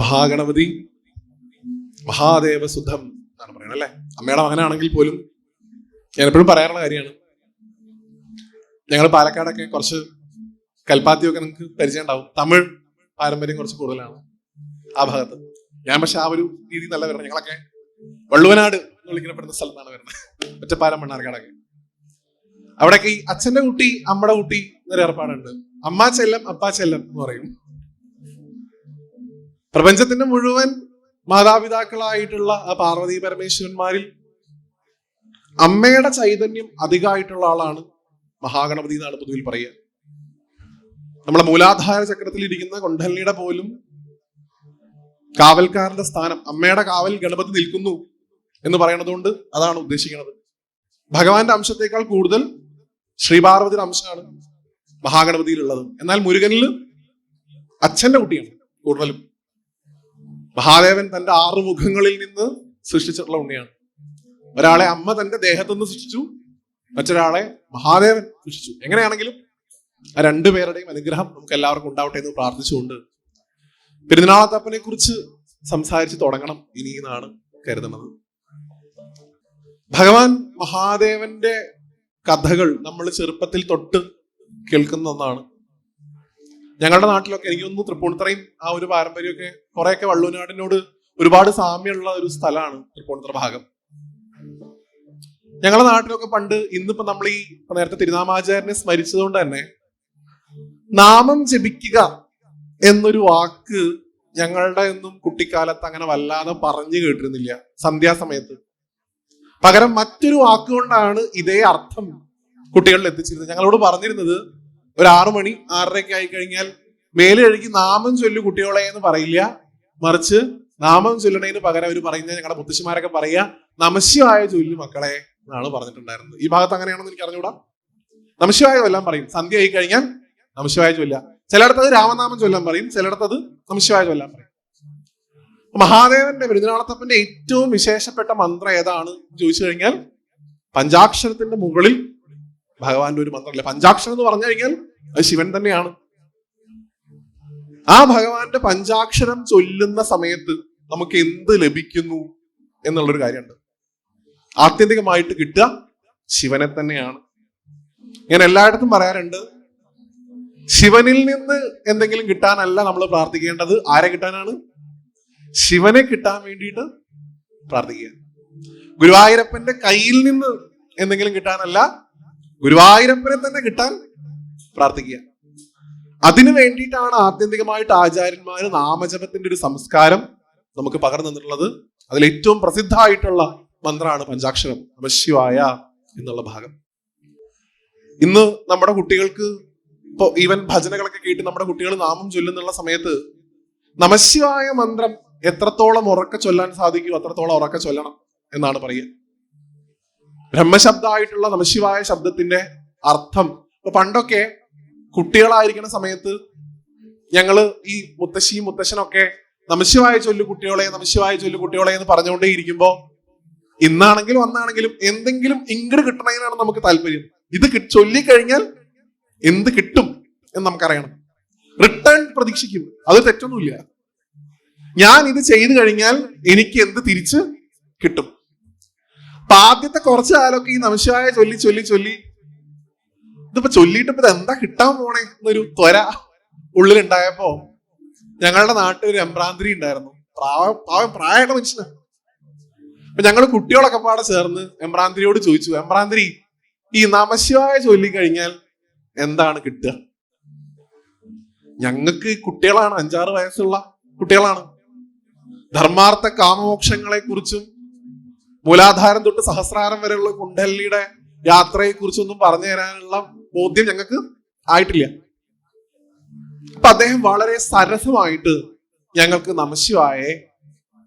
മഹാഗണപതി മഹാദേവസുധം എന്നാണ് പറയുന്നത് അല്ലെ. അമ്മയുടെ മകനാണെങ്കിൽ പോലും ഞാൻ എപ്പോഴും പറയാറുള്ള കാര്യമാണ്. ഞങ്ങൾ പാലക്കാടൊക്കെ കുറച്ച് കൽപ്പാത്തിയൊക്കെ നിങ്ങൾക്ക് പരിചയം ഉണ്ടാവും. തമിഴ് പാരമ്പര്യം കുറച്ച് കൂടുതലാണ് ആ ഭാഗത്ത്. ഞാൻ പക്ഷെ ആ ഒരു രീതി നല്ല വരുന്നത്. ഞങ്ങളൊക്കെ വള്ളുവനാട് എന്ന് വിളിക്കപ്പെടുന്ന സ്ഥലത്താണ് വരുന്നത്, ഒറ്റപ്പാലം മണ്ണാർക്കാടൊക്കെ. അവിടെയൊക്കെ ഈ അച്ഛന്റെ കുട്ടി അമ്മയുടെ കുട്ടി എന്നൊരു ഏർപ്പാടുണ്ട്. അമ്മാ ചെല്ലം അപ്പാ ചെല്ലം എന്ന് പറയും. പ്രപഞ്ചത്തിന്റെ മുഴുവൻ മാതാപിതാക്കളായിട്ടുള്ള ആ പാർവതി പരമേശ്വരന്മാരിൽ അമ്മയുടെ ചൈതന്യം അധികമായിട്ടുള്ള ആളാണ് മഹാഗണപതി എന്നാണ് പൊതുവിൽ പറയുക. നമ്മളെ മൂലാധാര ചക്രത്തിൽ ഇരിക്കുന്ന കൊണ്ടലിയുടെ പോലും കാവൽക്കാരന്റെ സ്ഥാനം, അമ്മയുടെ കാവൽ ഗണപതി നിൽക്കുന്നു എന്ന് പറയുന്നത് കൊണ്ട് അതാണ് ഉദ്ദേശിക്കുന്നത്. ഭഗവാന്റെ അംശത്തെക്കാൾ കൂടുതൽ ശ്രീപാർവതിയുടെ അംശമാണ് മഹാഗണപതിയിലുള്ളത്. എന്നാൽ മുരുകനിൽ അച്ഛന്റെ കുട്ടിയാണ് കൂടുതലും. മഹാദേവൻ തന്റെ 6 മുഖങ്ങളിൽ നിന്ന് സൃഷ്ടിച്ചിട്ടുള്ള ഉണ്ണിയാണ്. ഒരാളെ അമ്മ തന്റെ ദേഹത്തുനിന്ന് സൃഷ്ടിച്ചു, മറ്റൊരാളെ മഹാദേവൻ സൃഷ്ടിച്ചു. എങ്ങനെയാണെങ്കിലും ആ രണ്ടുപേരുടെയും അനുഗ്രഹം നമുക്ക് എല്ലാവർക്കും ഉണ്ടാവട്ടെ എന്ന് പ്രാർത്ഥിച്ചുകൊണ്ട് പെരുന്നാളത്തപ്പനെ കുറിച്ച് സംസാരിച്ച് തുടങ്ങണം ഇനി എന്നാണ് കരുതുന്നത്. ഭഗവാൻ മഹാദേവന്റെ കഥകൾ നമ്മൾ ചെറുപ്പത്തിൽ തൊട്ട് കേൾക്കുന്ന ഒന്നാണ്. ഞങ്ങളുടെ നാട്ടിലൊക്കെ എനിക്ക് തോന്നുന്നു തൃപ്പൂണിത്തറയും ആ ഒരു പാരമ്പര്യമൊക്കെ കുറെയൊക്കെ വള്ളുവനാടിനോട് ഒരുപാട് സാമ്യമുള്ള ഒരു സ്ഥലമാണ് തൃപ്പൂണിത്തറ ഭാഗം. ഞങ്ങളുടെ നാട്ടിലൊക്കെ പണ്ട്, ഇന്നിപ്പോ നമ്മൾ ഈ നേരത്തെ തിരുനാമാചാര്യനെ സ്മരിച്ചതുകൊണ്ട് തന്നെ നാമം ജപിക്കുക എന്നൊരു വാക്ക് ഞങ്ങളുടെ ഒന്നും കുട്ടിക്കാലത്ത് അങ്ങനെ വല്ലാതെ പറഞ്ഞു കേട്ടിരുന്നില്ല സന്ധ്യാസമയത്ത്. പകരം മറ്റൊരു വാക്കുകൊണ്ടാണ് ഇതേ അർത്ഥം കുട്ടികളിൽ എത്തിച്ചിരുന്നത്. ഞങ്ങളോട് പറഞ്ഞിരുന്നത് ഒരു 6 മണി 6:30 ആയി കഴിഞ്ഞാൽ മേല് കഴുകി നാമം ചൊല്ലു കുട്ടികളെ എന്ന് പറയില്ല, മറിച്ച് നാമം ചൊല്ലണേന് പകരം അവർ പറയുന്നത്, ഞങ്ങളുടെ മുത്തശ്ശിമാരൊക്കെ പറയുക, നമശിവായ ചൊല്ലു മക്കളെ എന്നാണ് പറഞ്ഞിട്ടുണ്ടായിരുന്നത്. ഈ ഭാഗത്ത് അങ്ങനെയാണെന്ന് എനിക്ക് അറിഞ്ഞൂടാ. നമശിവായ ചൊല്ലാൻ പറയും. സന്ധ്യ ആയി കഴിഞ്ഞാൽ നമശിവായ ചൊല്ല. ചിലയിടത്തത് രാമനാമം ചൊല്ലാൻ പറയും, ചിലയിടത്തത് നമശിവായ ചൊല്ലാൻ പറയും. മഹാദേവന്റെ പെരുന്നാളത്തപ്പന്റെ ഏറ്റവും വിശേഷപ്പെട്ട മന്ത്രം ഏതാണ് ചോദിച്ചു കഴിഞ്ഞാൽ പഞ്ചാക്ഷരത്തിന്റെ മുകളിൽ ഭഗവാന്റെ ഒരു മന്ത്രമില്ല. പഞ്ചാക്ഷരം എന്ന് പറഞ്ഞു കഴിഞ്ഞാൽ അത് ശിവൻ തന്നെയാണ്. ആ ഭഗവാന്റെ പഞ്ചാക്ഷരം ചൊല്ലുന്ന സമയത്ത് നമുക്ക് എന്ത് ലഭിക്കുന്നു എന്നുള്ളൊരു കാര്യമുണ്ട്. ആത്യന്തികമായിട്ട് കിട്ടുക ശിവനെ തന്നെയാണ്. ഞാൻ എല്ലായിടത്തും പറയാറുണ്ട്, ശിവനിൽ നിന്ന് എന്തെങ്കിലും കിട്ടാനല്ല നമ്മൾ പ്രാർത്ഥിക്കേണ്ടത്. ആരെ കിട്ടാനാണ്? ശിവനെ കിട്ടാൻ വേണ്ടിയിട്ട് പ്രാർത്ഥിക്കുക. ഗുരുവായൂരപ്പന്റെ കയ്യിൽ നിന്ന് എന്തെങ്കിലും കിട്ടാനല്ല, ഗുരുവായൂരപ്പനെ തന്നെ കിട്ടാൻ പ്രാർത്ഥിക്കുക. അതിനു വേണ്ടിയിട്ടാണ് ആത്യന്തികമായിട്ട് ആചാര്യന്മാര് നാമജപത്തിന്റെ ഒരു സംസ്കാരം നമുക്ക് പകർന്നു തന്നിട്ടുള്ളത്. അതിൽ ഏറ്റവും പ്രസിദ്ധമായിട്ടുള്ള മന്ത്രമാണ് പഞ്ചാക്ഷരം, നമശിവായ എന്നുള്ള ഭാഗം. ഇന്ന് നമ്മുടെ കുട്ടികൾക്ക് ഇപ്പൊ ഈവൻ ഭജനകളൊക്കെ കേട്ട് നമ്മുടെ കുട്ടികൾ നാമം ചൊല്ലുന്നുള്ള സമയത്ത് നമശിവായ മന്ത്രം എത്രത്തോളം ഉറക്കെ ചൊല്ലാൻ സാധിക്കും അത്രത്തോളം ഉറക്കെ ചൊല്ലണം എന്നാണ് പറയുക. ബ്രഹ്മശബ്ദമായിട്ടുള്ള നമശിവായ ശബ്ദത്തിന്റെ അർത്ഥം ഇപ്പൊ പണ്ടൊക്കെ കുട്ടികളായിരിക്കുന്ന സമയത്ത് ഞങ്ങള് ഈ മുത്തശ്ശിയും മുത്തശ്ശനൊക്കെ നമശിവായ ചൊല്ലു കുട്ടികളെ, നമശിവായ ചൊല്ലു കുട്ടികളെ എന്ന് പറഞ്ഞുകൊണ്ടേ ഇരിക്കുമ്പോ ഇന്നാണെങ്കിലും അന്നാണെങ്കിലും എന്തെങ്കിലും ഇങ്ങട് കിട്ടണതിനാണ് നമുക്ക് താല്പര്യം. ഇത് ചൊല്ലിക്കഴിഞ്ഞാൽ എന്ത് കിട്ടും എന്ന് നമുക്കറിയണം. റിട്ടേൺ പ്രതീക്ഷിക്കും, അത് തെറ്റൊന്നുമില്ല. ഞാൻ ഇത് ചെയ്തു കഴിഞ്ഞാൽ എനിക്ക് എന്ത് തിരിച്ച് കിട്ടും. അപ്പൊ ആദ്യത്തെ കുറച്ച് കാലമൊക്കെ ഈ നമശിവായ ചൊല്ലി ചൊല്ലി ചൊല്ലി ഇതിപ്പോ ചൊല്ലിയിട്ട് ഇപ്പൊ എന്താ കിട്ടാൻ പോണേ എന്നൊരു ത്വര ഉള്ളിലുണ്ടായപ്പോ ഞങ്ങളുടെ നാട്ടിൽ ഒരു എംബ്രാന്തിരി ഉണ്ടായിരുന്നു. പ്രായമുള്ള മനുഷ്യനാണ്. അപ്പൊ ഞങ്ങൾ കുട്ടികളൊക്കെ പാടെ ചേർന്ന് എംബ്രാന്തിരിയോട് ചോദിച്ചു, എംബ്രാന്തിരി, ഈ നമശിവായ ചൊല്ലിക്കഴിഞ്ഞാൽ എന്താണ് കിട്ടുക? ഞങ്ങൾക്ക് കുട്ടികളാണ്, 5-6 വയസ്സുള്ള കുട്ടികളാണ്. ധർമാർത്ഥ കാമമോക്ഷങ്ങളെ കുറിച്ചും മൂലാധാരം തൊട്ട് സഹസ്രാരം വരെയുള്ള കുണ്ഡലിയുടെ യാത്രയെ കുറിച്ചൊന്നും പറഞ്ഞു തരാനുള്ള ബോധ്യം ഞങ്ങൾക്ക് ആയിട്ടില്ല. അപ്പൊ അദ്ദേഹം വളരെ സരസമായിട്ട് ഞങ്ങൾക്ക് നമശിവായെ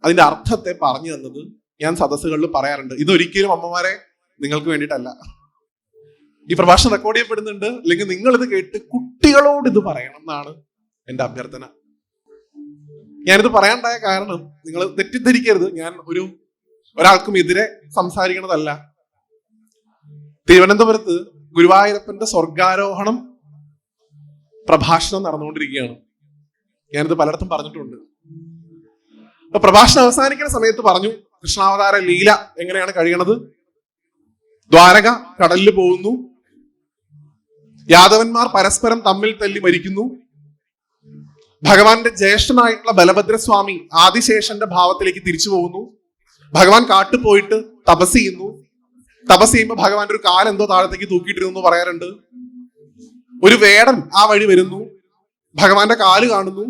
അതിന്റെ അർത്ഥത്തെ പറഞ്ഞു തന്നത് ഞാൻ സദസ്സുകളിൽ പറയാറുണ്ട്. ഇതൊരിക്കലും അമ്മമാരെ നിങ്ങൾക്ക് വേണ്ടിയിട്ടല്ല. ഈ പ്രഭാഷണം റെക്കോർഡ് ചെയ്യപ്പെടുന്നുണ്ട്, അല്ലെങ്കിൽ നിങ്ങൾ ഇത് കേട്ട് കുട്ടികളോട് ഇത് പറയണം എന്നാണ് എന്റെ അഭ്യർത്ഥന. ഞാനിത് പറയാണ്ടായ കാരണം നിങ്ങൾ തെറ്റിദ്ധരിക്കരുത്, ഞാൻ ഒരാൾക്കും എതിരെ സംസാരിക്കണതല്ല. തിരുവനന്തപുരത്ത് ഗുരുവായൂരപ്പന്റെ സ്വർഗാരോഹണം പ്രഭാഷണം നടന്നുകൊണ്ടിരിക്കുകയാണ്. ഞാനിത് പലയിടത്തും പറഞ്ഞിട്ടുണ്ട്. അപ്പൊ പ്രഭാഷണം അവസാനിക്കുന്ന സമയത്ത് പറഞ്ഞു കൃഷ്ണാവതാര ലീല എങ്ങനെയാണ് കഴിയണത്. ദ്വാരക കടലിൽ പോകുന്നു, യാദവന്മാർ പരസ്പരം തമ്മിൽ തല്ലി മരിക്കുന്നു, ഭഗവാന്റെ ജ്യേഷ്ഠനായിട്ടുള്ള ബലഭദ്രസ്വാമി ആദിശേഷന്റെ ഭാവത്തിലേക്ക് തിരിച്ചു പോകുന്നു, ഭഗവാൻ കാട്ടു പോയിട്ട് തപസ് ചെയ്യുന്നു, തപസ് ചെയ്യുമ്പോൾ ഭഗവാന്റെ ഒരു കാലെന്തോ താഴത്തേക്ക് തൂക്കിയിട്ടിരുന്നു പറയാറുണ്ട്. ഒരു വേടൻ ആ വഴി വരുന്നു, ഭഗവാന്റെ കാല് കാണുന്നു,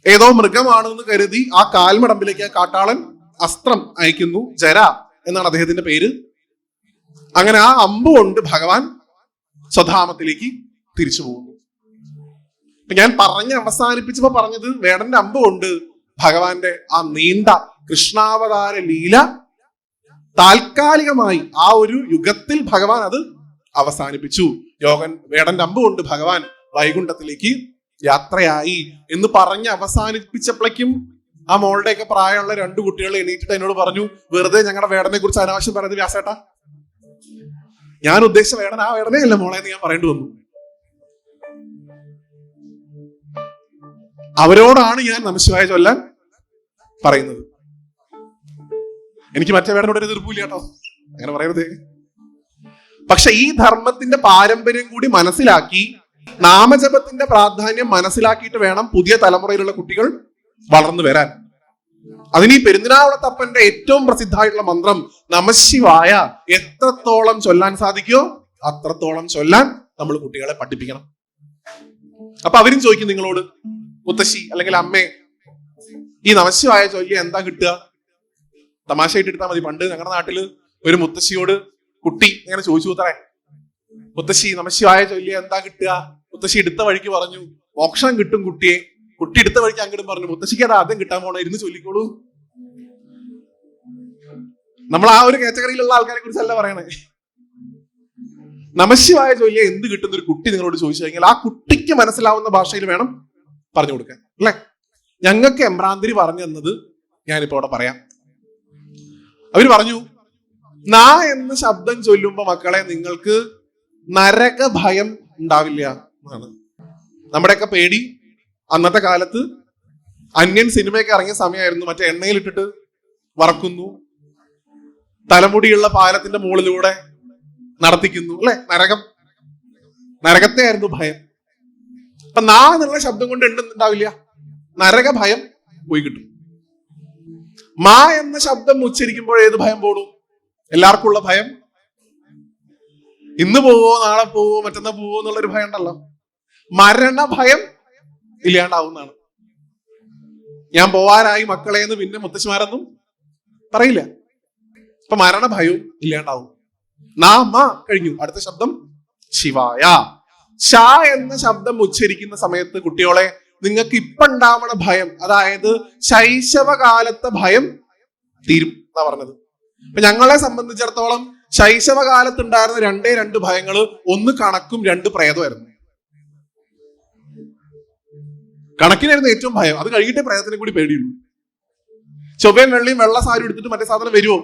ഏതോ മൃഗമാണെന്ന് കരുതി ആ കാൽമടമ്പിലേക്ക് ആ കാട്ടാളൻ അസ്ത്രം അയക്കുന്നു. ജര എന്നാണ് അദ്ദേഹത്തിന്റെ പേര്. അങ്ങനെ ആ അമ്പ് കൊണ്ട് ഭഗവാൻ സ്വധാമത്തിലേക്ക് തിരിച്ചു പോകുന്നു. ഞാൻ അവസാനിപ്പിച്ചപ്പോ പറഞ്ഞത് വേടന്റെ അമ്പ് കൊണ്ട് ഭഗവാന്റെ ആ നീണ്ട കൃഷ്ണാവതാര ലീല താൽക്കാലികമായി ആ ഒരു യുഗത്തിൽ ഭഗവാൻ അത് അവസാനിപ്പിച്ചു. വേടന്റെ അമ്പ് കൊണ്ട് ഭഗവാൻ വൈകുണ്ഠത്തിലേക്ക് യാത്രയായി എന്ന് പറഞ്ഞ് അവസാനിപ്പിച്ചപ്പോഴേക്കും ആ മോളുടെയൊക്കെ പ്രായമുള്ള 2 കുട്ടികൾ എണീറ്റിട്ട് എന്നോട് പറഞ്ഞു, വെറുതെ ഞങ്ങളുടെ വേടനെ കുറിച്ച് അനാവശ്യം പറയുന്നത് വ്യാസേട്ടാ, ഞാൻ ഉദ്ദേശിച്ച വേടൻ ആ വേടനെ അല്ല മോളെ എന്ന് ഞാൻ പറയേണ്ടി വന്നു. അവരോടാണ് ഞാൻ നമഃശിവായ ചൊല്ലാൻ പറയുന്നത്. എനിക്ക് മറ്റേ വേടനോട് ഒരു എതിർപ്പില്ല കേട്ടോ, അങ്ങനെ പറയരുത്. പക്ഷെ ഈ ധർമ്മത്തിന്റെ പാരമ്പര്യം കൂടി മനസ്സിലാക്കി നാമജപത്തിന്റെ പ്രാധാന്യം മനസ്സിലാക്കിയിട്ട് വേണം പുതിയ തലമുറയിലുള്ള കുട്ടികൾ വളർന്നു വരാൻ. അതിന് ഈ പെരുന്തിനാവളത്തപ്പന്റെ ഏറ്റവും പ്രസിദ്ധമായിട്ടുള്ള മന്ത്രം നമഃശിവായ എത്രത്തോളം ചൊല്ലാൻ സാധിക്കുമോ അത്രത്തോളം ചൊല്ലാൻ നമ്മൾ കുട്ടികളെ പഠിപ്പിക്കണം. അപ്പൊ അവരും ചോദിക്കും നിങ്ങളോട്, മുത്തശ്ശി അല്ലെങ്കിൽ അമ്മേ, ഈ നമഃശിവായ ചൊല്ലിയ എന്താ കിട്ടുക? തമാശയായിട്ട് എടുത്താൽ മതി. പണ്ട് ഞങ്ങളുടെ നാട്ടില് ഒരു മുത്തശ്ശിയോട് കുട്ടി ഇങ്ങനെ ചോദിച്ചു കൂത്തറേ, മുത്തശ്ശി നമഃശിവായ ചൊല്ലിയ എന്താ കിട്ടുക? മുത്തശ്ശി എടുത്ത വഴിക്ക് പറഞ്ഞു മോക്ഷം കിട്ടും കുട്ടിയെ. കുട്ടി എടുത്ത വഴിക്ക് അങ്ങോട്ടും പറഞ്ഞു മുത്തശ്ശിക്ക് അത് ആദ്യം കിട്ടാൻ പോണ, ഇരുന്ന് ചൊല്ലിക്കോളൂ. നമ്മൾ ആ ഒരു കാറ്റഗറിയിലുള്ള ആൾക്കാരെ കുറിച്ചല്ല പറയണേ. നമഃശിവായ ചൊല്ലിയ എന്ത് കിട്ടുന്ന ഒരു കുട്ടി നിങ്ങളോട് ചോദിച്ചു കഴിഞ്ഞാൽ ആ കുട്ടിക്ക് മനസ്സിലാവുന്ന ഭാഷയിൽ വേണം പറഞ്ഞു കൊടുക്കാൻ, അല്ലെ? ഞങ്ങൾക്ക് എമ്പ്രാന്തിരി പറഞ്ഞു തന്നത് ഞാനിപ്പോ അവിടെ പറയാം. അവര് പറഞ്ഞു, നാ എന്ന ശബ്ദം ചൊല്ലുമ്പോ മക്കളെ നിങ്ങൾക്ക് നരക ഭയം ഉണ്ടാവില്ല എന്നാണ്. നമ്മുടെയൊക്കെ പേടി അന്നത്തെ കാലത്ത് അന്യൻ സിനിമയൊക്കെ ഇറങ്ങിയ സമയമായിരുന്നു. മറ്റേ എണ്ണയിലിട്ടിട്ട് വറക്കുന്നു, തലമുടിയുള്ള പാലത്തിന്റെ മുകളിലൂടെ നടത്തിക്കുന്നു, അല്ലെ? നരകത്തെ ആയിരുന്നു ഭയം. അപ്പൊ നാ എന്നുള്ള ശബ്ദം കൊണ്ട് ഉണ്ടാവില്ല, നരക ഭയം പോയി കിട്ടും. മാ എന്ന ശബ്ദം ഉച്ചരിക്കുമ്പോൾ ഏത് ഭയം പോടും? എല്ലാവർക്കും ഉള്ള ഭയം, ഇന്ന് പോവോ നാളെ പോവോ മറ്റന്നാ പോവോ എന്നുള്ളൊരു ഭയം ഉണ്ടല്ലോ. മരണ ഭയം ഇല്ലാണ്ടാവുന്നതാണ്. ഞാൻ പോവാനായി മക്കളെ എന്ന് പിന്നെ മുത്തശ്ശിമാരൊന്നും പറയില്ല. അപ്പൊ മരണഭയവും ഇല്ലാണ്ടാവും. നാമ കഴിഞ്ഞു, അടുത്ത ശബ്ദം ശിവായ. ഷ എന്ന ശബ്ദം ഉച്ചരിക്കുന്ന സമയത്ത് കുട്ടികളെ നിങ്ങൾക്ക് ഇപ്പൊ ഉണ്ടാവണ ഭയം, അതായത് ശൈശവകാലത്തെ ഭയം തീരും എന്നാ പറഞ്ഞത്. അപ്പൊ ഞങ്ങളെ സംബന്ധിച്ചിടത്തോളം ശൈശവകാലത്ത് ഉണ്ടായിരുന്ന 2 ഭയങ്ങള്, ഒന്ന് കണക്കും 2 പ്രേതമായിരുന്നു. കണക്കിനായിരുന്നു ഏറ്റവും ഭയം, അത് കഴിഞ്ഞിട്ടേ പ്രേതത്തിനെ കൂടി പേടിയുള്ളൂ. ചൊവ്വയും വെള്ളിയും വെള്ള സാരി എടുത്തിട്ട് മറ്റേ സാധനം വരുമോ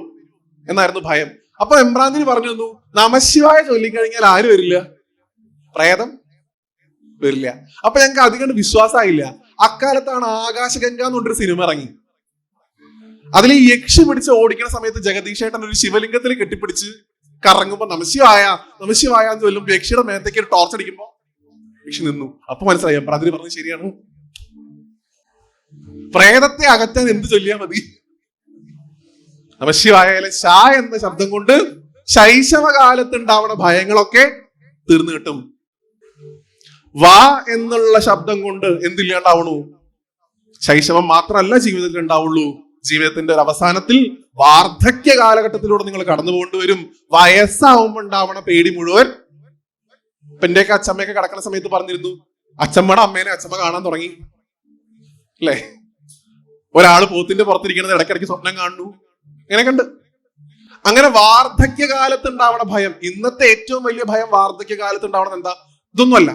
എന്നായിരുന്നു ഭയം. അപ്പൊ എമ്പ്രാന്തിന് പറഞ്ഞു തന്നു, നമഃശിവായ ചൊല്ലിക്കഴിഞ്ഞാൽ ആര് വരില്ല? പ്രേതം വരില്ല. അപ്പൊ ഞങ്ങൾക്ക് അധികം വിശ്വാസമായില്ല. അക്കാലത്താണ് ആകാശഗംഗ എന്ന് പറഞ്ഞൊരു സിനിമ ഇറങ്ങി. അതിൽ ഈ യക്ഷി പിടിച്ച് ഓടിക്കുന്ന സമയത്ത് ജഗദീഷേട്ടൻ ഒരു ശിവലിംഗത്തിൽ കെട്ടിപ്പിടിച്ച് കറങ്ങുമ്പോ നമഃശിവായ നമഃശിവായ എന്ന് ചൊല്ലുമ്പോ യക്ഷിയുടെ മേത്തേക്ക് ഒരു ടോർച്ച് അടിക്കുമ്പോ യക്ഷി നിന്നു. അപ്പൊ മനസ്സിലായി എമ്പ്രാന്തിന് പറഞ്ഞത് ശരിയാണ്. പ്രേതത്തെ അകറ്റാൻ എന്ത് ചൊല്ലിയാൽ മതി? നമഃശിവായയിലെ ഷാ എന്ന ശബ്ദം കൊണ്ട് ശൈശവകാലത്ത് ഉണ്ടാവുന്ന ഭയങ്ങളൊക്കെ തീർന്നു കിട്ടും. വാ എന്നുള്ള ശബ്ദം കൊണ്ട് എന്തില്ലാണ്ടാവണു? ശൈശവം മാത്രമല്ല ജീവിതത്തിൽ ഉണ്ടാവുള്ളൂ. ജീവിതത്തിന്റെ ഒരു അവസാനത്തിൽ വാർദ്ധക്യ കാലഘട്ടത്തിലൂടെ നിങ്ങൾ കടന്നു പോകേണ്ടി വരും. വയസ്സാവുമ്പോ ഉണ്ടാവണ പേടി മുഴുവൻ. ഇപ്പൊ എന്റെയൊക്കെ അച്ഛമ്മയൊക്കെ കിടക്കുന്ന സമയത്ത് പറഞ്ഞിരുന്നു, അച്ഛമ്മയുടെ അമ്മേനെ അച്ഛമ്മ കാണാൻ തുടങ്ങി, അല്ലേ? ഒരാള് പോത്തിന്റെ പുറത്തിരിക്കുന്നത് ഇടയ്ക്കിടയ്ക്ക് സ്വപ്നം കാണുന്നു, ഇങ്ങനെ കണ്ട്. അങ്ങനെ വാർദ്ധക്യകാലത്ത് ഉണ്ടാവണ ഭയം, ഇന്നത്തെ ഏറ്റവും വലിയ ഭയം വാർദ്ധക്യകാലത്ത് ഉണ്ടാവണത് എന്താ? ഇതൊന്നുമല്ല,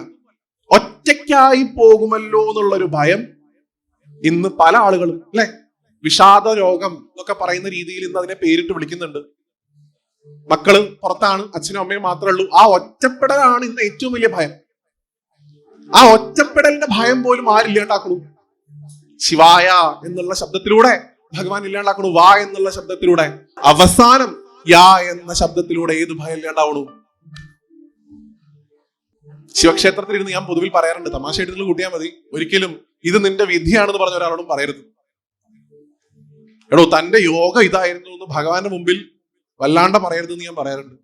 ഒറ്റയ്ക്കായി പോകുമല്ലോ എന്നുള്ളൊരു ഭയം ഇന്ന് പല ആളുകളും, അല്ലെ, വിഷാദ രോഗം എന്നൊക്കെ പറയുന്ന രീതിയിൽ ഇന്ന് അതിനെ പേരിട്ട് വിളിക്കുന്നുണ്ട്. മക്കള് പുറത്താണ്, അച്ഛനും അമ്മയും മാത്രമേ ഉള്ളൂ. ആ ഒറ്റപ്പെടലാണ് ഇന്ന് ഏറ്റവും വലിയ ഭയം. ആ ഒറ്റപ്പെടലിന്റെ ഭയം പോലും ആരില്ലാണ്ടാക്കണു? ശിവായ എന്നുള്ള ശബ്ദത്തിലൂടെ ഭഗവാൻ ഇല്ലാണ്ടാക്കണു? വാ എന്നുള്ള ശബ്ദത്തിലൂടെ. അവസാനം യാ എന്ന ശബ്ദത്തിലൂടെ ഏത് ഭയം ഇല്ലാണ്ടാവണു? ശിവക്ഷേത്രത്തിൽ ഇരുന്ന് ഞാൻ പൊതുവിൽ പറയാറുണ്ട്, തമാശയായിട്ട് നിങ്ങൾ കൂട്ടിയാൽ മതി, ഒരിക്കലും ഇത് നിന്റെ വിധിയാണെന്ന് പറഞ്ഞ ഒരാളോടും പറയരുത്. എടോ, തന്റെ യോഗ ഇതായിരുന്നു എന്ന് ഭഗവാന്റെ മുമ്പിൽ വല്ലാണ്ട് പറയരുതെന്ന് ഞാൻ പറയാറുണ്ട്.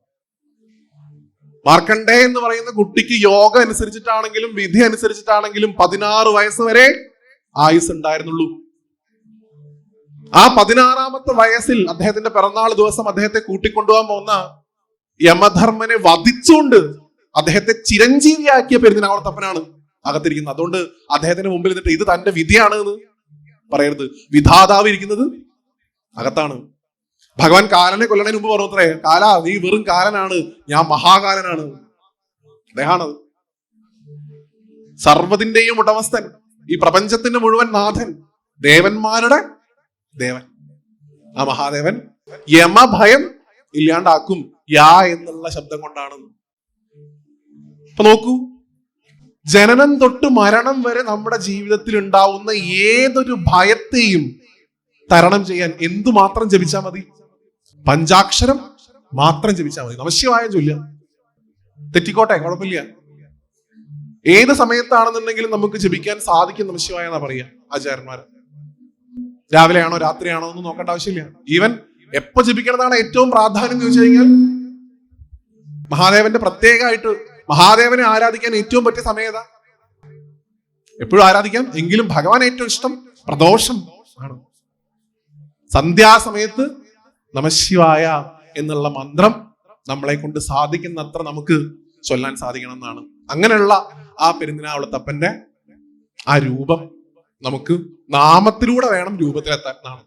മാർക്കണ്ഡേ എന്ന് പറയുന്ന കുട്ടിക്ക് യോഗ അനുസരിച്ചിട്ടാണെങ്കിലും വിധി അനുസരിച്ചിട്ടാണെങ്കിലും 16 വയസ്സ് വരെ ആയുസ് ഉണ്ടായിരുന്നുള്ളൂ. ആ 16ാമത്തെ വയസ്സിൽ അദ്ദേഹത്തിന്റെ പിറന്നാൾ ദിവസം അദ്ദേഹത്തെ കൂട്ടിക്കൊണ്ടുപോകാൻ പോകുന്ന യമധർമ്മനെ വധിച്ചുകൊണ്ട് അദ്ദേഹത്തെ ചിരഞ്ജീവിയാക്കിയ പെരുന്നാളത്തപ്പനാണ് അകത്തിരിക്കുന്നത്. അതുകൊണ്ട് അദ്ദേഹത്തിന്റെ മുമ്പിൽ നിന്നിട്ട് ഇത് തന്റെ വിധിയാണ് എന്ന് പറയരുത്. വിധാതാവ് ഇരിക്കുന്നത് അകത്താണ്. ഭഗവാൻ കാലനെ കൊല്ലണതിന് മുമ്പ് പറഞ്ഞത്രേ, കാല നീ വെറും കാലനാണ്, ഞാൻ മഹാകാലനാണ്. അദ്ദേഹമാണത്. സർവ്വതിന്റെയും ഉടമസ്ഥൻ, ഈ പ്രപഞ്ചത്തിന്റെ മുഴുവൻ നാഥൻ, ദേവന്മാരുടെ ദേവൻ. ആ മഹാദേവൻ യമഭയം ഇല്ലാണ്ടാക്കും യാ എന്നുള്ള ശബ്ദം കൊണ്ടാണ്. അപ്പൊ നോക്കൂ, ജനനം തൊട്ട് മരണം വരെ നമ്മുടെ ജീവിതത്തിൽ ഉണ്ടാവുന്ന ഏതൊരു ഭയത്തെയും തരണം ചെയ്യാൻ എന്തുമാത്രം ജപിച്ചാൽ മതി? പഞ്ചാക്ഷരം മാത്രം ജപിച്ചാൽ മതി. നമഃശിവായ ചൊല്ലുക. തെറ്റിക്കോട്ടെ, കുഴപ്പമില്ല. ഏത് സമയത്താണെന്നുണ്ടെങ്കിലും നമുക്ക് ജപിക്കാൻ സാധിക്കും നമഃശിവായ എന്നാ പറയുക ആചാര്യന്മാര്. രാവിലെയാണോ രാത്രിയാണോ എന്ന് നോക്കേണ്ട ആവശ്യമില്ല. ഈവൻ എപ്പോ ജപിക്കണതാണ് ഏറ്റവും പ്രാധാന്യം ചോദിച്ചു കഴിഞ്ഞാൽ, മഹാദേവന്റെ പ്രത്യേകമായിട്ട് മഹാദേവനെ ആരാധിക്കാൻ ഏറ്റവും പറ്റിയ സമയം ഏതാ? എപ്പോഴും ആരാധിക്കാം, എങ്കിലും ഭഗവാൻ ഏറ്റവും ഇഷ്ടം പ്രദോഷം ആണ്. സന്ധ്യാസമയത്ത് നമഃശിവായ എന്നുള്ള മന്ത്രം നമ്മളെ കൊണ്ട് സാധിക്കുന്നത്ര നമുക്ക് ചൊല്ലാൻ സാധിക്കണം എന്നാണ്. അങ്ങനെയുള്ള ആ പെരുന്നിനാവളത്തപ്പന്റെ ആ രൂപം നമുക്ക് നാമത്തിലൂടെ വേണം രൂപത്തിലെത്താൻ എന്നാണ്.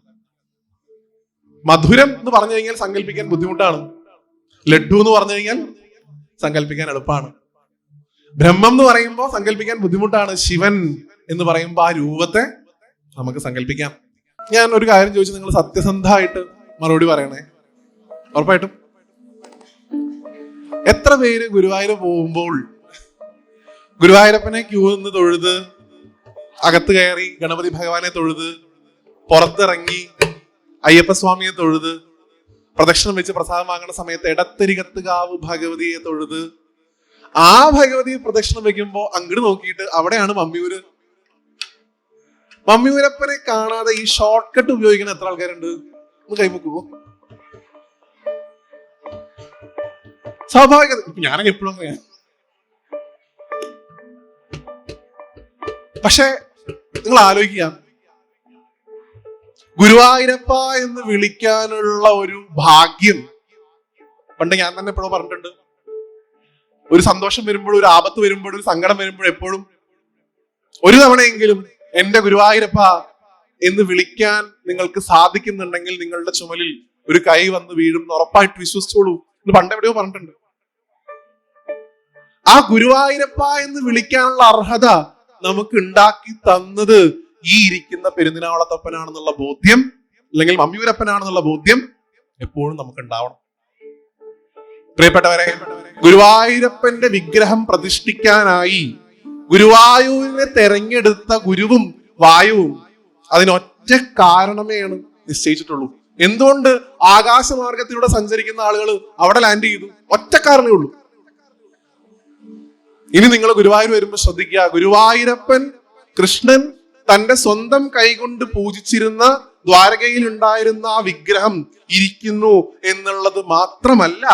മധുരം എന്ന് പറഞ്ഞു കഴിഞ്ഞാൽ സങ്കല്പിക്കാൻ ബുദ്ധിമുട്ടാണ്. ലഡ്ഡു എന്ന് പറഞ്ഞു കഴിഞ്ഞാൽ സങ്കല്പിക്കാൻ എളുപ്പമാണ്. ബ്രഹ്മം എന്ന് പറയുമ്പോൾ സങ്കല്പിക്കാൻ ബുദ്ധിമുട്ടാണ്. ശിവൻ എന്ന് പറയുമ്പോൾ ആ രൂപത്തെ നമുക്ക് സങ്കല്പിക്കാം. ഞാൻ ഒരു കാര്യം ചോദിച്ചു, നിങ്ങൾ സത്യസന്ധമായിട്ട് മറുപടി പറയണേ. ഉറപ്പായിട്ടും എത്ര പേര് ഗുരുവായൂർ പോകുമ്പോൾ ഗുരുവായൂരപ്പനെ ക്യൂ നിന്ന് തൊഴുത്, അകത്ത് കയറി ഗണപതി ഭഗവാനെ തൊഴുത്, പുറത്തിറങ്ങി അയ്യപ്പസ്വാമിയെ തൊഴുത്, പ്രദക്ഷിണം വെച്ച് പ്രസാദം വാങ്ങുന്ന സമയത്ത് എടത്തിരികത്തുകാവ് ഭഗവതിയെ തൊഴുത്, ആ ഭഗവതി പ്രദക്ഷിണം വെക്കുമ്പോ അങ്ങോട്ട് നോക്കിയിട്ട് അവിടെയാണ് മമ്മിയൂര്. മമ്മിയൂരപ്പനെ കാണാതെ ഈ ഷോർട്ട് കട്ട് ഉപയോഗിക്കുന്ന എത്ര ആൾക്കാരുണ്ട്? ഒന്ന് കൈമുക്കുവോ? സ്വാഭാവികത. ഞാനൊക്കെ എപ്പോഴും അങ്ങനെയാണ്. പക്ഷെ നിങ്ങൾ ആലോചിക്കുക, ഗുരുവായൂരപ്പ എന്ന് വിളിക്കാനുള്ള ഒരു ഭാഗ്യം പണ്ട് ഞാൻ തന്നെ എപ്പോഴും പറഞ്ഞിട്ടുണ്ട്. ഒരു സന്തോഷം വരുമ്പോഴും, ഒരു ആപത്ത് വരുമ്പോഴും, ഒരു സങ്കടം വരുമ്പോഴും എപ്പോഴും ഒരു തവണയെങ്കിലും എന്റെ ഗുരുവായൂരപ്പ എന്ന് വിളിക്കാൻ നിങ്ങൾക്ക് സാധിക്കുന്നുണ്ടെങ്കിൽ നിങ്ങളുടെ ചുമലിൽ ഒരു കൈ വന്ന് വീഴും എന്ന് ഉറപ്പായിട്ട് വിശ്വസിച്ചോളൂ എന്ന് പണ്ട് എവിടെയോ പറഞ്ഞിട്ടുണ്ട്. ആ ഗുരുവായൂരപ്പ എന്ന് വിളിക്കാനുള്ള അർഹത നമുക്ക് ഉണ്ടാക്കി തന്നത് ഈ ഇരിക്കുന്ന പെരുന്നിനാവളത്തപ്പനാണെന്നുള്ള ബോധ്യം, അല്ലെങ്കിൽ മമ്മിയൂരപ്പനാണെന്നുള്ള ബോധ്യം എപ്പോഴും നമുക്ക് ഉണ്ടാവണം. പ്രിയപ്പെട്ടവരെ, ഗുരുവായൂരപ്പന്റെ വിഗ്രഹം പ്രതിഷ്ഠിക്കാനായി ഗുരുവായൂരിനെ തെരഞ്ഞെടുത്ത ഗുരുവും വായുവും അതിനൊറ്റ കാരണമേയാണ് നിശ്ചയിച്ചിട്ടുള്ളൂ. എന്തുകൊണ്ട് ആകാശമാർഗത്തിലൂടെ സഞ്ചരിക്കുന്ന ആളുകൾ അവിടെ ലാൻഡ് ചെയ്തു? ഒറ്റ കാരണമേ ഉള്ളൂ. ഇനി നിങ്ങൾ ഗുരുവായൂർ വരുമ്പോൾ ശ്രദ്ധിക്കുക, ഗുരുവായൂരപ്പൻ കൃഷ്ണൻ തന്റെ സ്വന്തം കൈകൊണ്ട് പൂജിച്ചിരുന്ന ദ്വാരകയിൽ ഉണ്ടായിരുന്ന ആ വിഗ്രഹം ഇരിക്കുന്നു എന്നുള്ളത് മാത്രമല്ല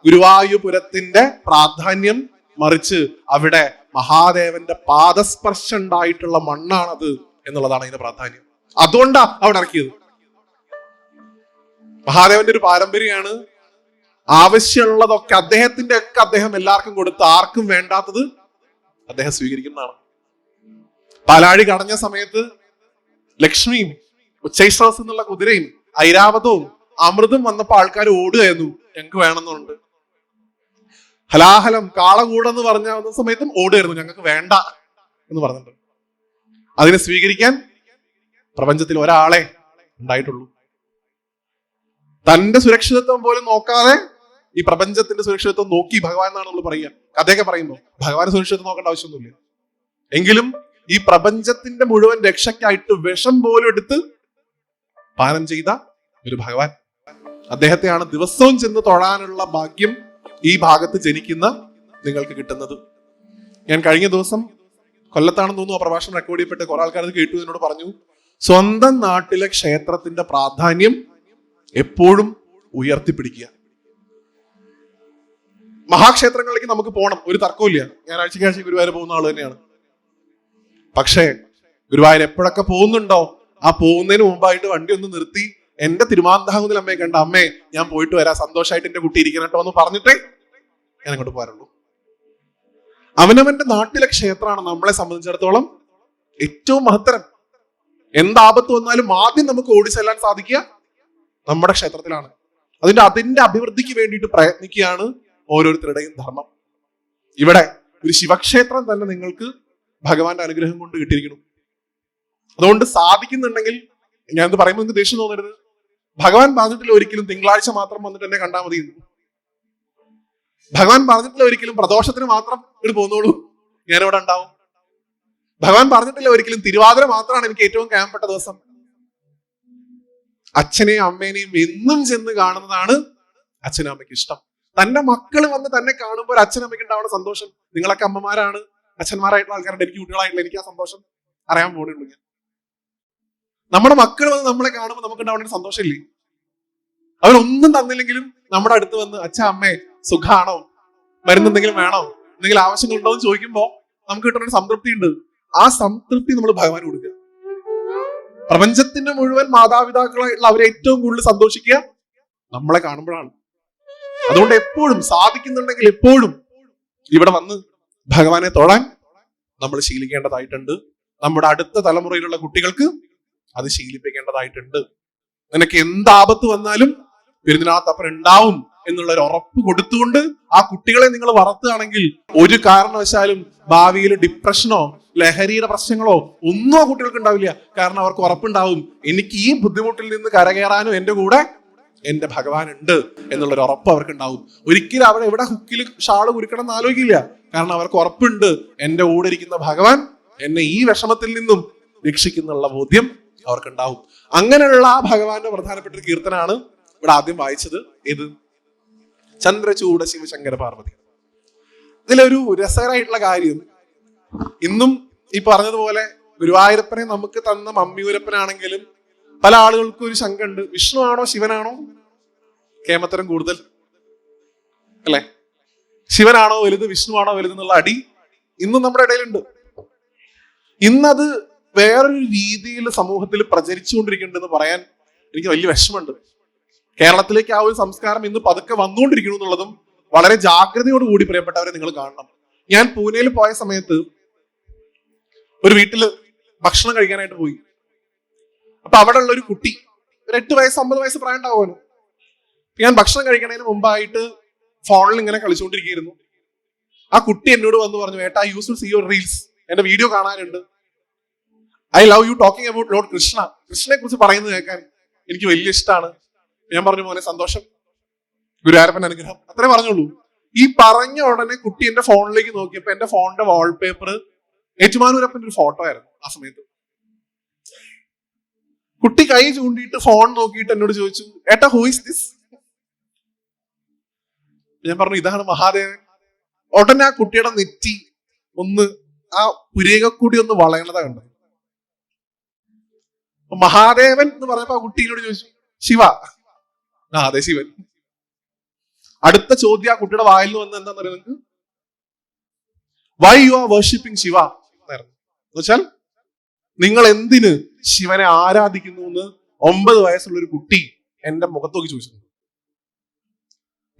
ഗുരുവായൂപുരത്തിന്റെ പ്രാധാന്യം, മറിച്ച് അവിടെ മഹാദേവന്റെ പാദസ്പർശം ഉണ്ടായിട്ടുള്ള മണ്ണാണത് എന്നുള്ളതാണ് അതിന്റെ പ്രാധാന്യം. അതുകൊണ്ടാ അവിടെ ഇറക്കിയത്. മഹാദേവന്റെ ഒരു പാരമ്പര്യമാണ്, ആവശ്യമുള്ളതൊക്കെ അദ്ദേഹത്തിന്റെ ഒക്കെ അദ്ദേഹം എല്ലാവർക്കും കൊടുത്ത് ആർക്കും വേണ്ടാത്തത് അദ്ദേഹം സ്വീകരിക്കുന്നതാണ്. പാലാഴി കടഞ്ഞ സമയത്ത് ലക്ഷ്മിയും ഉച്ചൈശ്രവസ് എന്നുള്ള കുതിരയും ഐരാവതവും അമൃതും വന്നപ്പോ ആൾക്കാർ ഓടുകയായിരുന്നു, ഞങ്ങൾക്ക് വേണമെന്നുണ്ട്. ഹലാഹലം കാളകൂടെന്ന് പറഞ്ഞ സമയത്തും ഓടുകയായിരുന്നു, ഞങ്ങൾക്ക് വേണ്ട എന്ന് പറഞ്ഞിട്ടുണ്ട്. അതിനെ സ്വീകരിക്കാൻ പ്രപഞ്ചത്തിൽ ഒരാളെ ഉണ്ടായിട്ടുള്ളൂ. തന്റെ സുരക്ഷിതത്വം പോലും നോക്കാതെ ഈ പ്രപഞ്ചത്തിന്റെ സുരക്ഷിതത്വം നോക്കി ഭഗവാൻ എന്നാണ് നമ്മൾ പറയുക. കഥയൊക്കെ പറയുമ്പോൾ ഭഗവാന്റെ സുരക്ഷിതത്വം നോക്കേണ്ട ആവശ്യമൊന്നുമില്ല. എങ്കിലും ഈ പ്രപഞ്ചത്തിന്റെ മുഴുവൻ രക്ഷയ്ക്കായിട്ട് വിഷം പോലും എടുത്ത് പാനം ചെയ്ത ഒരു ഭഗവാൻ. അദ്ദേഹത്തെയാണ് ദിവസവും ചെന്ന് തൊഴാനുള്ള ഭാഗ്യം ഈ ഭാഗത്ത് ജനിക്കുന്ന നിങ്ങൾക്ക് കിട്ടുന്നത്. ഞാൻ കഴിഞ്ഞ ദിവസം കൊല്ലത്താണെന്ന് തോന്നുന്നു ആ പ്രഭാഷണം റെക്കോർഡ് ചെയ്യപ്പെട്ട് കുറെ ആൾക്കാർ കേട്ടു. എന്നോട് പറഞ്ഞു, സ്വന്തം നാട്ടിലെ ക്ഷേത്രത്തിന്റെ പ്രാധാന്യം എപ്പോഴും ഉയർത്തിപ്പിടിക്കുക. മഹാക്ഷേത്രങ്ങളിലേക്ക് നമുക്ക് പോകണം, ഒരു തർക്കമില്ല. ഞാൻ ആഴ്ചയ്ക്കാഴ്ച ഗുരുവായൂർ പോകുന്ന ആള് തന്നെയാണ്. പക്ഷേ ഗുരുവായൂർ എപ്പോഴൊക്കെ പോകുന്നുണ്ടോ, ആ പോകുന്നതിന് മുമ്പായിട്ട് വണ്ടി ഒന്ന് നിർത്തി എന്റെ തിരുമാന്താകുന്നിൽ അമ്മയെ കണ്ട, അമ്മേ ഞാൻ പോയിട്ട് വരാം, സന്തോഷമായിട്ട് എന്റെ കുട്ടി ഇരിക്കണം കേട്ടോ എന്ന് പറഞ്ഞിട്ടേ ഞാൻ അങ്ങോട്ട് പോരുള്ളൂ. അവനവന്റെ നാട്ടിലെ ക്ഷേത്രമാണ് നമ്മളെ സംബന്ധിച്ചിടത്തോളം ഏറ്റവും മഹത്തരം. എന്താപത്ത് വന്നാലും ആദ്യം നമുക്ക് ഓടി ചെല്ലാൻ സാധിക്കുക നമ്മുടെ ക്ഷേത്രത്തിലാണ്. അതിന്റെ അഭിവൃദ്ധിക്ക് വേണ്ടിയിട്ട് പ്രയത്നിക്കുകയാണ് ഓരോരുത്തരുടെയും ധർമ്മം. ഇവിടെ ഒരു ശിവക്ഷേത്രം തന്നെ നിങ്ങൾക്ക് ഭഗവാന്റെ അനുഗ്രഹം കൊണ്ട് കിട്ടിയിരിക്കുന്നു. അതുകൊണ്ട് സാധിക്കുന്നുണ്ടെങ്കിൽ, ഞാനത് പറയുമ്പോൾ നിങ്ങൾക്ക് ദേഷ്യം തോന്നരുത്. ഭഗവാൻ പറഞ്ഞിട്ടില്ല ഒരിക്കലും തിങ്കളാഴ്ച മാത്രം വന്നിട്ട് എന്നെ കണ്ടാൽ മതി. ഭഗവാൻ പറഞ്ഞിട്ടില്ല ഒരിക്കലും പ്രദോഷത്തിന് മാത്രം ഇവിടെ പോന്നോളൂ, ഞാനിവിടെ ഉണ്ടാവും. ഭഗവാൻ പറഞ്ഞിട്ടില്ല ഒരിക്കലും തിരുവാതിര മാത്രമാണ് എനിക്ക് ഏറ്റവും ക്യാമ്പപ്പെട്ട ദിവസം. അച്ഛനെയും അമ്മേനെയും എന്നും ചെന്ന് കാണുന്നതാണ് അച്ഛനും അമ്മയ്ക്ക് ഇഷ്ടം. തന്റെ മക്കൾ വന്ന് തന്നെ കാണുമ്പോൾ ഒരു അച്ഛനമ്മയ്ക്ക് ഉണ്ടാവുന്ന സന്തോഷം. നിങ്ങളൊക്കെ അമ്മമാരാണ്, അച്ഛന്മാരായിട്ടുള്ള ആൾക്കാരുടെ, എനിക്ക് കുട്ടികളായിട്ടുള്ള എനിക്ക് ആ സന്തോഷം അറിയാൻ പോകുന്നുള്ളൂ. ഞാൻ നമ്മുടെ മക്കൾ വന്ന് നമ്മളെ കാണുമ്പോൾ നമുക്ക് ഉണ്ടാവുന്ന സന്തോഷമില്ലേ? അവരൊന്നും തന്നില്ലെങ്കിലും നമ്മുടെ അടുത്ത് വന്ന് അച്ഛ അമ്മേ സുഖാണോ, മരുന്ന് എന്തെങ്കിലും വേണോ, എന്തെങ്കിലും ആവശ്യങ്ങളുണ്ടോ എന്ന് ചോദിക്കുമ്പോൾ നമുക്ക് കിട്ടുന്ന സംതൃപ്തി ഉണ്ട്. ആ സംതൃപ്തി നമ്മൾ ഭഗവാൻ കൊടുക്കുക. പ്രപഞ്ചത്തിന്റെ മുഴുവൻ മാതാപിതാക്കളായിട്ടുള്ള അവരെ ഏറ്റവും കൂടുതൽ സന്തോഷിക്കുക നമ്മളെ കാണുമ്പോഴാണ്. അതുകൊണ്ട് എപ്പോഴും സാധിക്കുന്നുണ്ടെങ്കിൽ എപ്പോഴും ഇവിടെ വന്ന് ഭഗവാനെ തൊഴാൻ നമ്മൾ ശീലിക്കേണ്ടതായിട്ടുണ്ട്. നമ്മുടെ അടുത്ത തലമുറയിലുള്ള കുട്ടികൾക്ക് അത് ശീലിപ്പിക്കേണ്ടതായിട്ടുണ്ട്. നിനക്ക് എന്താപത്ത് വന്നാലും പെരുന്നാളത്തപ്പുറം ഉണ്ടാവും എന്നുള്ള ഒരു ഉറപ്പ് കൊടുത്തുകൊണ്ട് ആ കുട്ടികളെ നിങ്ങൾ വളർത്തുകയാണെങ്കിൽ ഒരു കാരണവശാലും ഭാവിയിൽ ഡിപ്രഷനോ ലഹരിയുടെ പ്രശ്നങ്ങളോ ഒന്നും ആ കുട്ടികൾക്ക് ഉണ്ടാവില്ല. കാരണം അവർക്ക് ഉറപ്പുണ്ടാവും, എനിക്ക് ഈ ബുദ്ധിമുട്ടിൽ നിന്ന് കരകയറാനും എന്റെ കൂടെ എന്റെ ഭഗവാൻ ഉണ്ട് എന്നുള്ളൊരു ഉറപ്പ് അവർക്ക് ഉണ്ടാവും. ഒരിക്കലും അവിടെ എവിടെ ഹുക്കിൽ ഷാള് കുരുക്കണം എന്ന് ആലോചിക്കില്ല. കാരണം അവർക്ക് ഉറപ്പുണ്ട്, എന്റെ കൂടെ ഇരിക്കുന്ന ഭഗവാൻ എന്നെ ഈ വിഷമത്തിൽ നിന്നും രക്ഷിക്കുന്നുള്ള ബോധ്യം അവർക്കുണ്ടാവും. അങ്ങനെയുള്ള ആ ഭഗവാന്റെ പ്രധാനപ്പെട്ട ഒരു കീർത്തനാണ് ഇവിടെ ആദ്യം വായിച്ചത്. ഏത്? ചന്ദ്രചൂഡ ശിവശങ്കര പാർവതി. ഇതിലൊരു രസകരമായിട്ടുള്ള കാര്യം, ഇന്നും ഈ പറഞ്ഞതുപോലെ ഗുരുവായൂരപ്പനെ നമുക്ക് തന്ന മമ്മിയൂരപ്പനാണെങ്കിലും പല ആളുകൾക്കും ഒരു ശങ്ക ഉണ്ട്, വിഷ്ണു ആണോ ശിവനാണോ കേമത്തരം കൂടുതൽ അല്ലെ? ശിവനാണോ വലുത് വിഷ്ണു ആണോ വലുത് എന്നുള്ള അടി ഇന്നും നമ്മുടെ ഇടയിലുണ്ട്. ഇന്നത് വേറൊരു രീതിയിൽ സമൂഹത്തിൽ പ്രചരിച്ചുകൊണ്ടിരിക്കുന്നുണ്ടെന്ന് പറയാൻ എനിക്ക് വലിയ വിഷമമുണ്ട്. കേരളത്തിലേക്ക് ആ ഒരു സംസ്കാരം ഇന്ന് പതുക്കെ വന്നുകൊണ്ടിരിക്കുന്നു എന്നുള്ളതും വളരെ ജാഗ്രതയോടുകൂടി പ്രിയപ്പെട്ടവരെ നിങ്ങൾ കാണണം. ഞാൻ പൂനെയിൽ പോയ സമയത്ത് ഒരു വീട്ടില് ഭക്ഷണം കഴിക്കാനായിട്ട് പോയി. അപ്പൊ അവിടെ ഉള്ള ഒരു കുട്ടി, ഒരു 8 വയസ്സ് 9 വയസ്സ് പ്രായം ഉണ്ടാവുമല്ലോ. ഞാൻ ഭക്ഷണം കഴിക്കണതിന് മുമ്പായിട്ട് ഫോണിൽ ഇങ്ങനെ കളിച്ചുകൊണ്ടിരിക്കുന്നു. ആ കുട്ടി എന്നോട് വന്ന് പറഞ്ഞു, ഏട്ടാ I use to see your reels, എന്റെ വീഡിയോ കാണാനുണ്ട്. I love you talking about lord Krishna, കൃഷ്ണനെ കുറിച്ച് പറയുന്നത് കേൾക്കാൻ എനിക്ക് വലിയ ഇഷ്ടമാണ്. ഞാൻ പറഞ്ഞു, മോനെ സന്തോഷം, ഗുരുവായൂരപ്പൻ അനുഗ്രഹം, അത്രേ പറഞ്ഞോളൂ. ഈ പറഞ്ഞ ഉടനെ കുട്ടി എന്റെ ഫോണിലേക്ക് നോക്കിയപ്പോ എന്റെ ഫോണിന്റെ വാൾപേപ്പർ ഏറ്റുമാനൂരപ്പന്റെ ഒരു ഫോട്ടോ ആയിരുന്നു. ആ സമയത്ത് കുട്ടി കൈ ചൂണ്ടിയിട്ട് ഫോൺ നോക്കിയിട്ട് എന്നോട് ചോദിച്ചു, ഏട്ടാ ഹൂ ഇസ് ദിസ്? ഞാൻ പറഞ്ഞു, ഇതാണ് മഹാദേവൻ. ഉടനെ ആ കുട്ടിയുടെ നെറ്റി ഒന്ന്, ആ പുരേകക്കൂടി ഒന്ന് വളയണത കണ്ടത്. മഹാദേവൻ എന്ന് പറഞ്ഞപ്പോ ആ കുട്ടീനോട് ചോദിച്ചു, ശിവ? ആ അതെ ശിവൻ. അടുത്ത ചോദ്യം ആ കുട്ടിയുടെ വായിൽ നിന്ന് വന്ന് എന്താന്ന് പറയുന്നത്, നിങ്ങൾക്ക് why you are worshipping Shiva എന്നായിരുന്നു. എന്ന് വെച്ചാൽ നിങ്ങൾ എന്തിന് ശിവനെ ആരാധിക്കുന്നു എന്ന് 9 വയസ്സുള്ള ഒരു കുട്ടി എന്റെ മുഖത്തോക്കി ചോദിച്ചിട്ടുണ്ട്.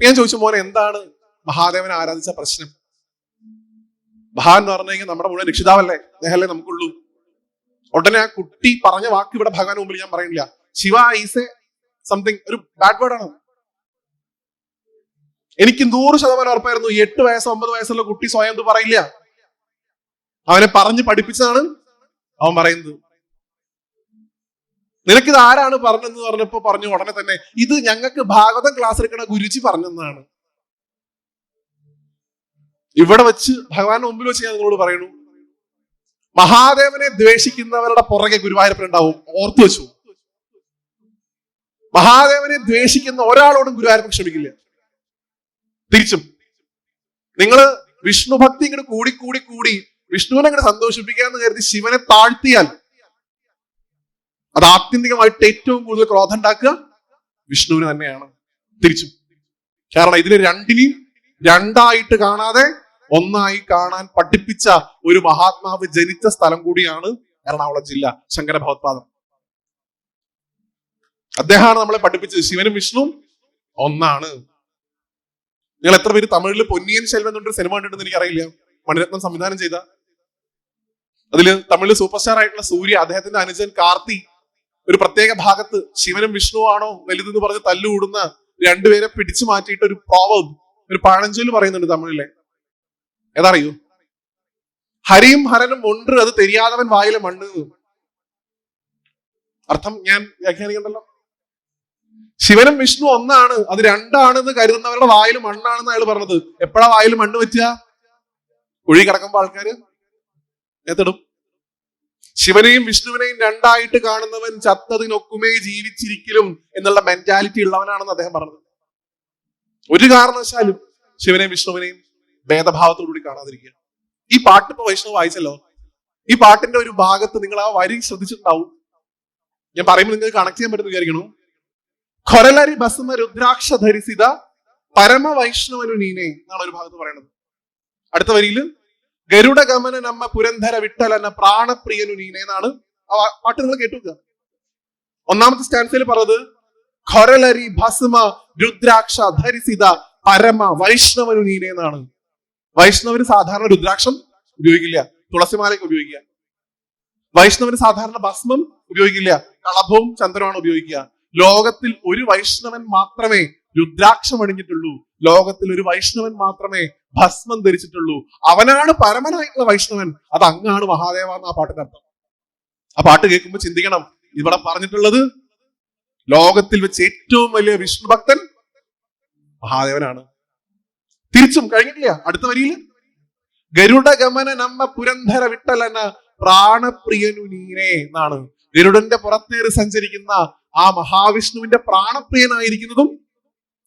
ഞാൻ ചോദിച്ചു, മോനെ എന്താണ് മഹാദേവനെ ആരാധിച്ച പ്രശ്നം? മഹാൻ എന്ന് പറഞ്ഞു കഴിഞ്ഞാൽ നമ്മുടെ മുഴുവൻ രക്ഷിതാവല്ലേ, അദ്ദേഹല്ലേ നമുക്കുള്ളൂ. ഉടനെ ആ കുട്ടി പറഞ്ഞ വാക്ക് ഇവിടെ ഭഗവാൻ മുമ്പിൽ ഞാൻ പറയുന്നില്ല. ശിവ ഈസ് എ സംതിങ്, ഒരു ബാഡ് വേർഡ് ആണ്. എനിക്ക് 100% ഉറപ്പായിരുന്നു 8 വയസ്സ് 9 വയസ്സുള്ള കുട്ടി സ്വയം ഇത് പറയില്ല. അവനെ പറഞ്ഞ് പഠിപ്പിച്ചതാണ് അവൻ പറയുന്നത്. നിനക്കിത് ആരാണ് പറഞ്ഞെന്ന് പറഞ്ഞപ്പോ പറഞ്ഞു ഉടനെ തന്നെ, ഇത് ഞങ്ങൾക്ക് ഭാഗവതം ക്ലാസ് എടുക്കണ ഗുരുജി പറഞ്ഞെന്നാണ്. ഇവിടെ വെച്ച് ഭഗവാന്റെ മുമ്പിൽ വെച്ച് ഞാൻ നിങ്ങളോട് പറയുന്നു, മഹാദേവനെ ദ്വേഷിക്കുന്നവരുടെ പുറകെ ഗുരുവായൂരപ്പൻ ഉണ്ടാവും, ഓർത്തു വെച്ചു. മഹാദേവനെ ദ്വേഷിക്കുന്ന ഒരാളോടും ഗുരുവായൂരപ്പൻ ക്ഷമിക്കില്ല. തിരിച്ചും നിങ്ങൾ വിഷ്ണു ഭക്തി ഇങ്ങോട്ട് കൂടി കൂടി കൂടി വിഷ്ണുവിനെ അങ്ങോട്ട് സന്തോഷിപ്പിക്കാന്ന് കരുതി ശിവനെ താഴ്ത്തിയാൽ അത് ആത്യന്തികമായിട്ട് ഏറ്റവും കൂടുതൽ ക്രോധം ഉണ്ടാക്കുക വിഷ്ണുവിന് തന്നെയാണ്. തിരിച്ചും കാരണം ഇതിന് രണ്ടിനെയും രണ്ടായിട്ട് കാണാതെ ഒന്നായി കാണാൻ പഠിപ്പിച്ച ഒരു മഹാത്മാവ് ജനിച്ച സ്ഥലം കൂടിയാണ് എറണാകുളം ജില്ല, ശങ്കര ഭഗവത്പാദം. അദ്ദേഹമാണ് നമ്മളെ പഠിപ്പിച്ചത് ശിവനും വിഷ്ണുവും ഒന്നാണ്. നിങ്ങൾ എത്ര പേര് തമിഴിൽ പൊന്നിയൻ ശെൽവൻ എന്നൊരു സിനിമ കണ്ടിട്ടുണ്ടെന്ന് എനിക്കറിയില്ല. മണിരത്നം സംവിധാനം ചെയ്ത, അതില് തമിഴിൽ സൂപ്പർ സ്റ്റാർ ആയിട്ടുള്ള സൂര്യ, അദ്ദേഹത്തിന്റെ അനുജൻ കാർത്തി ഒരു പ്രത്യേക ഭാഗത്ത് ശിവനും വിഷ്ണുവാണോ വലുതെന്ന് പറഞ്ഞ് തല്ലുകൂടുന്ന രണ്ടുപേരെ പിടിച്ചു മാറ്റിയിട്ട് ഒരു പ്രോവർബ്, ഒരു പഴഞ്ചൊല്ല് പറയുന്നുണ്ട് തമിഴിലെ. ഏതറിയൂ? ഹരിയും ഹരനും ഒன்று അത് തെരിയാതവൻ വായിലെ മണ്ണ്. അർത്ഥം ഞാൻ വ്യാഖ്യാനിക്കണ്ടല്ലോ. ശിവനും വിഷ്ണു ഒന്നാണ്, അത് രണ്ടാണെന്ന് കരുതുന്നവരുടെ വായിൽ മണ്ണാണെന്ന് അയാൾ പറഞ്ഞത്. എപ്പോഴാ വായിൽ മണ്ണ് വെച്ച? കുഴി കിടക്കുമ്പോ ആൾക്കാര് എത്തിടും. ശിവനെയും വിഷ്ണുവിനെയും രണ്ടായിട്ട് കാണുന്നവൻ ചത്തതിനൊക്കുമേ ജീവിച്ചിരിക്കലും എന്നുള്ള മെന്റാലിറ്റി ഉള്ളവനാണെന്ന് അദ്ദേഹം പറഞ്ഞത്. ഒരു കാരണവശാലും ശിവനെയും വിഷ്ണുവിനെയും ഭേദഭാവത്തോടുകൂടി കാണാതിരിക്കുക. ഈ പാട്ട് ഇപ്പൊ വൈഷ്ണവ് വായിച്ചല്ലോ. ഈ പാട്ടിന്റെ ഒരു ഭാഗത്ത് നിങ്ങൾ ആ വരി ശ്രദ്ധിച്ചിട്ടുണ്ടാവും. ഞാൻ പറയുമ്പോൾ നിങ്ങൾക്ക് കണക്ട് ചെയ്യാൻ പറ്റുന്ന വിചാരിക്കണു. ഖൊരലരി ഭസ്മ രുദ്രാക്ഷ ധരിസിത പരമ വൈഷ്ണവനു നീനെ എന്നാണ് ഒരു ഭാഗത്ത് പറയുന്നത്. അടുത്ത വരിയിൽ ഗരുഡ ഗമന നമ്മ പുരന്ധര വിട്ടലന പ്രാണപ്രിയനു നീനെ എന്നാണ് ആ പാട്ട്. നിങ്ങൾ കേട്ടുക. ഒന്നാമത്തെ സ്റ്റാൻസിൽ പറഞ്ഞത് ഖൊരലരി ഭസ്മ രുദ്രാക്ഷ ധരിസിത പരമ വൈഷ്ണവനു നീനെ എന്നാണ്. വൈഷ്ണവന് സാധാരണ രുദ്രാക്ഷം ഉപയോഗിക്കില്ല, തുളസിമാലയ്ക്ക് ഉപയോഗിക്കുക. വൈഷ്ണവന് സാധാരണ ഭസ്മം ഉപയോഗിക്കില്ല, കളഭവും ചന്ദ്രമാണ് ഉപയോഗിക്കുക. ലോകത്തിൽ ഒരു വൈഷ്ണവൻ മാത്രമേ രുദ്രാക്ഷം അണിഞ്ഞിട്ടുള്ളൂ. ലോകത്തിൽ ഒരു വൈഷ്ണവൻ മാത്രമേ ഭസ്മം ധരിച്ചിട്ടുള്ളൂ. അവനാണ് പരമനായിട്ടുള്ള വൈഷ്ണവൻ. അത് അങ്ങാണ് മഹാദേവ എന്ന ആ പാട്ടിന്റെ അർത്ഥം. ആ പാട്ട് കേൾക്കുമ്പോൾ ചിന്തിക്കണം, ഇവിടെ പറഞ്ഞിട്ടുള്ളത് ലോകത്തിൽ വെച്ച് ഏറ്റവും വലിയ വിഷ്ണു ഭക്തൻ മഹാദേവനാണ്. തിരിച്ചും കഴിഞ്ഞിട്ടില്ല. അടുത്ത വരിയിൽ ഗരുഡ ഗമന നമ്മ പുരന്ധര വിട്ടലന പ്രാണപ്രിയനു നീനെ എന്നാണ്. ഗരുഡന്റെ പുറത്തേറി സഞ്ചരിക്കുന്ന ആ മഹാവിഷ്ണുവിന്റെ പ്രാണപ്രിയനായിരിക്കുന്നതും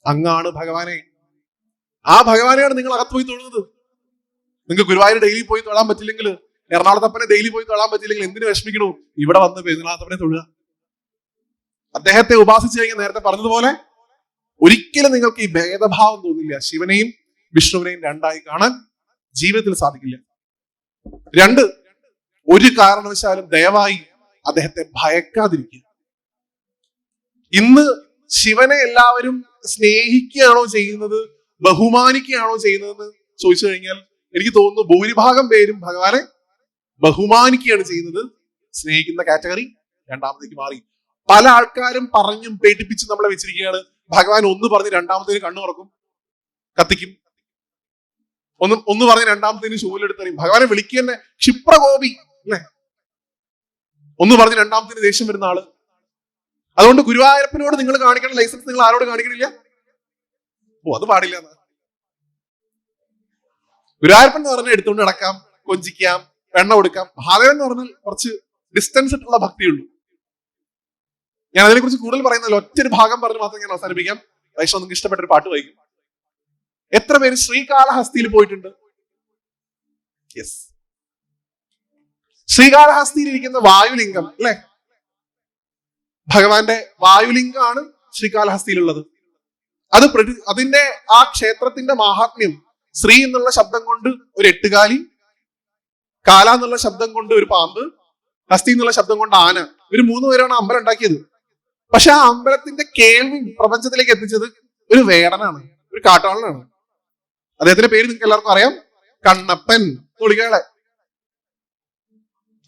അങ്ങാണ് ഭഗവാനെ. ആ ഭഗവാനെയാണ് നിങ്ങൾ അകത്ത് പോയി തൊഴുന്നത്. നിങ്ങൾക്ക് ഗുരുവായൂർ ഡെയിലി പോയി തൊഴാൻ പറ്റില്ലെങ്കിൽ, എറണാകുളത്തപ്പനെ ഡെയിലി പോയി തൊഴാൻ പറ്റില്ലെങ്കിൽ എന്തിനു വിഷമിക്കണു? ഇവിടെ വന്ന് പെരുന്നാളത്തപ്പനെ തൊഴുക. അദ്ദേഹത്തെ ഉപാസിച്ചു കഴിഞ്ഞാൽ നേരത്തെ പറഞ്ഞതുപോലെ ഒരിക്കലും നിങ്ങൾക്ക് ഈ ഭേദഭാവം തോന്നില്ല. ശിവനെയും വിഷ്ണുവിനെയും രണ്ടായി കാണാൻ ജീവിതത്തിൽ സാധിക്കില്ല. രണ്ട്, ഒരു കാരണവശാലും ദയവായി അദ്ദേഹത്തെ ഭയക്കാതിരിക്കുക. ഇന്ന് ശിവനെ എല്ലാവരും സ്നേഹിക്കുകയാണോ ചെയ്യുന്നത്, ബഹുമാനിക്കുകയാണോ ചെയ്യുന്നതെന്ന് ചോദിച്ചു കഴിഞ്ഞാൽ എനിക്ക് തോന്നുന്നു ഭൂരിഭാഗം പേരും ഭഗവാനെ ബഹുമാനിക്കുകയാണ് ചെയ്യുന്നത്. സ്നേഹിക്കുന്ന കാറ്റഗറി രണ്ടാമത്തേക്ക് മാറി. പല ആൾക്കാരും പറഞ്ഞും പേടിപ്പിച്ചും നമ്മളെ വെച്ചിരിക്കുകയാണ്. ഭഗവാൻ ഒന്ന് പറഞ്ഞ് രണ്ടാമത്തേന് കണ്ണു തുറക്കും, കത്തിക്കും. ഒന്ന് പറഞ്ഞ് രണ്ടാമത്തേന് ശൂലെടുത്തറിയും. ഭഗവാനെ വിളിക്കുക തന്നെ ക്ഷിപ്രകോപി അല്ലെ. ഒന്ന് പറഞ്ഞ് രണ്ടാമത്തേന് ദേഷ്യം വരുന്ന ആള്. അതുകൊണ്ട് ഗുരുവായൂരപ്പനോട് നിങ്ങൾ കാണിക്കേണ്ട ലൈസൻസ് നിങ്ങൾ ആരോട് കാണിക്കണില്ല? അത് പാടില്ല. ഗുരുവായൂരപ്പൻ എന്ന് പറഞ്ഞാൽ എടുത്തുകൊണ്ട് നടക്കാം, കൊഞ്ചിക്കാം, വെണ്ണ കൊടുക്കാം. മഹാദേവൻ എന്ന് പറഞ്ഞാൽ കുറച്ച് ഡിസ്റ്റൻസ് ഇട്ടുള്ള ഭക്തിയുള്ളൂ. ഞാൻ അതിനെക്കുറിച്ച് കൂടുതൽ പറയുന്നതിൽ ഒറ്റൊരു ഭാഗം പറഞ്ഞ് മാത്രം ഞാൻ അവസാനിപ്പിക്കാം. വൈഷ്ണവ് നിങ്ങൾക്ക് ഇഷ്ടപ്പെട്ട ഒരു പാട്ട് വായിക്കും. എത്ര പേര് ശ്രീകാളഹസ്തിയിൽ പോയിട്ടുണ്ട്? യെസ്, ശ്രീകാളഹസ്തിയിൽ ഇരിക്കുന്ന വായുലിംഗം അല്ലെ, ഭഗവാന്റെ വായുലിംഗമാണ് ശ്രീകാളഹസ്തിയിലുള്ളത്. അതിന്റെ ആ ക്ഷേത്രത്തിന്റെ മാഹാത്മ്യം, ശ്രീ എന്നുള്ള ശബ്ദം കൊണ്ട് ഒരു എട്ടുകാലി, കാല എന്നുള്ള ശബ്ദം കൊണ്ട് ഒരു പാമ്പ്, ഹസ്തി എന്നുള്ള ശബ്ദം കൊണ്ട് ആന, ഒരു 3 പേരാണ് അമ്പലം ഉണ്ടാക്കിയത്. പക്ഷെ ആ അമ്പലത്തിന്റെ കേൾവി പ്രപഞ്ചത്തിലേക്ക് എത്തിച്ചത് ഒരു വേടനാണ്, ഒരു കാട്ടാളനാണ്. അദ്ദേഹത്തിന്റെ പേര് നിങ്ങൾക്ക് എല്ലാവർക്കും അറിയാം, കണ്ണപ്പൻ വിളിക്കാളെ.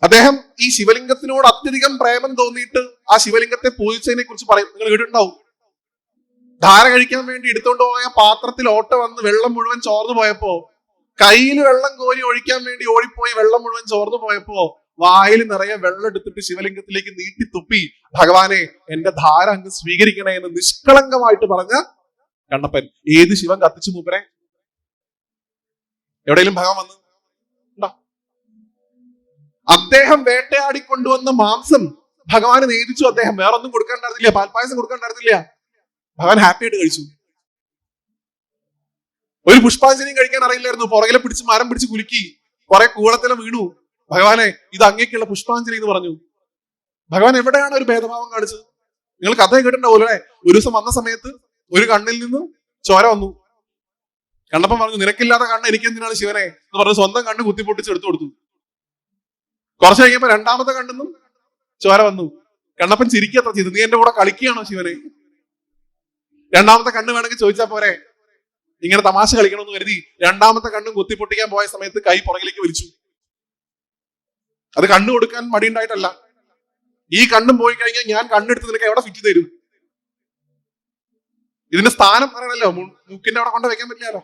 അദ്ദേഹം ഈ ശിവലിംഗത്തിനോട് അത്യധികം പ്രേമം തോന്നിയിട്ട് ആ ശിവലിംഗത്തെ പൂജിച്ചതിനെ കുറിച്ച് പറയും. നിങ്ങൾ കേട്ടിട്ടുണ്ടാവും. ധാര കഴിക്കാൻ വേണ്ടി എടുത്തുകൊണ്ട് പോയ പാത്രത്തിൽ ഓട്ട വന്ന് വെള്ളം മുഴുവൻ ചോർന്നു പോയപ്പോ, കയ്യിൽ വെള്ളം കോരി ഒഴിക്കാൻ വേണ്ടി ഓടിപ്പോയി വെള്ളം മുഴുവൻ ചോർന്നു പോയപ്പോ വായിൽ നിറയെ വെള്ളം എടുത്തിട്ട് ശിവലിംഗത്തിലേക്ക് നീട്ടി തുപ്പി, ഭഗവാനെ എന്റെ ധാര അങ്ങ് സ്വീകരിക്കണേ എന്ന് നിഷ്കളങ്കമായിട്ട് പറഞ്ഞ കണ്ണപ്പൻ. ഏത് ശിവൻ കത്തിച്ചു മൂപ്പരെ? എവിടെയെങ്കിലും ഭഗവാൻ വന്ന് ഉണ്ടോ? അദ്ദേഹം വേട്ടയാടി കൊണ്ടുവന്ന മാംസം ഭഗവാന് നേദിച്ചു. അദ്ദേഹം വേറെ ഒന്നും കൊടുക്കാണ്ടായിരുന്നില്ല, പാൽപ്പായസം കൊടുക്കാണ്ടായിരുന്നില്ല. ഭഗവാൻ ഹാപ്പി ആയിട്ട് കഴിച്ചു. ഒരു പുഷ്പാഞ്ജലിയും കഴിക്കാൻ അറിയില്ലായിരുന്നു. പുറകിലെ പിടിച്ച് മരം പിടിച്ച് കുലുക്കി, കുറെ കൂളത്തിലും വീണു. ഭഗവാനെ ഇത് അങ്ങേക്കുള്ള പുഷ്പാഞ്ജലി എന്ന് പറഞ്ഞു. ഭഗവാൻ എവിടെയാണ് ഒരു ഭേദഭാവം കാണിച്ചത്? നിങ്ങൾ കഥ കേട്ടിട്ടുണ്ടാവുമല്ലോ അല്ലെ? ഒരു ദിവസം വന്ന സമയത്ത് ഒരു കണ്ണിൽ നിന്ന് ചോര വന്നു. കണ്ണപ്പൻ പറഞ്ഞു, നിനക്കില്ലാത്ത കണ്ണ് എനിക്ക് എന്തിനാണ് ശിവനെ എന്ന് പറഞ്ഞ് സ്വന്തം കണ്ണ് കുത്തിപ്പൊട്ടിച്ച് എടുത്തു കൊടുത്തു. കുറച്ച് കഴിഞ്ഞപ്പോ രണ്ടാമത്തെ കണ്ണിന്നും ചോര വന്നു. കണ്ണപ്പൻ ചിരിക്കത്ര ചെയ്തു, നീ എന്റെ കൂടെ കളിക്കുകയാണോ ശിവനെ? രണ്ടാമത്തെ കണ്ണ് വേണമെങ്കിൽ ചോദിച്ചാൽ പോരെ? ഇങ്ങനെ തമാശ കളിക്കണമെന്ന് കരുതി രണ്ടാമത്തെ കണ്ണും കുത്തിപ്പൊട്ടിക്കാൻ പോയ സമയത്ത് കൈ പുറകിലേക്ക് വലിച്ചു. അത് കണ്ണ് കൊടുക്കാൻ മടിയുണ്ടായിട്ടല്ല. ഈ കണ്ണും പോയി കഴിഞ്ഞാൽ ഞാൻ കണ്ണെടുത്ത് നിനക്ക് എവിടെ ഫിറ്റ് തരും? ഇതിന്റെ സ്ഥാനം പറയണല്ലോ, മൂക്കിന്റെ അവിടെ കൊണ്ട് വെക്കാൻ പറ്റില്ലല്ലോ.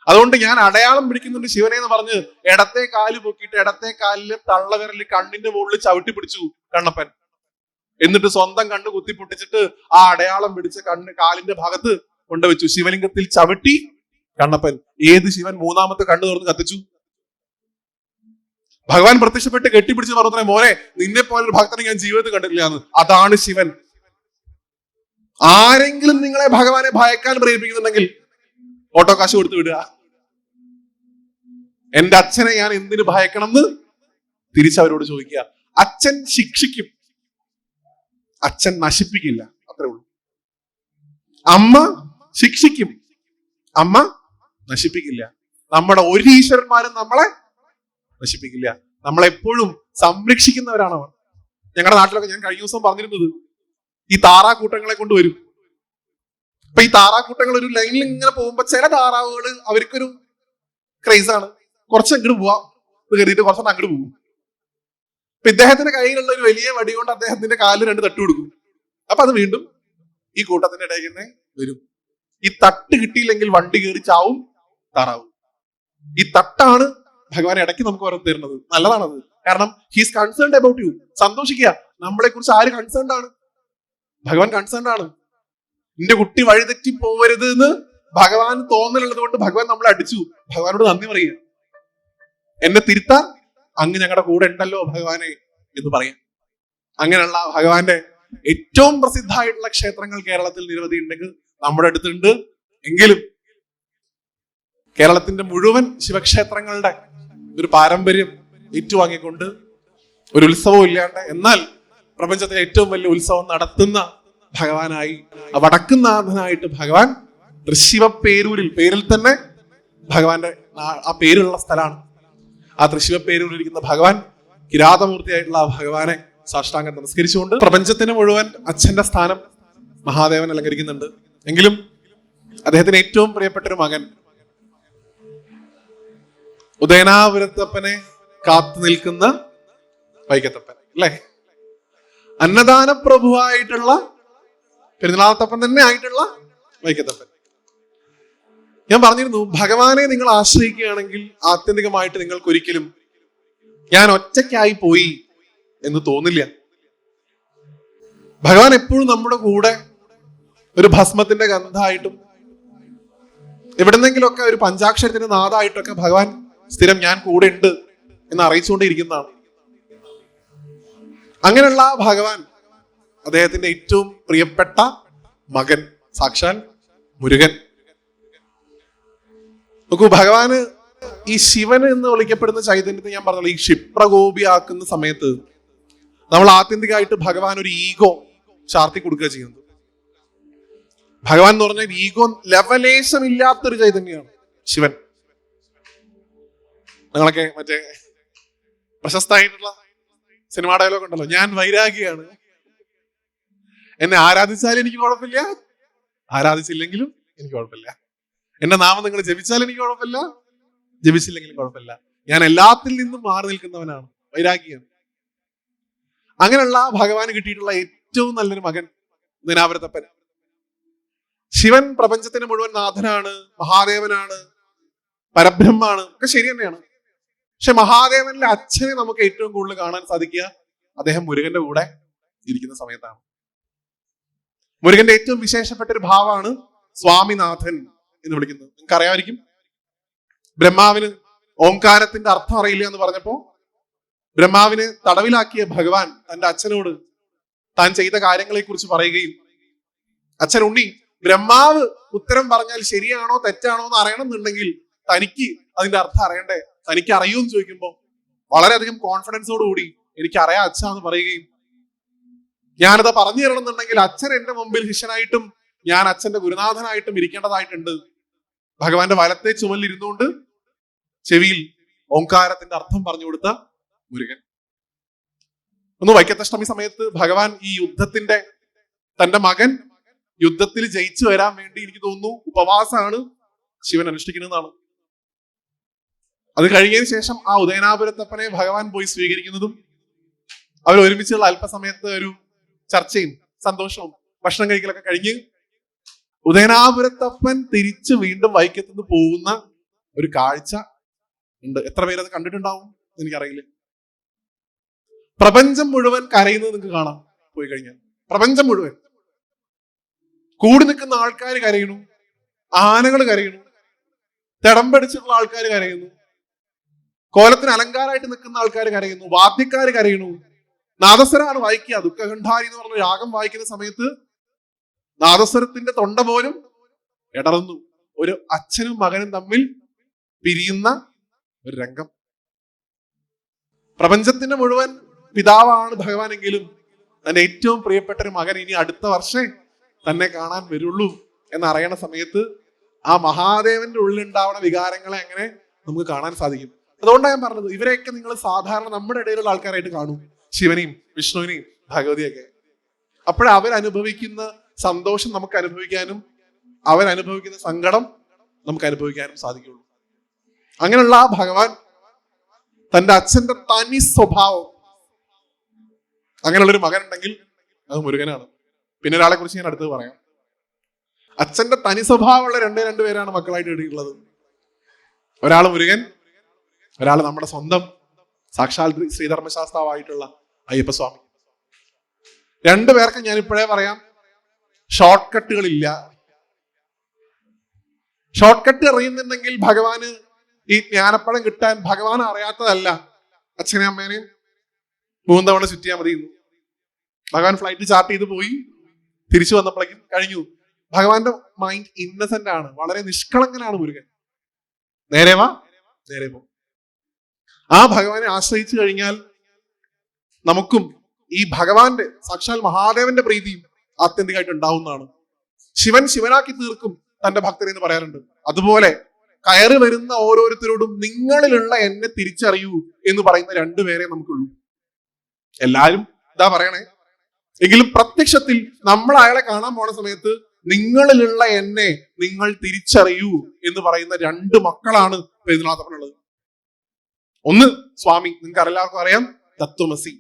അതുകൊണ്ട് ഞാൻ അടയാളം പിടിക്കുന്നുണ്ട് ശിവനെ എന്ന് പറഞ്ഞ് ഇടത്തെ കാല് പൊക്കിയിട്ട് ഇടത്തെ കാലില് തള്ളവിരല് കണ്ണിന്റെ മുകളിൽ ചവിട്ടി പിടിച്ചു കണ്ണപ്പൻ. എന്നിട്ട് സ്വന്തം കണ്ണ് കുത്തിപ്പൊട്ടിച്ചിട്ട് ആ അടയാളം പിടിച്ച കണ്ണ് കാലിന്റെ ഭാഗത്ത് കൊണ്ടുവച്ചു. ശിവലിംഗത്തിൽ ചവിട്ടി കണ്ണപ്പൻ. ഏത് ശിവൻ മൂന്നാമത്തെ കണ്ണ് തുറന്ന് കത്തിച്ചു? ഭഗവാൻ പ്രത്യക്ഷപ്പെട്ട് കെട്ടിപ്പിടിച്ച് പറഞ്ഞേ, മോനെ നിന്നെ പോലൊരു ഭക്തനെ ഞാൻ ജീവിതത്തിൽ കണ്ടിട്ടില്ല എന്ന്. അതാണ് ശിവൻ. ആരെങ്കിലും നിങ്ങളെ ഭഗവാനെ ഭയക്കാൻ പ്രേരിപ്പിക്കുന്നുണ്ടെങ്കിൽ ഓട്ടോ കാശ് കൊടുത്ത് വിടുക. എന്റെ അച്ഛനെ ഞാൻ എന്തിനു ഭയക്കണം എന്ന് തിരിച്ചവരോട് ചോദിക്കുക. അച്ഛൻ ശിക്ഷിക്കും, അച്ഛൻ നശിപ്പിക്കില്ല, അത്രേ ഉള്ളൂ. അമ്മ ശിക്ഷിക്കും, അമ്മ നശിപ്പിക്കില്ല. നമ്മുടെ ഒരു ഈശ്വരന്മാരും നമ്മളെ നശിപ്പിക്കില്ല. നമ്മളെപ്പോഴും സംരക്ഷിക്കുന്നവരാണ് അവർ. ഞങ്ങളുടെ നാട്ടിലൊക്കെ ഞാൻ കഴിഞ്ഞ ദിവസം പറഞ്ഞിരുന്നത്, ഈ താറാക്കൂട്ടങ്ങളെ കൊണ്ടുവരും. അപ്പൊ ഈ താറാക്കൂട്ടങ്ങൾ ഒരു ലൈനിൽ ഇങ്ങനെ പോകുമ്പോ ചില താറാവുകൾ അവർക്കൊരു ക്രൈസാണ്, കുറച്ച് അങ്ങോട്ട് പോവാം എന്ന് കരുതിയിട്ട് കുറച്ചെണ്ണം അങ്ങോട്ട് പോകും. അപ്പൊ ഇദ്ദേഹത്തിന്റെ കയ്യിലുള്ള ഒരു വലിയ വടി കൊണ്ട് അദ്ദേഹത്തിന്റെ കാലിൽ 2 തട്ട് കൊടുക്കും. അപ്പൊ അത് വീണ്ടും ഈ കൂട്ടത്തിന്റെ ഇടയിൽ തന്നെ വരും. ഈ തട്ട് കിട്ടിയില്ലെങ്കിൽ വണ്ടി കയറി ചാവും താറാവും. ഈ തട്ടാണ് ഭഗവാൻ ഇടയ്ക്ക് നമുക്ക് ഓരോ തരുന്നത്. നല്ലതാണത്. കാരണം ഹീസ് കൺസേൺഡ് അബൌട്ട് യു. സന്തോഷിക്കുക, നമ്മളെ കുറിച്ച് ആര് കൺസേൺഡ് ആണ്? ഭഗവാൻ കൺസേൺഡ് ആണ്. നിന്റെ കുട്ടി വഴിതെറ്റി പോവരുത് എന്ന് ഭഗവാൻ തോന്നലുള്ളത് കൊണ്ട് ഭഗവാൻ നമ്മളെ അടിച്ചു. ഭഗവാനോട് നന്ദി പറയുക. എന്നെ തിരുത്താൻ അങ്ങ് ഞങ്ങളുടെ കൂടെ ഉണ്ടല്ലോ ഭഗവാനെ എന്ന് പറയാം. അങ്ങനെയുള്ള ഭഗവാന്റെ ഏറ്റവും പ്രസിദ്ധമായിട്ടുള്ള ക്ഷേത്രങ്ങൾ കേരളത്തിൽ നിരവധി ഉണ്ടെങ്കിൽ നമ്മുടെ അടുത്തുണ്ട്. എങ്കിലും കേരളത്തിന്റെ മുഴുവൻ ശിവക്ഷേത്രങ്ങളുടെ ഒരു പാരമ്പര്യം ഏറ്റുവാങ്ങിക്കൊണ്ട് ഒരു ഉത്സവം ഇല്ലാണ്ട്, എന്നാൽ പ്രപഞ്ചത്തിലെ ഏറ്റവും വലിയ ഉത്സവം നടത്തുന്ന ഭഗവാനായി, വടക്കുന്നാഥനായിട്ട് ഭഗവാൻ തൃശ്ശിവപ്പേരൂരിൽ, പേരിൽ തന്നെ ഭഗവാന്റെ ആ പേരുള്ള സ്ഥലമാണ്. ആ തൃശ്ശിവപ്പേരൂരിൽ ഇരിക്കുന്ന ഭഗവാൻ, കിരാതമൂർത്തിയായിട്ടുള്ള ആ ഭഗവാനെ സാഷ്ടാംഗം നമസ്കരിച്ചുകൊണ്ട് പ്രപഞ്ചത്തിന് മുഴുവൻ അച്ഛന്റെ സ്ഥാനം മഹാദേവൻ അലങ്കരിക്കുന്നുണ്ട്. എങ്കിലും അദ്ദേഹത്തിന് ഏറ്റവും പ്രിയപ്പെട്ട ഒരു മകൻ ഉദയനാപുരത്തപ്പനെ കാത്തു നിൽക്കുന്ന വൈക്കത്തപ്പൻ അല്ലെ, അന്നദാന പ്രഭുവായിട്ടുള്ള പെരുന്നാളത്തപ്പൻ തന്നെ ആയിട്ടുള്ള വൈക്കത്തപ്പൻ. ഞാൻ പറഞ്ഞിരുന്നു, ഭഗവാനെ നിങ്ങൾ ആശ്രയിക്കുകയാണെങ്കിൽ ആത്യന്തികമായിട്ട് നിങ്ങൾക്ക് ഒരിക്കലും ഞാൻ ഒറ്റയ്ക്കായി പോയി എന്ന് തോന്നില്ല. ഭഗവാൻ എപ്പോഴും നമ്മുടെ കൂടെ ഒരു ഭസ്മത്തിന്റെ ഗന്ധമായിട്ടും എവിടെന്നെങ്കിലുമൊക്കെ ഒരു പഞ്ചാക്ഷരത്തിന്റെ നാദായിട്ടൊക്കെ ഭഗവാൻ സ്ഥിരം ഞാൻ കൂടെ ഉണ്ട് എന്ന് അറിയിച്ചുകൊണ്ടിരിക്കുന്നതാണ്. അങ്ങനെയുള്ള ഭഗവാൻ, അദ്ദേഹത്തിന്റെ ഏറ്റവും പ്രിയപ്പെട്ട മകൻ സാക്ഷാൽ മുരുകൻ. നോക്കൂ, ഭഗവാന് ഈ ശിവൻ എന്ന് വിളിക്കപ്പെടുന്ന ചൈതന്യത്തെ ഞാൻ പറഞ്ഞല്ലോ, ഈ ക്ഷിപ്രകോപിയാക്കുന്ന സമയത്ത് നമ്മൾ ആത്യന്തികമായിട്ട് ഭഗവാൻ ഒരു ഈഗോ ചാർത്തി കൊടുക്കുക ചെയ്യുന്നത്. ഭഗവാൻ എന്ന് പറഞ്ഞാൽ ഈഗോ ലവലേശമില്ലാത്തൊരു ചൈതന്യമാണ് ശിവൻ. നിങ്ങളൊക്കെ മറ്റേ പ്രശസ്തമായിട്ടുള്ള സിനിമാ ഡയലോഗ് ഉണ്ടല്ലോ, ഞാൻ വൈരാഗിയാണ്, എന്നെ ആരാധിച്ചാലും എനിക്ക് കുഴപ്പമില്ല, ആരാധിച്ചില്ലെങ്കിലും എനിക്ക് കുഴപ്പമില്ല, എന്റെ നാമം നിങ്ങൾ ജപിച്ചാലും എനിക്ക് കുഴപ്പമില്ല, ജപിച്ചില്ലെങ്കിലും കുഴപ്പമില്ല, ഞാൻ എല്ലാത്തിൽ നിന്നും മാറി നിൽക്കുന്നവനാണ്, വൈരാഗിയാണ്. അങ്ങനെയുള്ള ഭഗവാന് കിട്ടിയിട്ടുള്ള ഏറ്റവും നല്ലൊരു മകൻ ഉദയനാപുരത്തപ്പൻ. ശിവൻ പ്രപഞ്ചത്തിന് മുഴുവൻ നാഥനാണ്, മഹാദേവനാണ്, പരബ്രഹ്മാണ്, ഒക്കെ ശരി തന്നെയാണ്. പക്ഷെ മഹാദേവനിലെ അച്ഛനെ നമുക്ക് ഏറ്റവും കൂടുതൽ കാണാൻ സാധിക്കുക അദ്ദേഹം മുരുകന്റെ കൂടെ ഇരിക്കുന്ന സമയത്താണ്. മുരുകന്റെ ഏറ്റവും വിശേഷപ്പെട്ട ഒരു ഭാവമാണ് സ്വാമിനാഥൻ എന്ന് വിളിക്കുന്നത്. നിങ്ങൾക്ക് അറിയാമായിരിക്കും, ബ്രഹ്മാവിന് ഓംകാരത്തിന്റെ അർത്ഥം അറിയില്ല എന്ന് പറഞ്ഞപ്പോ ബ്രഹ്മാവിനെ തടവിലാക്കിയ ഭഗവാൻ തന്റെ അച്ഛനോട് താൻ ചെയ്ത കാര്യങ്ങളെ കുറിച്ച് പറയുകയും, അച്ഛൻ ഉണ്ണി, ബ്രഹ്മാവ് ഉത്തരം പറഞ്ഞാൽ ശരിയാണോ തെറ്റാണോ എന്ന് അറിയണം എന്നുണ്ടെങ്കിൽ തനിക്ക് അതിന്റെ അർത്ഥം അറിയണ്ടേ, തനിക്ക് അറിയൂന്ന് ചോദിക്കുമ്പോൾ വളരെയധികം കോൺഫിഡൻസോട് കൂടി എനിക്ക് അറിയാം അച്ഛ എന്ന് പറയുകയും, ഞാനത് പറഞ്ഞു തരണം എന്നുണ്ടെങ്കിൽ അച്ഛൻ എന്റെ മുമ്പിൽ ശിഷ്യനായിട്ടും ഞാൻ അച്ഛന്റെ ഗുരുനാഥനായിട്ടും ഇരിക്കേണ്ടതായിട്ടുണ്ട്. ഭഗവാന്റെ വലത്തെ ചുമലിൽ ഇരുന്നുകൊണ്ട് ചെവിയിൽ ഓംകാരത്തിന്റെ അർത്ഥം പറഞ്ഞു കൊടുത്ത മുരുകൻ. ഒന്ന് വൈക്കത്തഷ്ടമി സമയത്ത് ഭഗവാൻ ഈ യുദ്ധത്തിന്റെ തന്റെ മകൻ യുദ്ധത്തിൽ ജയിച്ചു വരാൻ വേണ്ടി എനിക്ക് തോന്നുന്നു ഉപവാസമാണ് ശിവൻ അനുഷ്ഠിക്കുന്നതാണ്. അത് കഴിഞ്ഞതിന് ശേഷം ആ ഉദയനാപുരത്തപ്പനെ ഭഗവാൻ പോയി സ്വീകരിക്കുന്നതും അവർ ഒരുമിച്ചുള്ള അല്പസമയത്ത് ഒരു ചർച്ചയും സന്തോഷവും ഭക്ഷണം കഴിക്കലൊക്കെ കഴിഞ്ഞ് ഉദയനാപുരത്തപ്പൻ തിരിച്ച് വീണ്ടും വൈക്കത്തുനിന്ന് പോകുന്ന ഒരു കാഴ്ച ഉണ്ട്. എത്ര പേരത് കണ്ടിട്ടുണ്ടാവും എനിക്കറിയില്ല. പ്രപഞ്ചം മുഴുവൻ കരയുന്നത് നിങ്ങൾക്ക് കാണാം പോയി കഴിഞ്ഞാൽ. പ്രപഞ്ചം മുഴുവൻ കൂടി നിൽക്കുന്ന ആൾക്കാർ കരയുന്നു, ആനകൾ കരയുന്നു, തിടമ്പടിച്ചിട്ടുള്ള ആൾക്കാർ കരയുന്നു, കോലത്തിന് അലങ്കാരമായിട്ട് നിൽക്കുന്ന ആൾക്കാർ കരയുന്നു, വാദ്യക്കാർ കരയുന്നു, നാദസ്വരമാണ് വായിക്കുക. ദുഃഖഖണ്ഡാരി എന്ന് പറഞ്ഞ രാഗം വായിക്കുന്ന സമയത്ത് നാദസ്വരത്തിന്റെ തൊണ്ട പോലും ഇടറുന്നു. ഒരു അച്ഛനും മകനും തമ്മിൽ പിരിയുന്ന ഒരു രംഗം. പ്രപഞ്ചത്തിന്റെ മുഴുവൻ പിതാവാണ് ഭഗവാനെങ്കിലും തന്റെ ഏറ്റവും പ്രിയപ്പെട്ട ഒരു മകൻ ഇനി അടുത്ത വർഷേ തന്നെ കാണാൻ വരുള്ളൂ എന്നറിയണ സമയത്ത് ആ മഹാദേവന്റെ ഉള്ളിലുണ്ടാവുന്ന വികാരങ്ങളെ എങ്ങനെ നമുക്ക് കാണാൻ സാധിക്കും. അതുകൊണ്ടാണ് ഞാൻ പറഞ്ഞത്, ഇവരെയൊക്കെ നിങ്ങൾ സാധാരണ നമ്മുടെ ഇടയിലുള്ള ആൾക്കാരായിട്ട് കാണും, ശിവനെയും വിഷ്ണുവിനെയും ഭഗവതിയൊക്കെ. അപ്പോഴവരനുഭവിക്കുന്ന സന്തോഷം നമുക്ക് അനുഭവിക്കാനും അവരനുഭവിക്കുന്ന സങ്കടം നമുക്ക് അനുഭവിക്കാനും സാധിക്കുള്ളൂ. അങ്ങനെയുള്ള ആ ഭഗവാൻ തന്റെ അച്ഛന്റെ തനി സ്വഭാവം, അങ്ങനെയുള്ളൊരു മകൻ ഉണ്ടെങ്കിൽ അത് മുരുകനാണ്. പിന്നെ ഒരാളെ കുറിച്ച് ഞാൻ അടുത്തത് പറയാം. അച്ഛന്റെ തനി സ്വഭാവമുള്ള രണ്ടു പേരാണ് മക്കളായിട്ട് ഇടയുള്ളത്. ഒരാൾ മുരുകൻ, ഒരാൾ നമ്മുടെ സ്വന്തം സാക്ഷാൽ ശ്രീധർമ്മശാസ്താവായിട്ടുള്ള അയ്യപ്പസ്വാമി. രണ്ടുപേർക്കും ഞാൻ ഇപ്പോഴേ പറയാം, ഷോർട്ട് കട്ടുകളില്ല. ഷോർട്ട് കട്ട് അറിയുന്നുണ്ടെങ്കിൽ ഭഗവാന് ഈ ജ്ഞാനപ്പഴം കിട്ടാൻ ഭഗവാൻ അറിയാത്തതല്ല. അച്ഛനെ അമ്മേനെയും 3 തവണ ചുറ്റിയാൽ മതി. ഭഗവാൻ ഫ്ലൈറ്റ് ചാർട്ട് ചെയ്ത് പോയി, തിരിച്ചു വന്നപ്പോഴേക്കും കഴിഞ്ഞു. ഭഗവാന്റെ മൈൻഡ് ഇന്നസെന്റ് ആണ്, വളരെ നിഷ്കളങ്കനാണ് മുരുകൻ. നേരെ വാ നേരെ പോ. ആ ഭഗവാനെ ആശ്രയിച്ചു കഴിഞ്ഞാൽ നമുക്കും ഈ ഭഗവാന്റെ സാക്ഷാൽ മഹാദേവന്റെ പ്രീതിയും ആത്യന്തികമായിട്ട് ഉണ്ടാവുന്നതാണ്. ശിവൻ ശിവനാക്കി തീർക്കും തന്റെ ഭക്തരെ എന്ന് പറയാറുണ്ട്. അതുപോലെ കയറി വരുന്ന ഓരോരുത്തരോടും നിങ്ങളിലുള്ള എന്നെ തിരിച്ചറിയൂ എന്ന് പറയുന്ന 2 പേരെ നമുക്കുള്ളൂ. എല്ലാരും ഇതാ പറയണേ, എങ്കിലും പ്രത്യക്ഷത്തിൽ നമ്മൾ അയാളെ കാണാൻ പോണ സമയത്ത് നിങ്ങളിലുള്ള എന്നെ നിങ്ങൾ തിരിച്ചറിയൂ എന്ന് പറയുന്ന 2 മക്കളാണ് ഇതിനകത്തുള്ളത്. ഒന്ന് സ്വാമി, നിങ്ങൾക്ക് എല്ലാവർക്കും അറിയാം, തത്വമസി,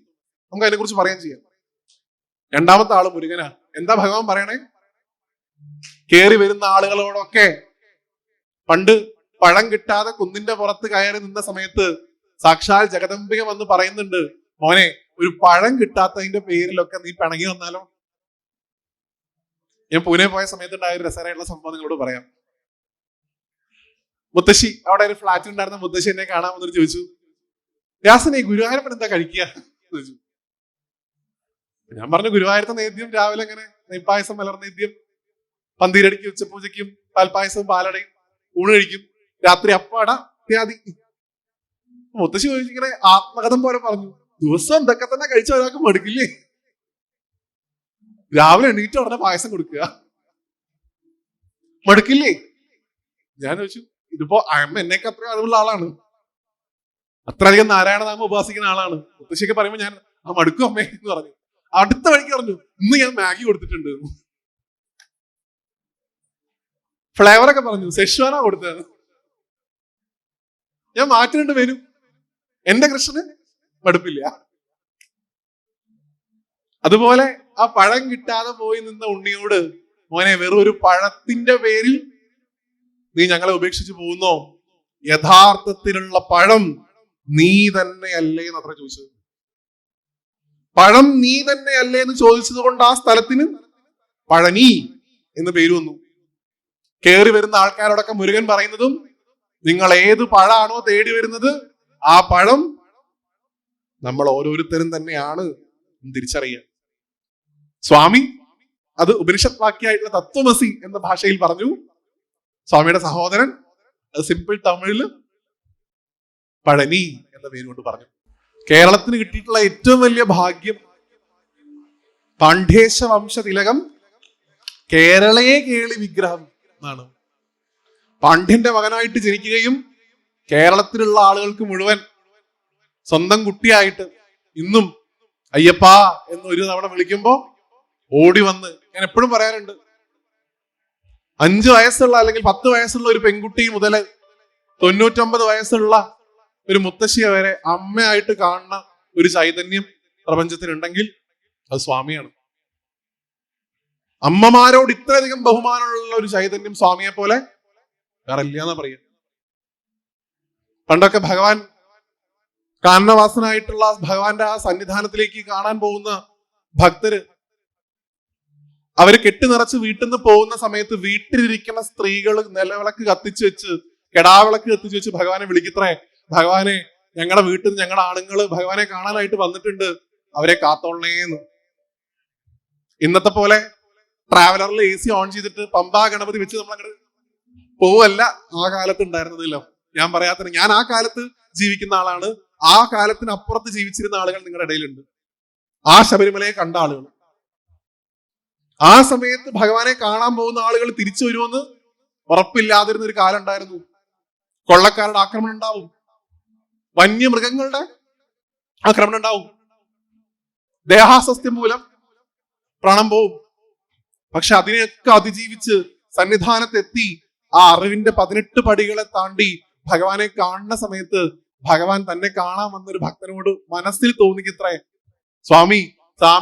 നമുക്ക് അതിനെ കുറിച്ച് പറയാൻ ചെയ്യാം. രണ്ടാമത്തെ ആള് മുരുകനാ. എന്താ ഭഗവാൻ പറയണേ? കേറി വരുന്ന ആളുകളോടൊക്കെ പണ്ട് പഴം കിട്ടാതെ കുന്നിന്റെ പുറത്ത് കയറി നിന്ന സമയത്ത് സാക്ഷാൽ ജഗദംബിക വന്ന് പറയുന്നുണ്ട്, മോനെ ഒരു പഴം കിട്ടാത്തതിന്റെ പേരിലൊക്കെ നീ പിണങ്ങി വന്നാലോ. ഞാൻ പൂനെ പോയ സമയത്ത് ഉണ്ടായ ഒരു രസകരമായിട്ടുള്ള സംഭവം നിങ്ങളോട് പറയാം. മുത്തശ്ശി, അവിടെ ഒരു ഫ്ലാറ്റിൽ ഉണ്ടായിരുന്ന മുത്തശ്ശി എന്നെ കാണാൻ വന്നിട്ട് ചോദിച്ചു, വ്യാസനെ ഗുരുവായൂരപ്പൻ എന്താ കഴിക്കുക ചോദിച്ചു. ഞാൻ പറഞ്ഞു, ഗുരുവായൂരത്തെ നേദ്യം രാവിലെ ഇങ്ങനെ നെയ്പായസം മലർന്നേദ്യം, പന്തീരടിക്കും ഉച്ചപൂജയ്ക്കും പാൽപ്പായസവും പാലടയും ഊണ് കഴിക്കും, രാത്രി അപ്പാട ഇത്യാദി. മുത്തശ്ശി ചോദിച്ചിങ്ങനെ ആത്മകഥം പോലെ പറഞ്ഞു, ദിവസം എന്തൊക്കെ തന്നെ കഴിച്ച ഒരാൾക്ക് മടുക്കില്ലേ? രാവിലെ എണീറ്റ് ഉടനെ പായസം കൊടുക്കുക, മടുക്കില്ലേ? ഞാൻ ചോദിച്ചു, ഇതിപ്പോ അമ്മ എന്നേക്ക് അത്ര അറിവുള്ള ആളാണ്, അത്രയധികം നാരായണനാമം ഉപാസിക്കുന്ന ആളാണ്. മുത്തശ്ശിയൊക്കെ പറയുമ്പോ ഞാൻ മടുക്കും അമ്മേ എന്ന് പറഞ്ഞു. അടുത്ത വഴിക്ക് പറഞ്ഞു, ഇന്ന് ഞാൻ മാഗി കൊടുത്തിട്ടുണ്ട്, ഫ്ലേവറൊക്കെ പറഞ്ഞു, സെഷ്വാനാ കൊടുത്തത്. ഞാൻ മാറ്റുന്നുണ്ട് വരും, എന്റെ കൃഷ്ണന് മടുപ്പില്ല. അതുപോലെ ആ പഴം കിട്ടാതെ പോയി നിന്ന ഉണ്ണിയോട്, മോനെ വെറും ഒരു പഴത്തിന്റെ പേരിൽ നീ ഞങ്ങളെ ഉപേക്ഷിച്ച് പോകുന്നോ? യഥാർത്ഥത്തിലുള്ള പഴം നീ തന്നെയല്ലേ എന്ന് അത്ര ചോദിച്ചത്. പഴം നീ തന്നെയല്ലേ എന്ന് ചോദിച്ചത് കൊണ്ട് ആ സ്ഥലത്തിന് പഴനി എന്ന് പേര് വന്നു. കേറി വരുന്ന ആൾക്കാരോടൊക്കെ മുരുകൻ പറയുന്നതും, നിങ്ങൾ ഏത് പഴമാണോ തേടി വരുന്നത് ആ പഴം നമ്മൾ ഓരോരുത്തരും തന്നെയാണ് തിരിച്ചറിയുക. സ്വാമി അത് ഉപനിഷത്ത് വാക്യായിട്ടുള്ള തത്വമസി എന്ന ഭാഷയിൽ പറഞ്ഞു. സ്വാമിയുടെ സഹോദരൻ അത് സിമ്പിൾ തമിഴില് പഴനി എന്ന പേര് കൊണ്ട് പറഞ്ഞു. കേരളത്തിന് കിട്ടിയിട്ടുള്ള ഏറ്റവും വലിയ ഭാഗ്യം പാണ്ഡ്യേശ വംശ തിലകം കേരളയെ കേളി വിഗ്രഹം എന്നാണ്. പാണ്ഡ്യന്റെ മകനായിട്ട് ജനിക്കുകയും കേരളത്തിലുള്ള ആളുകൾക്ക് മുഴുവൻ സ്വന്തം കുട്ടിയായിട്ട് ഇന്നും അയ്യപ്പ എന്ന് ഒരു തവണ വിളിക്കുമ്പോ ഓടി വന്ന്, ഞാൻ എപ്പോഴും പറയാറുണ്ട്, 5 വയസ്സുള്ള അല്ലെങ്കിൽ 10 വയസ്സുള്ള ഒരു പെൺകുട്ടി മുതൽ 99 വയസ്സുള്ള ഒരു മുത്തശ്ശിയെ വരെ അമ്മയായിട്ട് കാണുന്ന ഒരു ചൈതന്യം പ്രപഞ്ചത്തിനുണ്ടെങ്കിൽ അത് സ്വാമിയാണ്. അമ്മമാരോട് ഇത്രയധികം ബഹുമാനമുള്ള ഒരു ചൈതന്യം സ്വാമിയെ പോലെ വേറെ ഇല്ല എന്നാ പറയുക. പണ്ടൊക്കെ ഭഗവാൻ കാനനവാസനായിട്ടുള്ള ഭഗവാന്റെ ആ സന്നിധാനത്തിലേക്ക് കാണാൻ പോകുന്ന ഭക്തര് അവര് കെട്ടി നിറച്ച് വീട്ടിൽ നിന്ന് പോകുന്ന സമയത്ത് വീട്ടിലിരിക്കുന്ന സ്ത്രീകൾ നിലവിളക്ക് കത്തിച്ചു വെച്ച്, കെടാവിളക്ക് കത്തിച്ചു വെച്ച് ഭഗവാനെ വിളിക്കത്രേ, ഭഗവാനെ ഞങ്ങളുടെ വീട്ടിൽ നിന്ന് ഞങ്ങളുടെ ആണുങ്ങള് ഭഗവാനെ കാണാനായിട്ട് വന്നിട്ടുണ്ട്, അവരെ കാത്തോളണേന്ന്. ഇന്നത്തെ പോലെ ട്രാവലറിൽ AC ഓൺ ചെയ്തിട്ട് പമ്പാ ഗണപതി വെച്ച് നമ്മൾ അങ്ങോട്ട് പോവല്ല ആ കാലത്ത് ഉണ്ടായിരുന്നതല്ലോ. ഞാൻ പറയാത്ത, ഞാൻ ആ കാലത്ത് ജീവിക്കുന്ന ആളാണ്. ആ കാലത്തിന് അപ്പുറത്ത് ജീവിച്ചിരുന്ന ആളുകൾ നിങ്ങളുടെ ഇടയിലുണ്ട്. ആ ശബരിമലയെ കണ്ട ആളുകൾ. ആ സമയത്ത് ഭഗവാനെ കാണാൻ പോകുന്ന ആളുകൾ തിരിച്ചു വരുമെന്ന് ഉറപ്പില്ലാതിരുന്ന ഒരു കാലം ഉണ്ടായിരുന്നു. കൊള്ളക്കാരുടെ ആക്രമണം ഉണ്ടാവും, വന്യമൃഗങ്ങളുടെ ആക്രമണം ഉണ്ടാവും, ദേഹാസ്വസ്ഥ്യം മൂലം പ്രാണം പോവും. പക്ഷെ അതിനെയൊക്കെ അതിജീവിച്ച് സന്നിധാനത്തെത്തി ആ അറിവിന്റെ 18 പടികളെ താണ്ടി ഭഗവാനെ കാണുന്ന സമയത്ത് ഭഗവാൻ തന്നെ കാണാൻ വന്നൊരു ഭക്തനോട് മനസ്സിൽ തോന്നിക്കത്രേ, സ്വാമി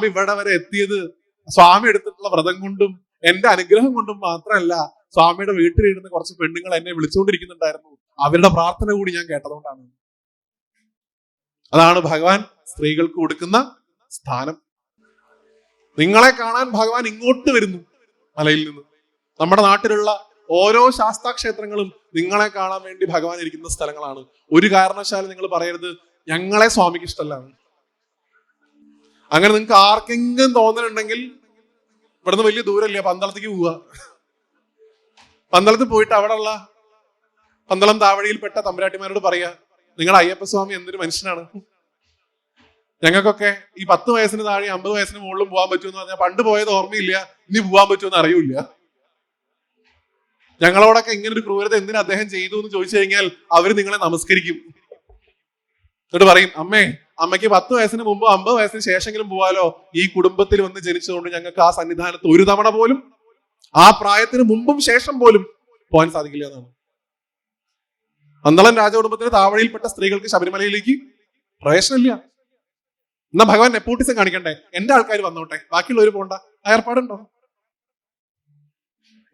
ഇവിടെ വരെ എത്തിയത് സ്വാമി എടുത്തിട്ടുള്ള വ്രതം കൊണ്ടും എന്റെ അനുഗ്രഹം കൊണ്ടും മാത്രമല്ല, സ്വാമിയുടെ വീട്ടിലിരുന്ന് കുറച്ച് പെണ്ണുങ്ങൾ എന്നെ വിളിച്ചുകൊണ്ടിരിക്കുന്നുണ്ടായിരുന്നു, അവരുടെ പ്രാർത്ഥന കൂടി ഞാൻ കേട്ടതുകൊണ്ടാണ്. അതാണ് ഭഗവാൻ സ്ത്രീകൾക്ക് കൊടുക്കുന്ന സ്ഥാനം. നിങ്ങളെ കാണാൻ ഭഗവാൻ ഇങ്ങോട്ട് വരുന്നു മലയിൽ നിന്ന്. നമ്മുടെ നാട്ടിലുള്ള ഓരോ ശാസ്താക്ഷേത്രങ്ങളും നിങ്ങളെ കാണാൻ വേണ്ടി ഭഗവാൻ ഇരിക്കുന്ന സ്ഥലങ്ങളാണ്. ഒരു കാരണവശാലും നിങ്ങൾ പറയരുത് ഞങ്ങളെ സ്വാമിക്ക് ഇഷ്ടമല്ലാണ്. അങ്ങനെ നിങ്ങൾക്ക് ആർക്കെങ്കിലും തോന്നലുണ്ടെങ്കിൽ ഇവിടുന്ന് വലിയ ദൂരമില്ല, പന്തളത്തേക്ക് പോവുക. പന്തളത്ത് പോയിട്ട് അവിടെയുള്ള പന്തളം താവഴിയിൽപ്പെട്ട തമ്പുരാട്ടിമാരോട് പറയാ, നിങ്ങളുടെ അയ്യപ്പസ്വാമി എന്തൊരു മനുഷ്യനാണ്, ഞങ്ങൾക്കൊക്കെ ഈ 10 വയസ്സിന് താഴെ 50 വയസ്സിന് മുകളിലും പോകാൻ പറ്റുമെന്ന് പറഞ്ഞാൽ പണ്ട് പോയത് ഓർമ്മയില്ല, ഇനി പോകാൻ പറ്റുമെന്ന് അറിയൂല. ഞങ്ങളോടൊക്കെ ഇങ്ങനെ ഒരു ക്രൂരത എന്തിനാ അദ്ദേഹം ചെയ്തു എന്ന് ചോദിച്ചു കഴിഞ്ഞാൽ അവര് നിങ്ങളെ നമസ്കരിക്കും. എന്നിട്ട് പറയും, അമ്മയ്ക്ക് 10 വയസ്സിന് മുമ്പ് 50 വയസ്സിന് ശേഷമെങ്കിലും പോവാലോ, ഈ കുടുംബത്തിൽ വന്ന് ജനിച്ചതുകൊണ്ട് ഞങ്ങൾക്ക് ആ സന്നിധാനത്ത് ഒരു തവണ പോലും ആ പ്രായത്തിന് മുമ്പും ശേഷം പോലും പോകാൻ സാധിക്കില്ല എന്നാണ്. പന്തളം രാജകുടുംബത്തിന് താവഴിയിൽപ്പെട്ട സ്ത്രീകൾക്ക് ശബരിമലയിലേക്ക് പ്രവേശനമില്ല. എന്നാ ഭഗവാൻ നെപ്പോട്ടിസം കാണിക്കണ്ടേ, എന്റെ ആൾക്കാർ വന്നോട്ടെ, ബാക്കിയുള്ളവർ പോണ്ട, ആ ഏർപ്പാടുണ്ടോ?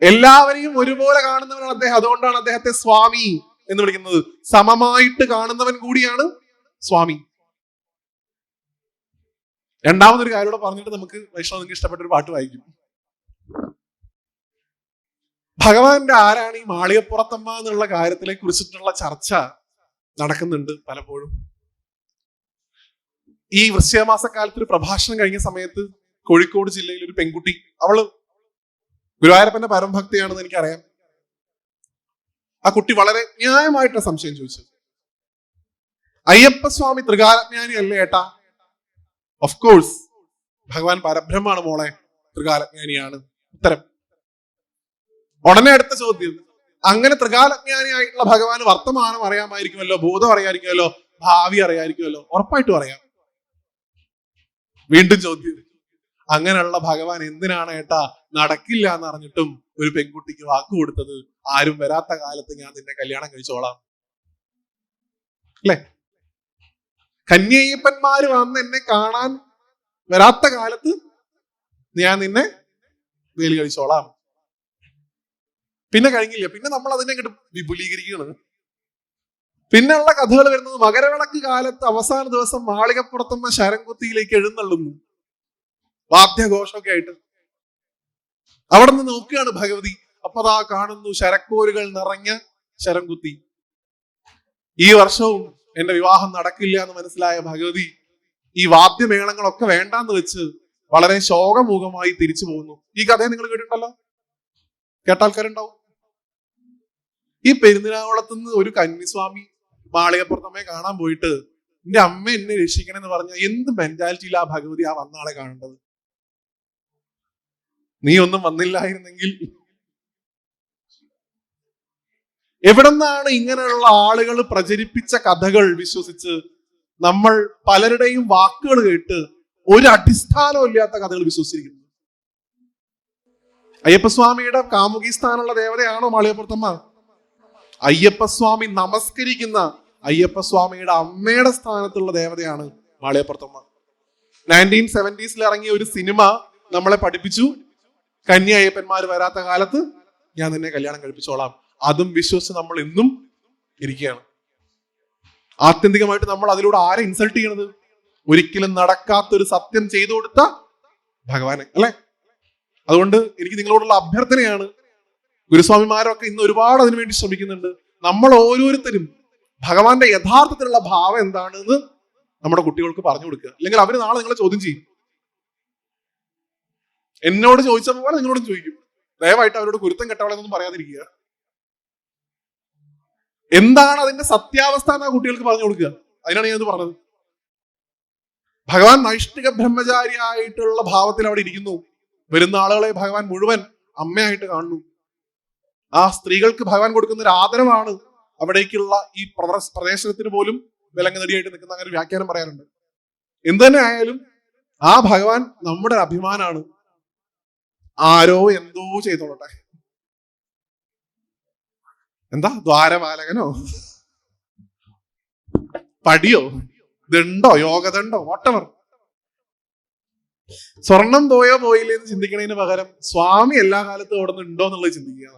എല്ലാവരെയും ഒരുപോലെ കാണുന്നവനാണ് അദ്ദേഹം. അതുകൊണ്ടാണ് അദ്ദേഹത്തെ സ്വാമി എന്ന് വിളിക്കുന്നത്. സമമായിട്ട് കാണുന്നവൻ കൂടിയാണ് സ്വാമി. രണ്ടാമതൊരു കാര്യം പറഞ്ഞിട്ട് നമുക്ക് വൈഷ്ണവ് നിങ്ങൾക്ക് ഇഷ്ടപ്പെട്ട ഒരു പാട്ട് വായിക്കും. ഭഗവാന്റെ ആരാണ് ഈ മാളികപ്പുറത്തമ്മ എന്നുള്ള കാര്യത്തിനെ കുറിച്ചിട്ടുള്ള ചർച്ച നടക്കുന്നുണ്ട് പലപ്പോഴും. ഈ വൃശ്ചികമാസക്കാലത്ത് ഒരു പ്രഭാഷണം കഴിഞ്ഞ സമയത്ത് കോഴിക്കോട് ജില്ലയിൽ ഒരു പെൺകുട്ടി, അവള് ഗുരുവായൂരപ്പന്റെ പരമഭക്തിയാണെന്ന് എനിക്കറിയാം. ആ കുട്ടി വളരെ ന്യായമായിട്ടുള്ള സംശയം ചോദിച്ചു, അയ്യപ്പസ്വാമി ത്രികാലജ്ഞാനി അല്ലേ ഏട്ടാ? ഓഫ് കോഴ്സ്, ഭഗവാൻ പരബ്രഹ്മാണ് മോളെ, ത്രികാലജ്ഞാനിയാണ്. ഉത്തരം. ഉടനെ അടുത്ത ചോദ്യം, അങ്ങനെ ത്രികാലജ്ഞാനിയായിട്ടുള്ള ഭഗവാന് വർത്തമാനം അറിയാമായിരിക്കുമല്ലോ, ഭൂതം അറിയാമായിരിക്കുമല്ലോ, ഭാവി അറിയാമായിരിക്കുമല്ലോ? ഉറപ്പായിട്ടും അറിയാം. വീണ്ടും ചോദ്യം, അങ്ങനെയുള്ള ഭഗവാൻ എന്തിനാണ് ഏട്ടാ നടക്കില്ല എന്ന് അറിഞ്ഞിട്ടും ഒരു പെൺകുട്ടിക്ക് വാക്ക് കൊടുത്തത്, ആരും വരാത്ത കാലത്ത് ഞാൻ നിന്നെ കല്യാണം കഴിച്ചോളാം? അല്ലെ? കന്യയ്യപ്പന്മാര് വന്ന് എന്നെ കാണാൻ വരാത്ത കാലത്ത് ഞാൻ നിന്നെ വേലി കഴിച്ചോളാം. പിന്നെ കഴിഞ്ഞില്ല, പിന്നെ നമ്മൾ അതിനെ അങ്ങോട്ട് വിപുലീകരിക്കുകയാണ്. പിന്നെയുള്ള കഥകൾ വരുന്നത് മകരവിളക്ക് കാലത്ത് അവസാന ദിവസം മാളികപ്പുറത്തുന്ന ശരംകുത്തിയിലേക്ക് എഴുന്നള്ളുന്നു, വാദ്യഘോഷമൊക്കെ ആയിട്ട്. അവിടെ നിന്ന് നോക്കുകയാണ് ഭഗവതി. അപ്പൊ അതാ കാണുന്നു ശരക്കോലുകൾ നിറഞ്ഞ ശരംകുത്തി. ഈ വർഷവും എന്റെ വിവാഹം നടക്കില്ല എന്ന് മനസ്സിലായ ഭഗവതി ഈ വാദ്യമേളങ്ങളൊക്കെ വേണ്ടാന്ന് വെച്ച് വളരെ ശോകമുഖമായി തിരിച്ചു പോകുന്നു. ഈ കഥയെ നിങ്ങൾ കേട്ടിട്ടുണ്ടല്ലോ, കേട്ട ആൾക്കാരുണ്ടാവും. ഈ പെരുന്നിനാകുളത്തുനിന്ന് ഒരു കന്നിസ്വാമി മാളികപ്പുറത്തമ്മയെ കാണാൻ പോയിട്ട് എന്റെ അമ്മ എന്നെ രക്ഷിക്കണമെന്ന് പറഞ്ഞ എന്ത് മെന്റാലിറ്റിയിൽ ആ ഭഗവതി ആ വന്നാളെ കാണേണ്ടത്? നീ ഒന്നും വന്നില്ലായിരുന്നെങ്കിൽ. എവിടെന്നാണ് ഇങ്ങനെയുള്ള ആളുകൾ പ്രചരിപ്പിച്ച കഥകൾ വിശ്വസിച്ച് നമ്മൾ പലരുടെയും വാക്കുകൾ കേട്ട് ഒരു അടിസ്ഥാനവും ഇല്ലാത്ത കഥകൾ വിശ്വസിച്ചിരിക്കുന്നത്? അയ്യപ്പസ്വാമിയുടെ കാമുകി സ്ഥാനമുള്ള ദേവതയാണോ മാളികപ്പുറത്തമ്മ? അയ്യപ്പസ്വാമി നമസ്കരിക്കുന്ന അയ്യപ്പസ്വാമിയുടെ അമ്മയുടെ സ്ഥാനത്തുള്ള ദേവതയാണ് മാളികപ്പുറത്തമ്മ. 1970s ഇറങ്ങിയ ഒരു സിനിമ നമ്മളെ പഠിപ്പിച്ചു, കന്യ അയ്യപ്പന്മാർ വരാത്ത കാലത്ത് ഞാൻ നിന്നെ കല്യാണം കഴിപ്പിച്ചോളാം. അതും വിശ്വസിച്ച് നമ്മൾ ഇന്നും ഇരിക്കുകയാണ്. ആത്യന്തികമായിട്ട് നമ്മൾ അതിലൂടെ ആരെ ഇൻസൾട്ട് ചെയ്യണത്? ഒരിക്കലും നടക്കാത്തൊരു സത്യം ചെയ്തു കൊടുത്ത ഭഗവാനെ, അല്ലെ? അതുകൊണ്ട് എനിക്ക് നിങ്ങളോടുള്ള അഭ്യർത്ഥനയാണ്, ഗുരുസ്വാമിമാരൊക്കെ ഇന്ന് ഒരുപാട് അതിനുവേണ്ടി ശ്രമിക്കുന്നുണ്ട്. നമ്മൾ ഓരോരുത്തരും ഭഗവാന്റെ യഥാർത്ഥത്തിലുള്ള ഭാവം എന്താണെന്ന് നമ്മുടെ കുട്ടികൾക്ക് പറഞ്ഞു കൊടുക്കുക. അല്ലെങ്കിൽ അവർ നാളെ നിങ്ങളെ ചോദ്യം ചെയ്യും. എന്നോട് ചോദിച്ച പോലെ നിങ്ങളോടും ചോദിക്കും. ദയവായിട്ട് അവരോട് കുരുത്തം കെട്ടവളെന്നൊന്നും പറയാതിരിക്കുക. എന്താണ് അതിന്റെ സത്യാവസ്ഥ എന്ന് കുട്ടികൾക്ക് പറഞ്ഞു കൊടുക്കുക. അതിനാണ് ഞാനത് പറഞ്ഞത്. ഭഗവാൻ നൈഷ്ഠിക ബ്രഹ്മചാരിയായിട്ടുള്ള ഭാവത്തിൽ അവിടെ ഇരിക്കുന്നു. വരുന്ന ആളുകളെ ഭഗവാൻ മുഴുവൻ അമ്മയായിട്ട് കാണുന്നു. ആ സ്ത്രീകൾക്ക് ഭഗവാൻ കൊടുക്കുന്ന ഒരു ആദരവാണ് അവിടേക്കുള്ള ഈ പ്രദേശത്തിന് പോലും വിലങ്ങുനടിയായിട്ട് നിൽക്കുന്ന അങ്ങനെ വ്യാഖ്യാനം പറയാറുണ്ട്. എന്ത് തന്നെ ആയാലും ആ ഭഗവാൻ നമ്മുടെ അഭിമാനാണ്. ആരോ എന്തോ ചെയ്തോളട്ടെ. എന്താ ദ്വാരപാലകനോ പടിയോ ദണ്ടോ യോഗദണ്ടോ വാട്ടവർ. സ്വർണം പോയോ പോയില്ലേ എന്ന് ചിന്തിക്കണതിന് പകരം സ്വാമി എല്ലാ കാലത്തും അവിടെ നിന്ന് ഉണ്ടോ എന്നുള്ളത് ചിന്തിക്കുക.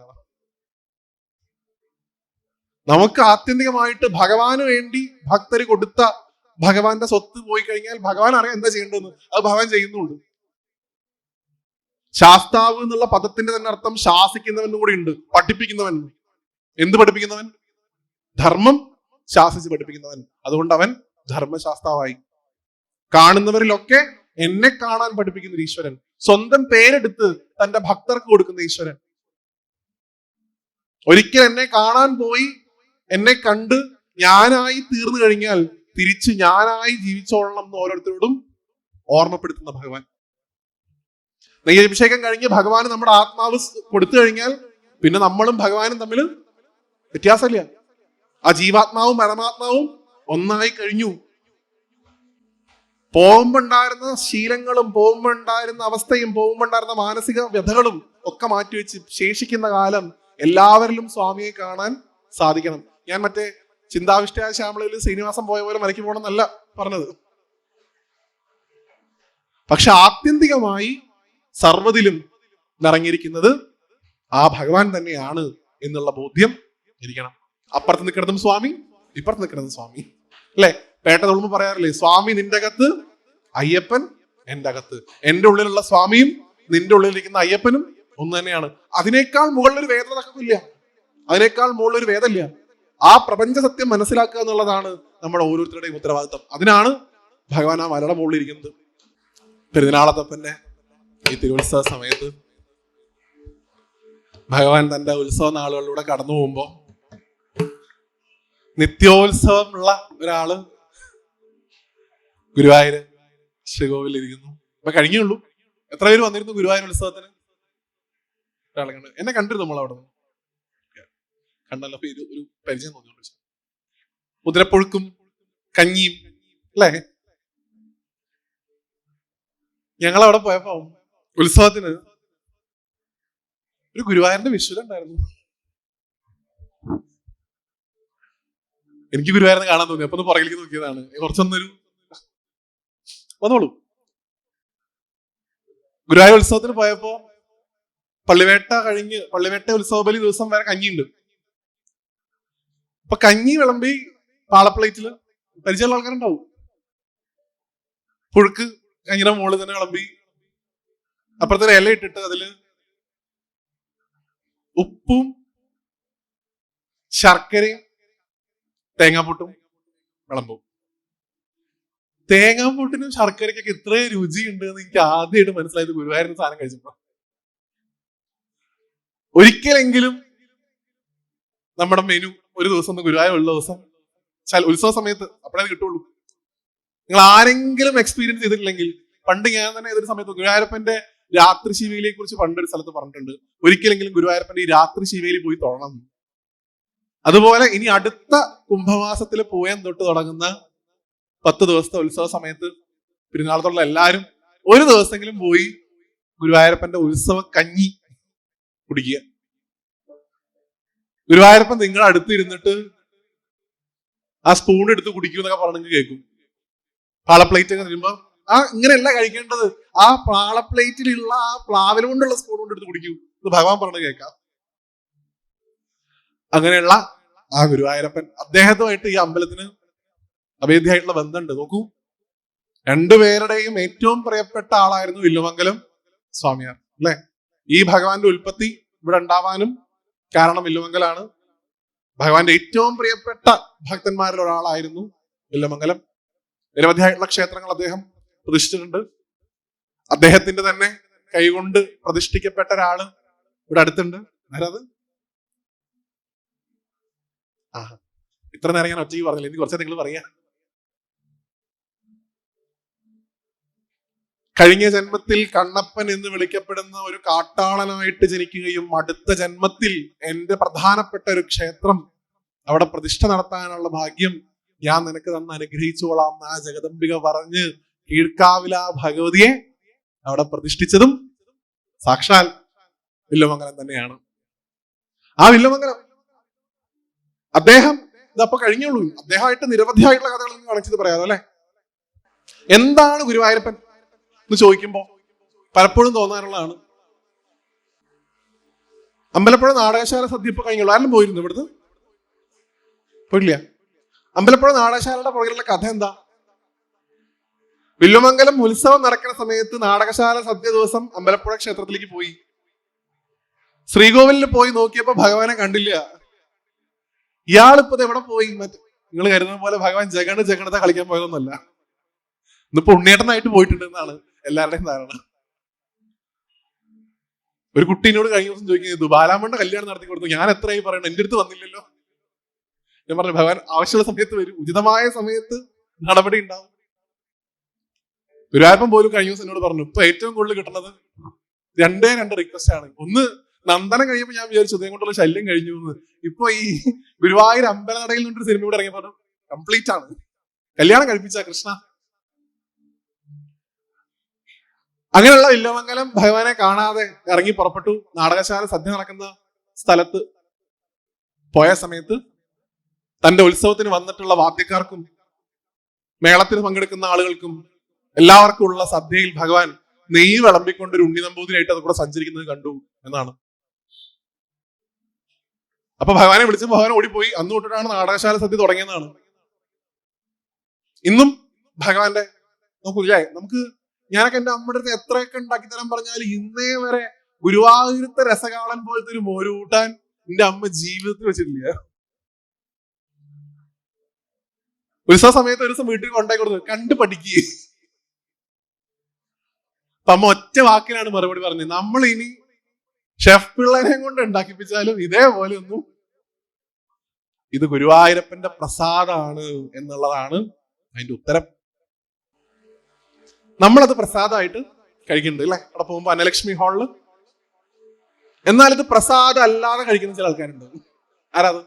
നമുക്ക് ആത്യന്തികമായിട്ട് ഭഗവാന് വേണ്ടി ഭക്തര് കൊടുത്ത ഭഗവാന്റെ സ്വത്ത് പോയി കഴിഞ്ഞാൽ ഭഗവാൻ അറിയാം എന്താ ചെയ്യേണ്ടതെന്ന്. അത് ഭഗവാൻ ചെയ്യുന്നുണ്ട്. ശാസ്താവ് എന്നുള്ള പദത്തിന്റെ തന്നെ അർത്ഥം ശാസിക്കുന്നവനും കൂടി ഉണ്ട്, പഠിപ്പിക്കുന്നവൻ. എന്ത് പഠിപ്പിക്കുന്നവൻ? ധർമ്മം ശാസിച്ച് പഠിപ്പിക്കുന്നവൻ. അതുകൊണ്ട് അവൻ ധർമ്മശാസ്താവായി. കാണുന്നവരിലൊക്കെ എന്നെ കാണാൻ പഠിപ്പിക്കുന്ന ഈശ്വരൻ, സ്വന്തം പേരെടുത്ത് തന്റെ ഭക്തർക്ക് കൊടുക്കുന്ന ഈശ്വരൻ. ഒരിക്കൽ എന്നെ കാണാൻ പോയി എന്നെ കണ്ട് ഞാനായി തീർന്നു കഴിഞ്ഞാൽ തിരിച്ച് ഞാനായി ജീവിച്ചോളണം എന്ന് ഓരോരുത്തരോടും ഓർമ്മപ്പെടുത്തുന്ന ഭഗവാൻ. നെയ്യഭിഷേകം കഴിഞ്ഞ് ഭഗവാന് നമ്മുടെ ആത്മാവ് കൊടുത്തു കഴിഞ്ഞാൽ പിന്നെ നമ്മളും ഭഗവാനും തമ്മിൽ വ്യത്യാസമില്ല. ആ ജീവാത്മാവും പരമാത്മാവും ഒന്നായി കഴിഞ്ഞു. പോകുമ്പോണ്ടായിരുന്ന ശീലങ്ങളും പോകുമ്പോണ്ടായിരുന്ന അവസ്ഥയും പോകുമ്പോണ്ടായിരുന്ന മാനസിക വ്യഥകളും ഒക്കെ മാറ്റിവെച്ച് ശേഷിക്കുന്ന കാലം എല്ലാവരിലും സ്വാമിയെ കാണാൻ സാധിക്കണം. ഞാൻ മറ്റേ ചിന്താവിഷ്ടയായ ശ്യാമളയിൽ ശ്രീനിവാസം പോയ പോലെ മലയ്ക്ക് പോകണം എന്നല്ല പറഞ്ഞത്. പക്ഷെ ആത്യന്തികമായി സർവ്വതിലും നിറഞ്ഞിരിക്കുന്നത് ആ ഭഗവാൻ തന്നെയാണ് എന്നുള്ള ബോധ്യം ഇരിക്കണം. അപ്പുറത്ത് നിൽക്കുന്നതും സ്വാമി, ഇപ്പുറത്ത് നിൽക്കുന്നതും സ്വാമി, അല്ലെ? പേട്ട തൊഴുമ്പ് പറയാറില്ലേ, സ്വാമി നിന്റെ അകത്ത്, അയ്യപ്പൻ എന്റെ അകത്ത്. എന്റെ ഉള്ളിലുള്ള സ്വാമിയും നിന്റെ ഉള്ളിലിരിക്കുന്ന അയ്യപ്പനും ഒന്ന് തന്നെയാണ്. അതിനേക്കാൾ മുകളിലൊരു വേദന തക്കമില്ല, അതിനേക്കാൾ മുകളിലൊരു വേദമില്ല. ആ പ്രപഞ്ച സത്യം മനസ്സിലാക്കുക എന്നുള്ളതാണ് നമ്മുടെ ഓരോരുത്തരുടെയും ഉത്തരവാദിത്വം. അതിനാണ് ഭഗവാൻ ആ മലയുടെ മുകളിൽ ഇരിക്കുന്നത്. പെരുന്നാളത്തപ്പന്റെ ഈ തിരുവുത്സവ സമയത്ത് ഭഗവാൻ തന്റെ ഉത്സവ നാളുകളിലൂടെ കടന്നു പോകുമ്പോ നിത്യോത്സവമുള്ള ഒരാള് ഗുരുവായൂര് ശ്രീകോവിലിൽ ഇരിക്കുന്നു. അപ്പൊ കഴിഞ്ഞുള്ളൂ. എത്ര പേര് വന്നിരുന്നു ഗുരുവായൂർ ഉത്സവത്തിന്? എന്നെ കണ്ടിരുന്നു നമ്മൾ അവിടെ നിന്ന്. കണ്ടല്ലോ, ഒരു പരിചയം തോന്നി. മുദ്രപ്പുഴുക്കും കഞ്ഞിയും അല്ലേ? ഞങ്ങൾ അവിടെ പോയപ്പോ ഉത്സവത്തിന് ഒരു ഗുരുവായൂരിന്റെ വിഷ്വൽ ഉണ്ടായിരുന്നു. എനിക്ക് ഗുരുവായൂരിനെ കാണാൻ തോന്നി. അപ്പൊ ഒന്ന് പുറകിലേക്ക് നോക്കിയതാണ്. കുറച്ചൊന്നൊരു വന്നോളൂ. ഗുരുവായൂർ ഉത്സവത്തിന് പോയപ്പോ പള്ളിവേട്ട കഴിഞ്ഞ്, പള്ളിവേട്ട ഉത്സവ ബലി ദിവസം വരെ കഞ്ഞിയുണ്ട്. അപ്പൊ കഞ്ഞി വിളമ്പി പാളപ്ലേറ്റില് പരിചയമുള്ള ആൾക്കാരുണ്ടാവും. പുഴുക്ക് കഞ്ഞിയുടെ മുകളിൽ തന്നെ വിളമ്പി അപ്പുറത്തെ ഇല ഇട്ടിട്ട് അതില് ഉപ്പും ശർക്കരയും തേങ്ങാപ്പൂട്ടും വിളമ്പും. തേങ്ങാപ്പൂട്ടിനും ശർക്കരയ്ക്കൊക്കെ ഇത്രയും രുചിയുണ്ട് എന്ന് എനിക്ക് ആദ്യമായിട്ട് മനസ്സിലായത് ഗുരുവായൂരിന് സാധനം കഴിച്ചപ്പോ. ഒരിക്കലെങ്കിലും നമ്മുടെ മെനു ഒരു ദിവസം ഒന്ന് ഗുരുവായൂരുള്ള ദിവസം ഉത്സവ സമയത്ത് അപ്പോഴേ കിട്ടുള്ളൂ. നിങ്ങൾ ആരെങ്കിലും എക്സ്പീരിയൻസ് ചെയ്തിട്ടില്ലെങ്കിൽ, പണ്ട് ഞാൻ തന്നെ ഏതൊരു സമയത്ത് ഗുരുവായൂരപ്പന്റെ രാത്രി ശിവേലിയെ കുറിച്ച് പണ്ടൊരു സ്ഥലത്ത് പറഞ്ഞിട്ടുണ്ട്. ഒരിക്കലെങ്കിലും ഗുരുവായൂരപ്പന്റെ ഈ രാത്രി ശിവേലി പോയി തൊഴണം. അതുപോലെ ഇനി അടുത്ത കുംഭമാസത്തിൽ പൂയം തൊട്ട് തുടങ്ങുന്ന 10 ദിവസത്തെ ഉത്സവ സമയത്ത് പെരുന്നാളത്തുള്ള എല്ലാവരും ഒരു ദിവസമെങ്കിലും പോയി ഗുരുവായൂരപ്പന്റെ ഉത്സവ കഞ്ഞി കുടിക്കുക. ഗുരുവായൂരപ്പൻ നിങ്ങളുടെ അടുത്ത് ഇരുന്നിട്ട് ആ സ്പൂൺ എടുത്ത് കുടിക്കൂ എന്നൊക്കെ പറഞ്ഞു കേൾക്കും. പാളപ്ലേറ്റ് ഒക്കെ തരുമ്പോ ഇങ്ങനെയല്ല കഴിക്കേണ്ടത്, ആ പാളപ്ലേറ്റിലുള്ള ആ പ്ലാവിൽ കൊണ്ടുള്ള സ്പൂൺ കൊണ്ട് എടുത്ത് കുടിക്കൂ എന്ന് ഭഗവാൻ പറഞ്ഞു കേൾക്കാം. അങ്ങനെയുള്ള ആ ഗുരുവായൂരപ്പൻ, അദ്ദേഹത്തുമായിട്ട് ഈ അമ്പലത്തിന് അഭേദ്യമായിട്ടുള്ള ബന്ധമുണ്ട്. നോക്കൂ, രണ്ടുപേരുടെയും ഏറ്റവും പ്രിയപ്പെട്ട ആളായിരുന്നു വില്ലുമംഗലം സ്വാമിയാർ, അല്ലെ? ഈ ഭഗവാന്റെ ഉൽപ്പത്തി ഇവിടെ ഉണ്ടാവാനും കാരണം വില്ലുമംഗലാണ്. ഭഗവാന്റെ ഏറ്റവും പ്രിയപ്പെട്ട ഭക്തന്മാരിൽ ഒരാളായിരുന്നു വില്ലുമംഗലം. നിരവധിയായിട്ടുള്ള ക്ഷേത്രങ്ങൾ അദ്ദേഹം പ്രതിഷ്ഠിച്ചിട്ടുണ്ട്. അദ്ദേഹത്തിന്റെ തന്നെ കൈകൊണ്ട് പ്രതിഷ്ഠിക്കപ്പെട്ട ഒരാള് ഇവിടെ അടുത്തുണ്ട്. ആരത്? ഇത്ര നേരം ഞാൻ ഒറ്റയ്ക്ക് പറഞ്ഞില്ല, ഇനി കുറച്ച് നിങ്ങൾ പറയാ. കഴിഞ്ഞ ജന്മത്തിൽ കണ്ണപ്പൻ എന്ന് വിളിക്കപ്പെടുന്ന ഒരു കാട്ടാളനായിട്ട് ജനിക്കുകയും അടുത്ത ജന്മത്തിൽ എന്റെ പ്രധാനപ്പെട്ട ഒരു ക്ഷേത്രം അവിടെ പ്രതിഷ്ഠ നടത്താനുള്ള ഭാഗ്യം ഞാൻ നിനക്ക് തന്ന് അനുഗ്രഹിച്ചോളാം ആ ജഗദംബിക പറഞ്ഞ് കീഴ്ക്കാവില ഭഗവതിയെ അവിടെ പ്രതിഷ്ഠിച്ചതും സാക്ഷാൽ വില്ലുമംഗലം തന്നെയാണ്. ആ വില്ലുമംഗലം അദ്ദേഹം ഇതപ്പോ കഴിഞ്ഞുള്ളൂ. അദ്ദേഹമായിട്ട് നിരവധിയായിട്ടുള്ള കഥകൾ കാണിച്ചത് പറയാമോ, അല്ലെ? എന്താണ് ഗുരുവായൂരപ്പൻ എന്ന് ചോദിക്കുമ്പോ പലപ്പോഴും തോന്നാറുള്ളതാണ്. അമ്പലപ്പുഴ നാടകശാല സദ്യ ഇപ്പൊ കഴിഞ്ഞുള്ളൂ. ആരും പോയിരുന്നു ഇവിടുന്ന്? പോയില്ല. അമ്പലപ്പുഴ നാടകശാലയുടെ പുറകിലുള്ള കഥ എന്താ? വില്ലുമംഗലം ഉത്സവം നടക്കുന്ന സമയത്ത് നാടകശാല സദ്യ ദിവസം അമ്പലപ്പുഴ ക്ഷേത്രത്തിലേക്ക് പോയി. ശ്രീകോവിലിൽ പോയി നോക്കിയപ്പോ ഭഗവാനെ കണ്ടില്ല. ഇയാളിപ്പോ എവിടെ പോയി? നിങ്ങൾ കരുതുന്ന പോലെ ഭഗവാൻ ജഗണത്തെ കളിക്കാൻ പോയതൊന്നുമല്ല. ഇന്നിപ്പോ ഉണ്ണിയേട്ടനായിട്ട് പോയിട്ടുണ്ടെന്നാണ് എല്ലാവരുടെയും ധാരണ. ഒരു കുട്ടീനോട് കഴിഞ്ഞ ദിവസം ചോദിക്കുന്നത്, ബാലാമ്മയുടെ കല്യാണം നടത്തി കൊടുത്തു, ഞാൻ എത്രയായി പറയണം, എന്റെ അടുത്ത് വന്നില്ലല്ലോ. ഞാൻ പറഞ്ഞു, ഭഗവാൻ ആവശ്യമുള്ള സമയത്ത് വരും, ഉചിതമായ സമയത്ത് നടപടി ഉണ്ടാവും. ഗുരുവായൂരപ്പൻ പോലും കഴിഞ്ഞ ദിവസം എന്നോട് പറഞ്ഞു, ഇപ്പൊ ഏറ്റവും കൂടുതൽ കിട്ടുന്നത് രണ്ട് റിക്വസ്റ്റ് ആണ്. ഒന്ന്, നന്ദനം കഴിയുമ്പോൾ ഞാൻ വിചാരിച്ചു ഉദയം കൊണ്ടുള്ള ശല്യം കഴിഞ്ഞു എന്ന്. ഇപ്പൊ ഈ ഗുരുവായൂർ അമ്പലനടയിൽ നിന്നൊരു സിനിമ കൂടെ ഇറങ്ങിയപ്പോൾ കംപ്ലീറ്റ് ആണ്. കല്യാണം കഴിപ്പിച്ച കൃഷ്ണ. അങ്ങനെയുള്ള വില്ലുമംഗലം ഭഗവാനെ കാണാതെ ഇറങ്ങി പുറപ്പെട്ടു. നാടകശാല സദ്യ നടക്കുന്ന സ്ഥലത്ത് പോയ സമയത്ത് തന്റെ ഉത്സവത്തിന് വന്നിട്ടുള്ള വാദ്യക്കാർക്കും മേളത്തിന് പങ്കെടുക്കുന്ന ആളുകൾക്കും എല്ലാവർക്കും ഉള്ള സദ്യയിൽ ഭഗവാൻ നെയ്യ് വിളമ്പിക്കൊണ്ടൊരു ഉണ്ണി നമ്പൂതിരിയായിട്ട് അത് കൂടെ സഞ്ചരിക്കുന്നത് കണ്ടു എന്നാണ്. അപ്പൊ ഭഗവാനെ വിളിച്ച് ഭഗവാൻ ഓടിപ്പോയി. അന്ന് തൊട്ടിട്ടാണ് നാടകശാല സദ്യ തുടങ്ങിയതാണ്. ഇന്നും ഭഗവാന്റെ നോക്കൂല്ലേ, നമുക്ക് ഞാനൊക്കെ എന്റെ അമ്മയുടെ അടുത്ത് എത്രയൊക്കെ ഉണ്ടാക്കി തരാൻ പറഞ്ഞാൽ ഇന്നേ വരെ ഗുരുവായൂരത്തെ രസകാളൻ പോലത്തെ ഒരു മോരൂട്ടാൻ എന്റെ അമ്മ ജീവിതത്തിൽ വെച്ചിട്ടില്ല. ഉത്സവ സമയത്ത് ഒരു ദിവസം വീട്ടിൽ കൊണ്ടായി കൊടുത്തു, കണ്ടു പഠിക്കുക. അപ്പൊ അമ്മ ഒറ്റ വാക്കിനാണ് മറുപടി പറഞ്ഞത്, നമ്മൾ ഇനി ഷെഫ് പിള്ളേരെ കൊണ്ട് ഉണ്ടാക്കിപ്പിച്ചാലും ഇതേപോലെ ഒന്നും, ഇത് ഗുരുവായൂരപ്പന്റെ പ്രസാദമാണ് എന്നുള്ളതാണ് അതിന്റെ ഉത്തരം. നമ്മളത് പ്രസാദമായിട്ട് കഴിക്കുന്നുണ്ട് അല്ലെ? അവിടെ പോകുമ്പോ അന്നലക്ഷ്മി ഹാളില്. എന്നാൽ ഇത് പ്രസാദം അല്ലാതെ കഴിക്കുന്ന ചില ആൾക്കാരുണ്ട്. ആരാത്?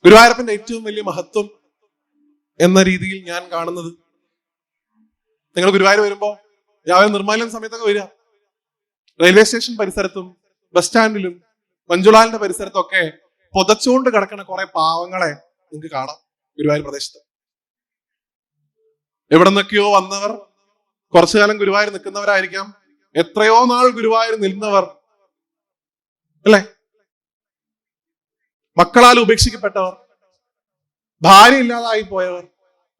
ഗുരുവായൂരപ്പന്റെ ഏറ്റവും വലിയ മഹത്വം എന്ന രീതിയിൽ ഞാൻ കാണുന്നത്, നിങ്ങൾ ഗുരുവായൂർ വരുമ്പോ രാവിലെ നിർമ്മാല്യം സമയത്തൊക്കെ വരിക, റെയിൽവേ സ്റ്റേഷൻ പരിസരത്തും ബസ് സ്റ്റാൻഡിലും മഞ്ജുളാലിന്റെ പരിസരത്തും ഒക്കെ പുതച്ചുകൊണ്ട് കിടക്കുന്ന കുറെ പാവങ്ങളെ നിങ്ങൾക്ക് കാണാം. ഗുരുവായൂർ പ്രദേശത്ത് എവിടെ നിന്നൊക്കെയോ വന്നവർ, കുറച്ചു കാലം ഗുരുവായൂർ നിൽക്കുന്നവരായിരിക്കാം, എത്രയോ നാൾ ഗുരുവായൂർ നിന്നവർ അല്ലെ? മക്കളാൽ ഉപേക്ഷിക്കപ്പെട്ടവർ, ഭാര്യ ഇല്ലാതായി പോയവർ,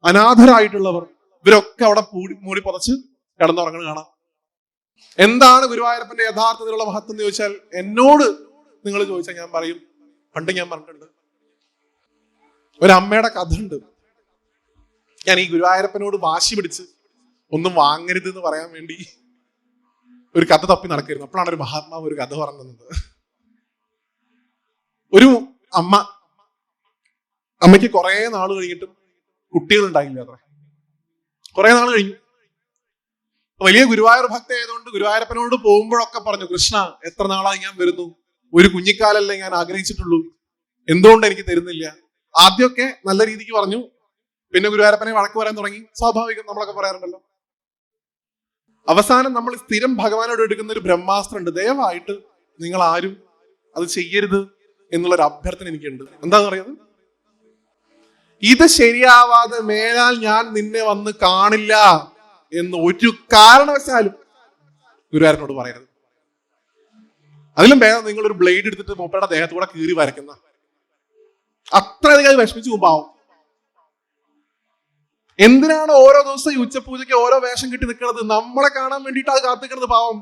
അനാഥരായിട്ടുള്ളവർ, ഇവരൊക്കെ അവിടെ മൂടി പുതച്ച് കിടന്നുറങ്ങുന്നത് കാണാം. എന്താണ് ഗുരുവായൂരപ്പന്റെ യഥാർത്ഥത്തിലുള്ള മഹത്വം എന്ന് ചോദിച്ചാൽ, എന്നോട് നിങ്ങൾ ചോദിച്ചാൽ ഞാൻ പറയും, പണ്ട് ഞാൻ പറഞ്ഞിട്ടുണ്ട്, ഒരമ്മയുടെ കഥ ഉണ്ട്. ഞാൻ ഈ ഗുരുവായൂരപ്പനോട് വാശി പിടിച്ച് ഒന്നും വാങ്ങരുത് എന്ന് പറയാൻ വേണ്ടി ഒരു കഥ തപ്പി നടക്കായിരുന്നു. അപ്പോഴാണ് ഒരു മഹാത്മാവ് ഒരു കഥ പറഞ്ഞത്. ഒരു അമ്മയ്ക്ക് കുറെ നാൾ കഴിഞ്ഞിട്ടും കുട്ടികൾ ഉണ്ടായില്ല. അത്ര കുറെ നാൾ കഴിഞ്ഞു. വലിയ ഗുരുവായൂർ ഭക്തി ആയതുകൊണ്ട് ഗുരുവായൂരപ്പനോട് പോകുമ്പോഴൊക്കെ പറഞ്ഞു, കൃഷ്ണ എത്ര നാളായി ഞാൻ വരുന്നു, ഒരു കുഞ്ഞിക്കാലല്ലേ ഞാൻ ആഗ്രഹിച്ചിട്ടുള്ളൂ, എന്തുകൊണ്ട് എനിക്ക് തരുന്നില്ല. ആദ്യമൊക്കെ നല്ല രീതിക്ക് പറഞ്ഞു, പിന്നെ ഗുരുവായൂരപ്പനെ വഴക്ക് പറയാൻ തുടങ്ങി. സ്വാഭാവികം, നമ്മളൊക്കെ പറയാറുണ്ടല്ലോ. അവസാനം നമ്മൾ സ്ഥിരം ഭഗവാനോട് എടുക്കുന്ന ഒരു ബ്രഹ്മാസ്ത്രം ഉണ്ട്, ദയവായിട്ട് നിങ്ങൾ ആരും അത് ചെയ്യരുത് എന്നുള്ളൊരു അഭ്യർത്ഥന എനിക്കുണ്ട്. എന്താന്ന് പറയുന്നത്, ഇത് ശരിയാവാതെ മേലാൽ ഞാൻ നിന്നെ വന്ന് കാണില്ല എന്ന് ഒരു കാരണവശാലും ഗുരുവായൂരനോട് പറയരുത്. അതിലും ഭേദം നിങ്ങൾ ഒരു ബ്ലേഡ് എടുത്തിട്ട് മൂപ്പരുടെ ദേഹത്തൂടെ കീറി വരയ്ക്കുന്ന, അത്രയധികം അത് വിഷമിച്ചു പോകുമ്പാവും. എന്തിനാണ് ഓരോ ദിവസം ഈ ഉച്ചപൂജയ്ക്ക് ഓരോ വേഷം കിട്ടി നിൽക്കുന്നത്? നമ്മളെ കാണാൻ വേണ്ടിയിട്ട് അത് കാത്തിക്കുന്നത് പാവം.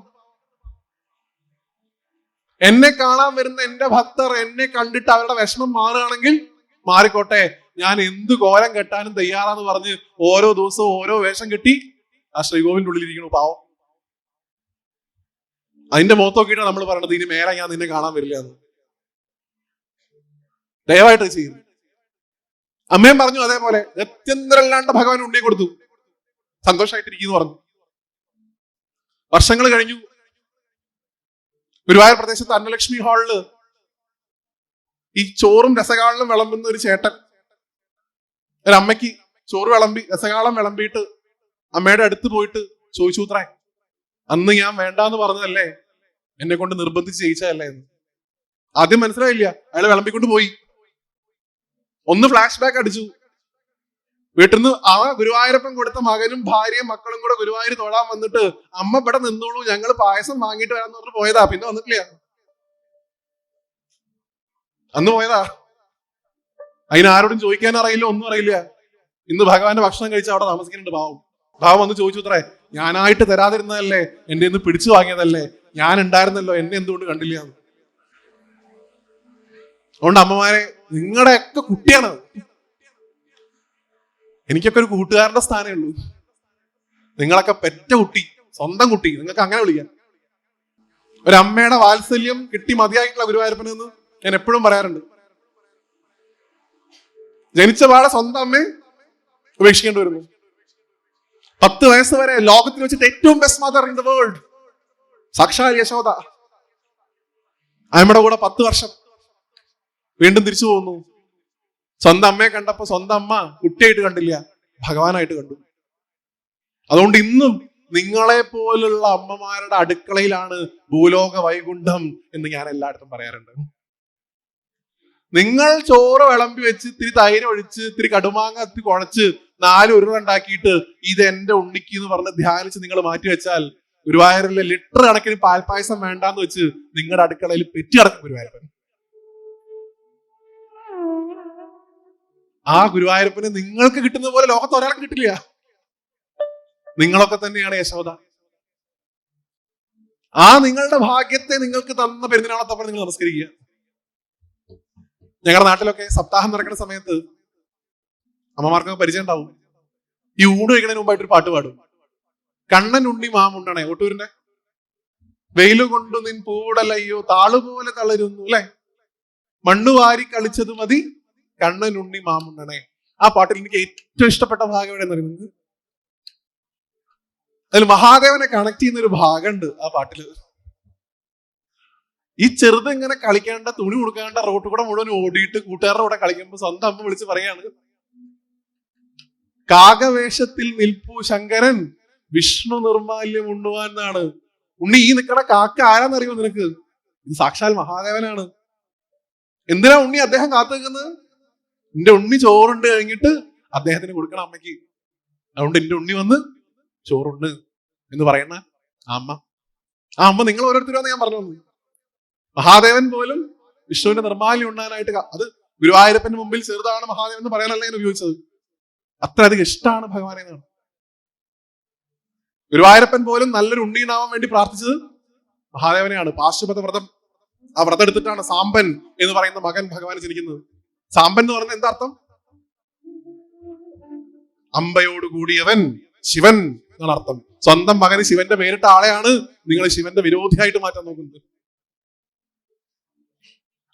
എന്നെ കാണാൻ വരുന്ന എന്റെ ഭക്തർ എന്നെ കണ്ടിട്ട് അവരുടെ വിഷമം മാറുകയാണെങ്കിൽ മാറിക്കോട്ടെ, ഞാൻ എന്ത് കോലം കെട്ടാനും തയ്യാറാന്ന് പറഞ്ഞ് ഓരോ ദിവസവും ഓരോ വേഷം കെട്ടി ആ ശ്രീകോവിലിന്റെ ഉള്ളിലിരിക്കണു പാവം. അതിന്റെ മുഖത്ത് നോക്കിയിട്ടാണ് നമ്മൾ പറയണത്, ഇനി മേലെ ഞാൻ നിന്നെ കാണാൻ വരില്ല എന്ന്. ദയവായിട്ട് ചെയ്യുന്നു. അമ്മയും പറഞ്ഞു അതേപോലെ, ഗത്യന്തരല്ലാണ്ട് ഭഗവാൻ ഉണ്ണി കൊടുത്തു, സന്തോഷമായിട്ടിരിക്കുന്നു പറഞ്ഞു. വർഷങ്ങൾ കഴിഞ്ഞു. ഗുരുവായൂർ പ്രദേശത്ത് അന്നലക്ഷ്മി ഹാളില് ഈ ചോറും രസകാളനും വിളമ്പുന്ന ഒരു ചേട്ടൻ ഒരമ്മയ്ക്ക് ചോറ് വിളമ്പി രസകാളം വിളമ്പിയിട്ട് അമ്മയുടെ അടുത്ത് പോയിട്ട് ചോദിച്ചു, ഉത്രേ അന്ന് ഞാൻ വേണ്ടാന്ന് പറഞ്ഞതല്ലേ, എന്നെ കൊണ്ട് നിർബന്ധിച്ച് ചെയ്യിച്ചതല്ലേ എന്ന്. ആദ്യം മനസ്സിലായില്ല, അയാൾ വിളമ്പിക്കൊണ്ട് പോയി. ഒന്ന് ഫ്ലാഷ് ബാക്ക് അടിച്ചു. വീട്ടിൽ നിന്ന് ആ ഗുരുവായൂരപ്പൻ കൊടുത്ത മകനും ഭാര്യയും മക്കളും കൂടെ ഗുരുവായൂർ തൊഴാൻ വന്നിട്ട്, അമ്മ ഇവിടെ നിന്നോളൂ, ഞങ്ങൾ പായസം വാങ്ങിയിട്ട് വരാന്ന് പറഞ്ഞ് പോയതാ. പിന്നെ വന്നിട്ടില്ല, അന്ന് പോയതാ. അതിനാരോടും ചോദിക്കാൻ അറിയില്ല, ഒന്നും അറിയില്ല. ഇന്ന് ഭഗവാന്റെ ഭക്ഷണം കഴിച്ച് അവിടെ താമസിക്കുന്നുണ്ട് പാവം. ഭാവം വന്ന് ചോദിച്ചു, അത്രേ ഞാനായിട്ട് തരാതിരുന്നതല്ലേ, എന്റെ ഇന്ന് പിടിച്ചു വാങ്ങിയതല്ലേ, ഞാൻ ഉണ്ടായിരുന്നല്ലോ, എന്നെ എന്തുകൊണ്ട് കണ്ടില്ല. അതുകൊണ്ട് അമ്മമാരെ, നിങ്ങളുടെയൊക്കെ കുട്ടിയാണ്. എനിക്കൊക്കെ ഒരു കൂട്ടുകാരന്റെ സ്ഥാനമേ ഉള്ളൂ. നിങ്ങളൊക്കെ പെറ്റ കുട്ടി, സ്വന്തം കുട്ടി, നിങ്ങൾക്ക് അങ്ങനെ വിളിക്കാം. ഒരമ്മയുടെ വാത്സല്യം കിട്ടി മതിയായിട്ടുള്ള ഗുരുവായൂരപ്പനെന്ന് ഞാൻ എപ്പോഴും പറയാറുണ്ട്. ജനിച്ച പാടെ സ്വന്തം അമ്മയെ ഉപേക്ഷിക്കേണ്ടി വരുന്നു. 10 വയസ്സ് വരെ ലോകത്തിൽ വെച്ചിട്ട് ഏറ്റവും best mother in the world സാക്ഷാൽ യശോദ. അമ്മയുടെ കൂടെ 10 വർഷം വീണ്ടും തിരിച്ചു പോകുന്നു. സ്വന്തം അമ്മയെ കണ്ടപ്പോ സ്വന്തം അമ്മ കുട്ടിയായിട്ട് കണ്ടില്ല, ഭഗവാനായിട്ട് കണ്ടു. അതുകൊണ്ട് ഇന്നും നിങ്ങളെ പോലുള്ള അമ്മമാരുടെ അടുക്കളയിലാണ് ഭൂലോക വൈകുണ്ഠം എന്ന് ഞാൻ എല്ലായിടത്തും പറയാറുണ്ട്. നിങ്ങൾ ചോറ് വിളമ്പി വെച്ച് ഇത്തിരി തൈര് ഒഴിച്ച് ഇത്തിരി കടുമാങ്ങ ഇത്തിരി കുഴച്ച് 4 ഉരുള ഉണ്ടാക്കിയിട്ട് ഇത് എന്റെ ഉണ്ണിക്ക് എന്ന് പറഞ്ഞ് ധ്യാനിച്ച് നിങ്ങൾ മാറ്റി വെച്ചാൽ ഗുരുവായൂരിലെ ലിറ്റർ കണക്കിന് പാൽപ്പായസം വേണ്ടാന്ന് വെച്ച് നിങ്ങളുടെ അടുക്കളയിൽ പെറ്റി കിടക്കും ഗുരുവായൂരപ്പൻ. ആ ഗുരുവായൂരപ്പന് നിങ്ങൾക്ക് കിട്ടുന്ന പോലെ ലോകത്ത് ഒരാൾക്ക് കിട്ടില്ല. നിങ്ങളൊക്കെ തന്നെയാണ് യശോദ. ആ നിങ്ങളുടെ ഭാഗ്യത്തെ നിങ്ങൾക്ക് തന്ന പെരുന്നാളത്തപ്പോൾ നിങ്ങൾ നമസ്കരിക്കുക. ഞങ്ങളുടെ നാട്ടിലൊക്കെ സപ്താഹം നടക്കുന്ന സമയത്ത് അമ്മമാർക്കൊക്കെ പരിചയം ഉണ്ടാവും. ഈ ഊണ് കഴിക്കുന്നതിന് മുമ്പായിട്ട് ഒരു പാട്ട് പാടും. കണ്ണൻ ഉണ്ണി മാമുണ്ടണേ, ഒട്ടൂരിന്റെ വെയില് കൊണ്ടു നിൻ പൂടലയ്യോ താളുപോലെ തളരുന്നു, അല്ലെ മണ്ണു വാരി കളിച്ചത് മതി കണ്ണൻ ഉണ്ണി മാമുണ്ടണേ. ആ പാട്ടിൽ എനിക്ക് ഏറ്റവും ഇഷ്ടപ്പെട്ട ഭാഗം എവിടെയെന്ന് പറയുന്നത്, അതിൽ മഹാദേവനെ കണക്ട് ചെയ്യുന്ന ഒരു ഭാഗമുണ്ട് ആ പാട്ടില്. ഈ ചെറുത് ഇങ്ങനെ കളിക്കേണ്ട, തുണി കൊടുക്കേണ്ട, റോട്ടിൽ കൂടെ മുഴുവൻ ഓടിയിട്ട് കൂട്ടുകാരുടെ കൂടെ കളിക്കുമ്പോ സ്വന്തം അമ്മ വിളിച്ച് പറയാണ്, കാകവേഷത്തിൽ നിൽപ്പു ശങ്കരൻ വിഷ്ണു നിർമാല്യം ഉണ്ണുവാൻ എന്നാണ്. ഉണ്ണി ഈ നിൽക്കണ കാക്ക ആരാന്നറിയോ നിനക്ക്? ഇത് സാക്ഷാൽ മഹാദേവനാണ്. എന്തിനാ ഉണ്ണി അദ്ദേഹം കാത്തു നിൽക്കുന്നത്? എന്റെ ഉണ്ണി ചോറുണ്ട് കഴിഞ്ഞിട്ട് അദ്ദേഹത്തിന് കൊടുക്കണം അമ്മയ്ക്ക്. അതുകൊണ്ട് എന്റെ ഉണ്ണി വന്ന് ചോറുണ്ട് എന്ന് പറയണ ആ അമ്മ നിങ്ങൾ ഓരോരുത്തരും ഞാൻ പറഞ്ഞു തന്നു. മഹാദേവൻ പോലും വിഷ്ണുവിന്റെ നിർമ്മാല്യം ഉണ്ണാനായിട്ട്, അത് ഗുരുവായൂരപ്പന്റെ മുമ്പിൽ ചെറുതാണ് മഹാദേവൻ എന്ന് പറയാനല്ല ഞാൻ ഉപയോഗിച്ചത്. അത്രയധികം ഇഷ്ടമാണ് ഭഗവാനെ എന്നാണ്. ഗുരുവായൂരപ്പൻ പോലും നല്ലൊരു ഉണ്ണി ഉണ്ടാവാൻ വേണ്ടി പ്രാർത്ഥിച്ചത് മഹാദേവനെയാണ്. പാശുപത വ്രതം, ആ വ്രതം എടുത്തിട്ടാണ് സാമ്പൻ എന്ന് പറയുന്ന മകൻ ഭഗവാന് ജനിക്കുന്നത്. സാമ്പൻ എന്ന് പറയുന്നത് എന്താ അർത്ഥം? അമ്പയോട് കൂടിയവൻ ശിവൻ എന്നാണ് അർത്ഥം. സ്വന്തം മകന് ശിവന്റെ പേരിട്ട ആളെയാണ് നിങ്ങൾ ശിവന്റെ വിരോധിയായിട്ട് മാറ്റാൻ നോക്കുന്നത്.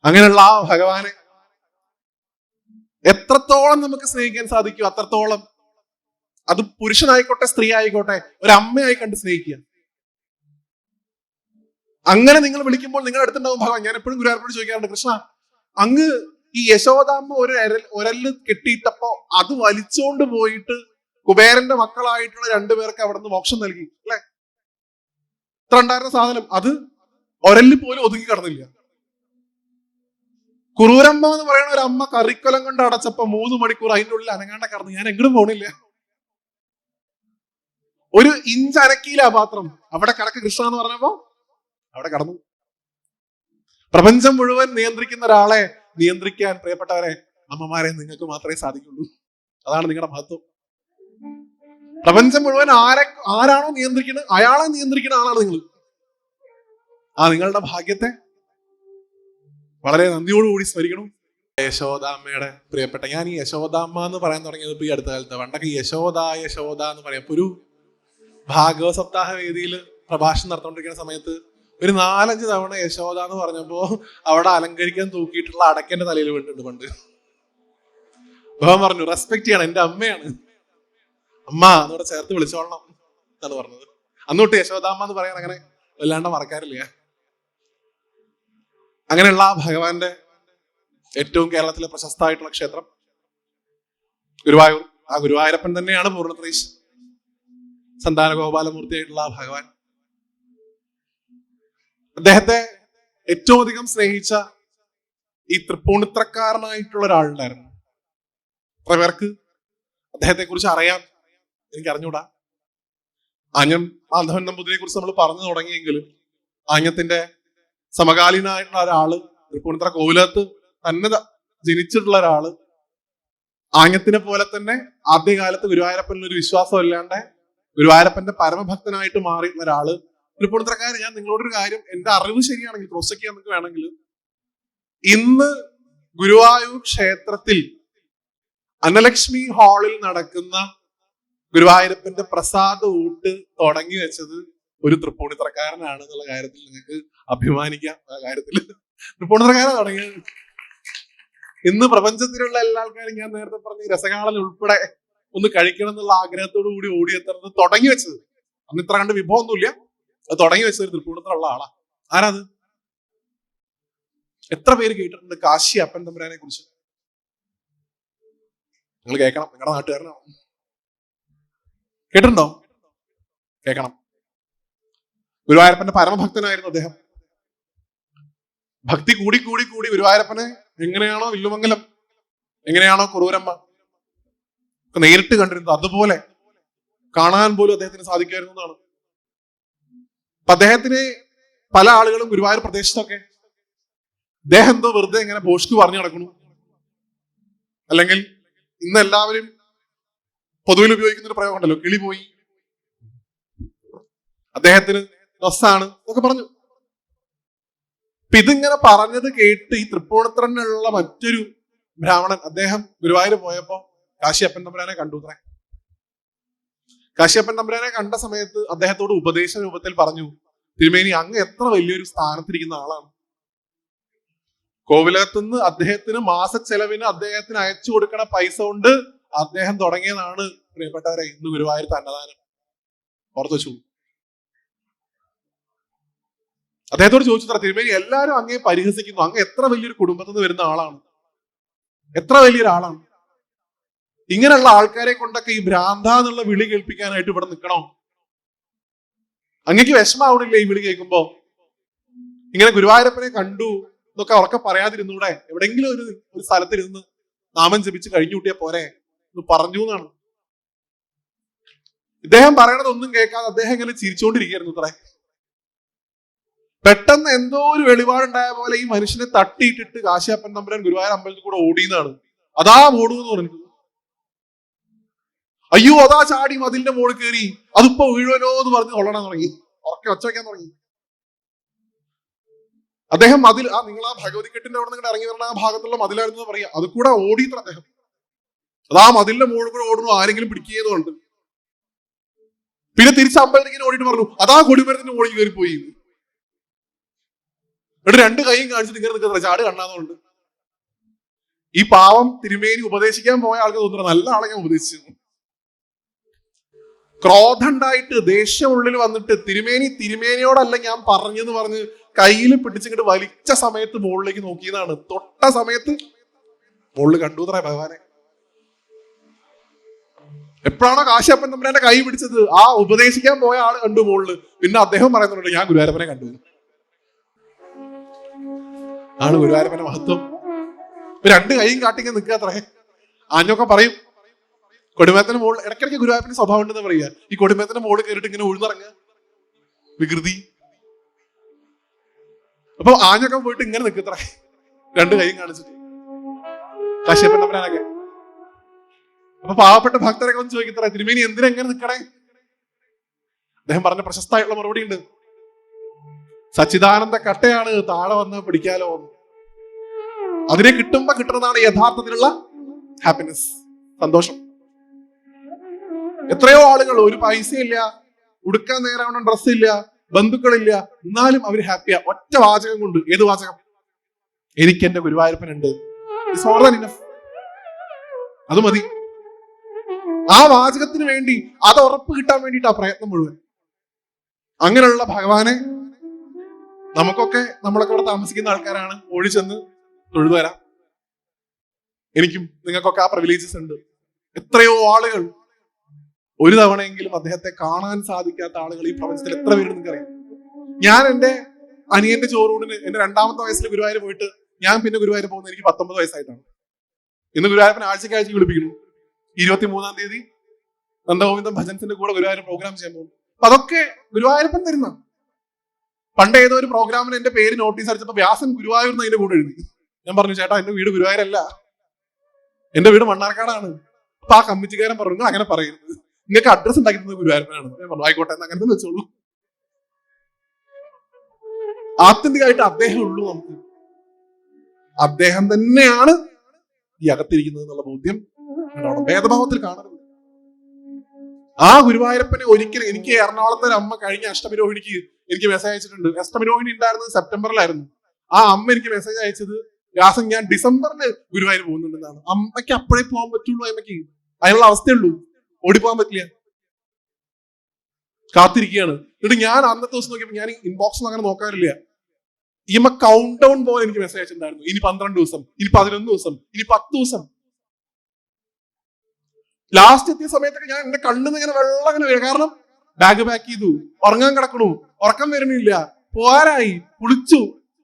അങ്ങനെയുള്ള ആ ഭഗവാനെ എത്രത്തോളം നമുക്ക് സ്നേഹിക്കാൻ സാധിക്കും അത്രത്തോളം, അത് പുരുഷനായിക്കോട്ടെ സ്ത്രീ ആയിക്കോട്ടെ, ഒരു അമ്മയായി കണ്ട് സ്നേഹിക്കുക. അങ്ങനെ നിങ്ങൾ വിളിക്കുമ്പോൾ നിങ്ങളുടെ അടുത്തുണ്ടാവും ഭഗവാൻ. ഞാൻ എപ്പോഴും ഗുരുവായൂരോട് ചോദിക്കാറുണ്ട്, കൃഷ്ണ അങ്ങ് ഈ യശോദാമ്മ ഒരു ഒരല് കെട്ടിയിട്ടപ്പോ അത് വലിച്ചോണ്ട് പോയിട്ട് കുബേരന്റെ മക്കളായിട്ടുള്ള രണ്ടുപേർക്ക് അവിടെ നിന്ന് മോക്ഷം നൽകി അല്ലെ? ഇത്ര ഉണ്ടായിരുന്ന സാധനം അത് ഒരല്ലിൽ പോലും ഒതുങ്ങി കിടന്നില്ല. കുറൂരമ്മ എന്ന് പറയുന്ന ഒരു അമ്മ കറിക്കൊലം കൊണ്ട് അടച്ചപ്പോ 3 മണിക്കൂർ അതിൻ്റെ ഉള്ളിൽ അനങ്ങാണ്ട കടന്നു. ഞാൻ എങ്ങോട്ടും പോണില്ല, ഒരു ഇഞ്ച് അനക്കിയില്ല ആ പാത്രം. അവിടെ കടക്ക് കൃഷ്ണ എന്ന് പറഞ്ഞപ്പോ അവിടെ കടന്നു. പ്രപഞ്ചം മുഴുവൻ നിയന്ത്രിക്കുന്ന ഒരാളെ നിയന്ത്രിക്കാൻ പ്രിയപ്പെട്ടവരെ, അമ്മമാരെ, നിങ്ങൾക്ക് മാത്രമേ സാധിക്കുള്ളൂ. അതാണ് നിങ്ങളുടെ മഹത്വം. പ്രപഞ്ചം മുഴുവൻ ആരാണോ നിയന്ത്രിക്കുന്നത് അയാളെ നിയന്ത്രിക്കുന്ന ആളാണ് നിങ്ങൾ. ആ നിങ്ങളുടെ ഭാഗ്യത്തെ വളരെ നന്ദിയോടുകൂടി സ്മരിക്കണം. യശോദാമ്മയുടെ പ്രിയപ്പെട്ട, ഞാൻ ഈ യശോദാമ്മ എന്ന് പറയാൻ തുടങ്ങിയത് ഇപ്പൊ ഈ അടുത്ത കാലത്ത്. പണ്ടൊക്കെ യശോദ എന്ന് പറയാം. ഇപ്പൊ ഒരു ഭാഗവത സപ്താഹ വേദിയിൽ പ്രഭാഷണം നടന്നുകൊണ്ടിരിക്കുന്ന സമയത്ത് ഒരു 4-5 തവണ യശോദ എന്ന് പറഞ്ഞപ്പോ അവിടെ അലങ്കരിക്കാൻ തൂക്കിയിട്ടുള്ള അടക്കന്റെ തലയിൽ വീണിട്ടുണ്ട് പണ്ട്. ഭഗവാൻ പറഞ്ഞു, റെസ്പെക്ട് ചെയ്യണം, എന്റെ അമ്മയാണ്, അമ്മ എന്നോട് ചേർത്ത് വിളിച്ചോളണം എന്നാണ് പറഞ്ഞത്. അന്നോട്ട് യശോദാമ്മ എന്ന് പറയാൻ അങ്ങനെ വല്ലാണ്ട് മറക്കാറില്ല. അങ്ങനെയുള്ള ഭഗവാന്റെ ഏറ്റവും കേരളത്തിലെ പ്രശസ്തമായിട്ടുള്ള ക്ഷേത്രം ഗുരുവായൂർ. ആ ഗുരുവായൂരപ്പൻ തന്നെയാണ് പൂർണ്ണത്രയീശ്, സന്താന ഗോപാലമൂർത്തിയായിട്ടുള്ള ആ ഭഗവാൻ. അദ്ദേഹത്തെ ഏറ്റവും അധികം സ്നേഹിച്ച ഈ തൃപ്പൂണിത്രക്കാരനായിട്ടുള്ള ഒരാളുണ്ടായിരുന്നു. കുറെ പേർക്ക് അദ്ദേഹത്തെ കുറിച്ച് അറിയാം, എനിക്ക് അറിഞ്ഞൂടാ. ആഞ്ഞം മാധവൻ നമ്പൂതിരിയെ കുറിച്ച് നമ്മൾ പറഞ്ഞു തുടങ്ങിയെങ്കിലും ആഞ്ഞത്തിന്റെ സമകാലീനായിട്ടുള്ള ഒരാള്, തൃപ്പൂണിത്തറ കോവിലകത്ത് തന്നെ ജനിച്ചിട്ടുള്ള ഒരാള്, ആഞ്ഞത്തിനെ പോലെ തന്നെ ആദ്യകാലത്ത് ഗുരുവായൂരപ്പനിൽ ഒരു വിശ്വാസം ഇല്ലാണ്ട് ഗുരുവായൂരപ്പന്റെ പരമഭക്തനായിട്ട് മാറിയിട്ടുള്ള ഒരാള് തൃപ്പൂണിത്തറക്കാര്. ഞാൻ നിങ്ങളോടൊരു കാര്യം, എന്റെ അറിവ് ശരിയാണെങ്കിൽ ക്രോസ് ചെക്ക് ചെയ്യാൻ നിങ്ങൾക്ക് വേണമെങ്കിൽ, ഇന്ന് ഗുരുവായൂർ ക്ഷേത്രത്തിൽ അന്നലക്ഷ്മി ഹാളിൽ നടക്കുന്ന ഗുരുവായൂരപ്പന്റെ പ്രസാദ ഊട്ട് തുടങ്ങി വെച്ചത് ഒരു തൃപ്പൂണിത്തറക്കാരനാണ് എന്നുള്ള കാര്യത്തിൽ നിങ്ങൾക്ക് അഭിമാനിക്കാം. ആ കാര്യത്തിൽ തൃപ്പൂണിത്തറക്കാരൻ തുടങ്ങിയത്. ഇന്ന് പ്രപഞ്ചത്തിലുള്ള എല്ലാ ആൾക്കാരും ഞാൻ നേരത്തെ പറഞ്ഞ രസകാളൻ ഉൾപ്പെടെ ഒന്ന് കഴിക്കണം എന്നുള്ള ആഗ്രഹത്തോടു കൂടി ഓടിയെത്തുന്നത് തുടങ്ങി വെച്ചത്, അന്ന് ഇത്ര കണ്ട് വിഭവമൊന്നുമില്ല, അത് തുടങ്ങി വെച്ചത് ഒരു തൃപ്പൂണിത്തറ ഉള്ള ആളാ. ആരാത്? എത്ര പേര് കേട്ടിട്ടുണ്ട് കാശി അപ്പൻ തമ്പുരാനെ കുറിച്ച്? നിങ്ങൾ കേൾക്കണം, നിങ്ങളുടെ നാട്ടുകാരനാണ്. കേട്ടിട്ടുണ്ടോ? കേൾക്കണം. ഗുരുവായൂരപ്പന്റെ പരമഭക്തനായിരുന്നു അദ്ദേഹം. ഭക്തി കൂടി കൂടി കൂടി ഗുരുവായൂരപ്പനെ എങ്ങനെയാണോ വില്ലുമംഗലം, എങ്ങനെയാണോ കുറൂരമ്മ നേരിട്ട് കണ്ടിരുന്നത്, അതുപോലെ കാണാൻ പോലും അദ്ദേഹത്തിന് സാധിക്കുമായിരുന്നു എന്നാണ്. അപ്പൊ അദ്ദേഹത്തിന് പല ആളുകളും ഗുരുവായൂർ പ്രദേശത്തൊക്കെ അദ്ദേഹം എന്തോ വെറുതെ ഇങ്ങനെ ബോഷ്ക്ക് പറഞ്ഞു നടക്കണു, അല്ലെങ്കിൽ ഇന്ന് എല്ലാവരും പൊതുവിൽ ഉപയോഗിക്കുന്ന ഒരു പ്രയോഗം ഉണ്ടല്ലോ, കിളി പോയി, അദ്ദേഹത്തിന് നൊസ്സാണ് എന്നൊക്കെ പറഞ്ഞു. അപ്പൊ ഇതിങ്ങനെ പറഞ്ഞത് കേട്ട് ഈ തൃപ്പൂണിത്തറനുള്ള മറ്റൊരു ബ്രാഹ്മണൻ, അദ്ദേഹം ഗുരുവായൂർ പോയപ്പോ കാശിയപ്പൻ തമ്പുരാനെ കണ്ടുത്രേ. കാശിയപ്പൻ തമ്പുരാനെ കണ്ട സമയത്ത് അദ്ദേഹത്തോട് ഉപദേശ രൂപത്തിൽ പറഞ്ഞു, തിരുമേനി അങ്ങ് എത്ര വലിയൊരു സ്ഥാനത്തിരിക്കുന്ന ആളാണ്. കോവിലകത്തുനിന്ന് അദ്ദേഹത്തിന് മാസച്ചെലവിന് അദ്ദേഹത്തിന് അയച്ചു കൊടുക്കണ പൈസ കൊണ്ട് അദ്ദേഹം തുടങ്ങിയതാണ് പ്രിയപ്പെട്ടവരെ ഇന്ന് ഗുരുവായൂരത്തെ അന്നദാനം. ഓർത്തു വെച്ചു. അദ്ദേഹത്തോട് ചോദിച്ചു, തിരുമേനി എല്ലാവരും അങ്ങേ പരിഹസിക്കുന്നു, അങ്ങ് എത്ര വലിയൊരു കുടുംബത്തിൽ നിന്ന് വരുന്ന ആളാണ്, എത്ര വലിയൊരാളാണ്, ഇങ്ങനെയുള്ള ആൾക്കാരെ കൊണ്ടൊക്കെ ഈ ഭ്രാന്ത എന്നുള്ള വിളി കേൾപ്പിക്കാനായിട്ട് ഇവിടെ നിൽക്കണോ? അങ്ങക്ക് വിഷമാവണില്ലേ ഈ വിളി കേൾക്കുമ്പോ? ഇങ്ങനെ ഗുരുവായൂരപ്പനെ കണ്ടു എന്നൊക്കെ ഉറക്കെ പറയാതിരുന്നൂടെ? എവിടെയെങ്കിലും ഒരു സ്ഥലത്തിരുന്ന് നാമം ജപിച്ച് കഴിഞ്ഞു കൂട്ടിയാ പോരെ എന്ന് പറഞ്ഞു എന്നാണ്. ഇദ്ദേഹം പറയണതൊന്നും കേൾക്കാതെ അദ്ദേഹം ഇങ്ങനെ ചിരിച്ചുകൊണ്ടിരിക്കുകയായിരുന്നു അത്രേ. പെട്ടെന്ന് എന്തോ ഒരു വെളിപാടുണ്ടായ പോലെ ഈ മനുഷ്യനെ തട്ടിയിട്ടിട്ട് കാശിയപ്പൻ തമ്പുരാൻ ഗുരുവായൂർ അമ്പലത്തിൽ കൂടെ ഓടിയെന്നാണ്. അതാ ഓടുമെന്ന് പറഞ്ഞത്. അയ്യോ അതാ ചാടി മതിലിന്റെ മുകളിൽ കയറി, അതിപ്പോ വീഴുവനോ എന്ന് പറഞ്ഞ് കൊള്ളണം തുടങ്ങി, ഉറക്കെ ഒച്ച വയ്ക്കാൻ തുടങ്ങി. അദ്ദേഹം മതിൽ, നിങ്ങൾ ആ ഭഗവതിക്കെട്ടിന്റെ അവിടെ നിന്ന് ഇറങ്ങി വരുന്ന ആ ഭാഗത്തുള്ള മതിലായിരുന്നു പറയാ, അത് കൂടെ ഓടിയിത്ര അദ്ദേഹം. അതാ മതിലിന്റെ മുകളിൽ കൂടെ ഓടുന്നു, ആരെങ്കിലും പിടിക്കുന്നതുകൊണ്ട്. പിന്നെ തിരിച്ച് അമ്പലത്തിങ്ങനെ ഓടിയിട്ട് പറഞ്ഞു അതാ കൊടിമരത്തിന്റെ മുകളിൽ കയറി പോയി. എന്നിട്ട് രണ്ട് കൈയും കാണിച്ചിട്ട് ഇങ്ങനെ നിൽക്കുന്ന ചാട് കണ്ണാന്നുണ്ട്. ഈ പാവം തിരുമേനി ഉപദേശിക്കാൻ പോയ ആൾക്ക് തോന്നുന്നു നല്ല ആളെ ഞാൻ ഉപദേശിച്ചു. ക്രോധം ഉണ്ടായിട്ട് ദേഷ്യം ഉള്ളിൽ വന്നിട്ട് തിരുമേനിയോടല്ല ഞാൻ പറഞ്ഞെന്ന് പറഞ്ഞ് കയ്യിൽ പിടിച്ചിങ്ങോട്ട് വലിച്ച സമയത്ത് മുകളിലേക്ക് നോക്കിയതാണ്. തൊട്ട സമയത്ത് മുകളിൽ കണ്ടു അത്ര ഭഗവാനെ. എപ്പോഴാണോ കാശ്യപ്പൻ തമ്പുരാന്റെ കൈ പിടിച്ചത്, ആ ഉപദേശിക്കാൻ പോയ ആള് കണ്ടു മുകളില്. പിന്നെ അദ്ദേഹം പറയുന്നുണ്ട് ഞാൻ ഗുരുവായൂരപ്പനെ കണ്ടു. ആണ് ഗുരുവായൂരപ്പന്റെ മഹത്വം. രണ്ട് കൈയും കാട്ടിങ്ങനെ നിൽക്കുക അത്രേ. ആഞ്ഞൊക്കെ പറയും കൊടിമരത്തിന്റെ മുകളിൽ, ഇടയ്ക്കിടയ്ക്ക് ഗുരുവായൂരപ്പന്റെ സ്വഭാവം ഉണ്ടെന്ന് പറയുക. ഈ കൊടിമരത്തിന്റെ മുകളിൽ കയറിയിട്ട് ഇങ്ങനെ ഉഴുന്നിറങ്ങുക, വികൃതി. അപ്പൊ ആഞ്ഞൊക്കെ പോയിട്ട് ഇങ്ങനെ നിൽക്കത്രേ, രണ്ട് കൈയും കാണിച്ചിട്ട് കാശ്യപ്പൻ തമ്പുരാനൊക്കെ. അപ്പൊ പാവപ്പെട്ട ഭക്തരൊക്കെ ഒന്ന് ചോദിക്കത്രേ തിരുമേനി എന്തിനാ എങ്ങനെ നിൽക്കണേ? അദ്ദേഹം പറഞ്ഞ പ്രശസ്തമായിട്ടുള്ള മറുപടി ഉണ്ട്. സച്ചിദാനന്ദ കട്ടയാണ്, താഴെ വന്ന് പിടിക്കാലോ. അതിനെ കിട്ടുമ്പോ കിട്ടുന്നതാണ് യഥാർത്ഥത്തിലുള്ള ഹാപ്പിനെസ്, സന്തോഷം. എത്രയോ ആളുകൾ ഒരു പൈസ ഇല്ല, ഉടുക്കാൻ നേരാവണ്ണം ഡ്രസ് ഇല്ല, ബന്ധുക്കളില്ല, എന്നാലും അവർ ഹാപ്പിയാ. ഒറ്റ വാചകം കൊണ്ട്. ഏത് വാചകം? എനിക്ക് എന്റെ ഗുരുവായൂരപ്പനുണ്ട്. അത് മതി. ആ വാചകത്തിന് വേണ്ടി, അത് ഉറപ്പ് കിട്ടാൻ വേണ്ടിയിട്ട് ആ പ്രയത്നം മുഴുവൻ. അങ്ങനെയുള്ള ഭഗവാനെ നമ്മളൊക്കെ ഇവിടെ താമസിക്കുന്ന ആൾക്കാരാണ്, ഓടിച്ചെന്ന് തൊഴുതു വരാം. എനിക്കും നിങ്ങൾക്കൊക്കെ ആ പ്രിവിലേജസ് ഉണ്ട്. എത്രയോ ആളുകൾ ഒരു തവണയെങ്കിലും അദ്ദേഹത്തെ കാണാൻ സാധിക്കാത്ത ആളുകൾ ഈ പ്രപഞ്ചത്തിൽ എത്ര പേര് നിങ്ങൾക്കറിയാം? ഞാൻ എന്റെ അനിയന്റെ ചോറൂണിന് എന്റെ 2ാമത്തെ വയസ്സിൽ ഗുരുവായൂർ പോയിട്ട് ഞാൻ പിന്നെ ഗുരുവായൂർ പോകുന്നത് എനിക്ക് 19 വയസ്സായിട്ടാണ്. ഇന്ന് ഗുരുവായൂരപ്പൻ ആഴ്ചയ്ക്ക് വിളിപ്പിക്കുന്നു. 23-ാം തീയതി നന്ദഗോവിന്ദം ഭജൻസിന്റെ കൂടെ ഗുരുവായൂർ പ്രോഗ്രാം ചെയ്യാൻ പോകുന്നു. അപ്പൊ അതൊക്കെ ഗുരുവായൂരപ്പൻ തരുന്ന. പണ്ട് ഏതോ ഒരു പ്രോഗ്രാമിന് എന്റെ പേര് നോട്ടീസ് അടിച്ചപ്പോ വ്യാസൻ ഗുരുവായൂർ എന്ന് അതിന്റെ കൂടെ എഴുതി. ഞാൻ പറഞ്ഞു ചേട്ടാ എന്റെ വീട് ഗുരുവായൂരല്ല, എന്റെ വീട് മണ്ണാർക്കാടാണ്. അപ്പൊ ആ കമ്മിറ്റിക്കാരൻ പറഞ്ഞു അങ്ങനെ പറയരുത്, നിങ്ങൾക്ക് അഡ്രസ് ഉണ്ടാക്കുന്നത് ഗുരുവായൂരപ്പനാണ്. ഞാൻ പറഞ്ഞു ആയിക്കോട്ടെ എന്ന് അങ്ങനെ തന്നെ വെച്ചോളൂ. ആത്യന്തികമായിട്ട് അദ്ദേഹം ഉള്ളൂ നമുക്ക്. അദ്ദേഹം തന്നെയാണ് ഈ അകത്തിരിക്കുന്നത് എന്നുള്ള ബോധ്യം ഭേദഭാവത്തിൽ കാണരുത്. ആ ഗുരുവായൂരപ്പനെ ഒരിക്കലും, എനിക്ക് എറണാകുളത്തെ ഒരു അമ്മ കഴിഞ്ഞ അഷ്ടമിരോഹിണിക്ക് എനിക്ക് മെസ്സേജ് അയച്ചിട്ടുണ്ട്. അഷ്ടമിരോഹിണി ഉണ്ടായിരുന്നത് സെപ്റ്റംബറിലായിരുന്നു. ആ അമ്മ എനിക്ക് മെസ്സേജ് അയച്ചത് വ്യാസം ഞാൻ ഡിസംബറിൽ ഗുരുവായൂർ പോകുന്നുണ്ടെന്നാണ്. അമ്മയ്ക്ക് അപ്പോഴേ പോകാൻ പറ്റുള്ളൂ, അമ്മയ്ക്ക് അതിനുള്ള അവസ്ഥയുള്ളൂ, ഓടിപ്പോകാൻ പറ്റില്ല, കാത്തിരിക്കുകയാണ്. എന്നിട്ട് ഞാൻ അന്നത്തെ ദിവസം നോക്കിയപ്പോൾ ഞാൻ ഇൻബോക്സ് അങ്ങനെ നോക്കാറില്ല. ഈ അമ്മ കൗണ്ട് ഡൗൺ പോലെ എനിക്ക് മെസ്സേജ് അയച്ചിട്ടുണ്ടായിരുന്നു. ഇനി 12 ദിവസം, ഇനി 11 ദിവസം, ഇനി 10 ദിവസം. ലാസ്റ്റ് എത്തിയ സമയത്തൊക്കെ ഞാൻ എന്റെ കണ്ണിന്ന് ഇങ്ങനെ വെള്ളം അങ്ങനെ വരും. കാരണം ബാഗ് പാക്ക് ചെയ്തു, ഉറങ്ങാൻ കിടക്കണു, ഉറക്കം വരുന്നില്ല, പോരായി, കുളിച്ചു,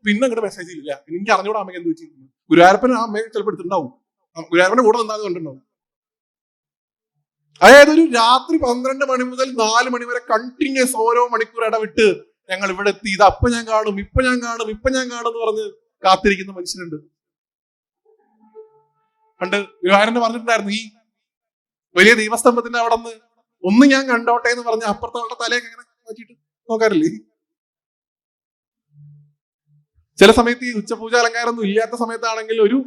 പിന്നെ അങ്ങോട്ട് മെസ്സേജ് ഇല്ല. എനിക്ക് അറിഞ്ഞൂടെ അമ്മയ്ക്ക് എന്ത് വെച്ചിരിക്കുന്നു. ഗുരുവായൂരപ്പൻ ആ അമ്മയെ ചിലപ്പോൾ എടുത്തിട്ടുണ്ടാവും, ഗുരുവായൂരപ്പന്റെ കൂടെ നിന്നാതെ കണ്ടിട്ടുണ്ടാവും. അതായത് ഒരു രാത്രി 12 മണി മുതൽ 4 മണി വരെ കണ്ടിന്യൂസ് ഓരോ മണിക്കൂർ ഇടവിട്ട് ഞങ്ങൾ ഇവിടെ എത്തി, ഇത് അപ്പൊ ഞാൻ കാണും, ഇപ്പൊ ഞാൻ കാണും, ഇപ്പൊ ഞാൻ കാണും എന്ന് പറഞ്ഞ് കാത്തിരിക്കുന്ന മനുഷ്യനുണ്ട്. പണ്ട് ഗുരുവായൂരനെ പറഞ്ഞിട്ടുണ്ടായിരുന്നു, ഈ വലിയ ദീപസ്തംഭത്തിന്റെ അവിടെ നിന്ന് ഒന്ന് ഞാൻ കണ്ടോട്ടെ എന്ന് പറഞ്ഞ് അപ്പുറത്തെ തലയൊക്കെ ഇങ്ങനെ മാറ്റിയിട്ട് നോക്കാറില്ലേ? ചില സമയത്ത് ഈ ഉച്ചപൂജ അലങ്കാരമൊന്നും ഇല്ലാത്ത സമയത്താണെങ്കിൽ ഒരു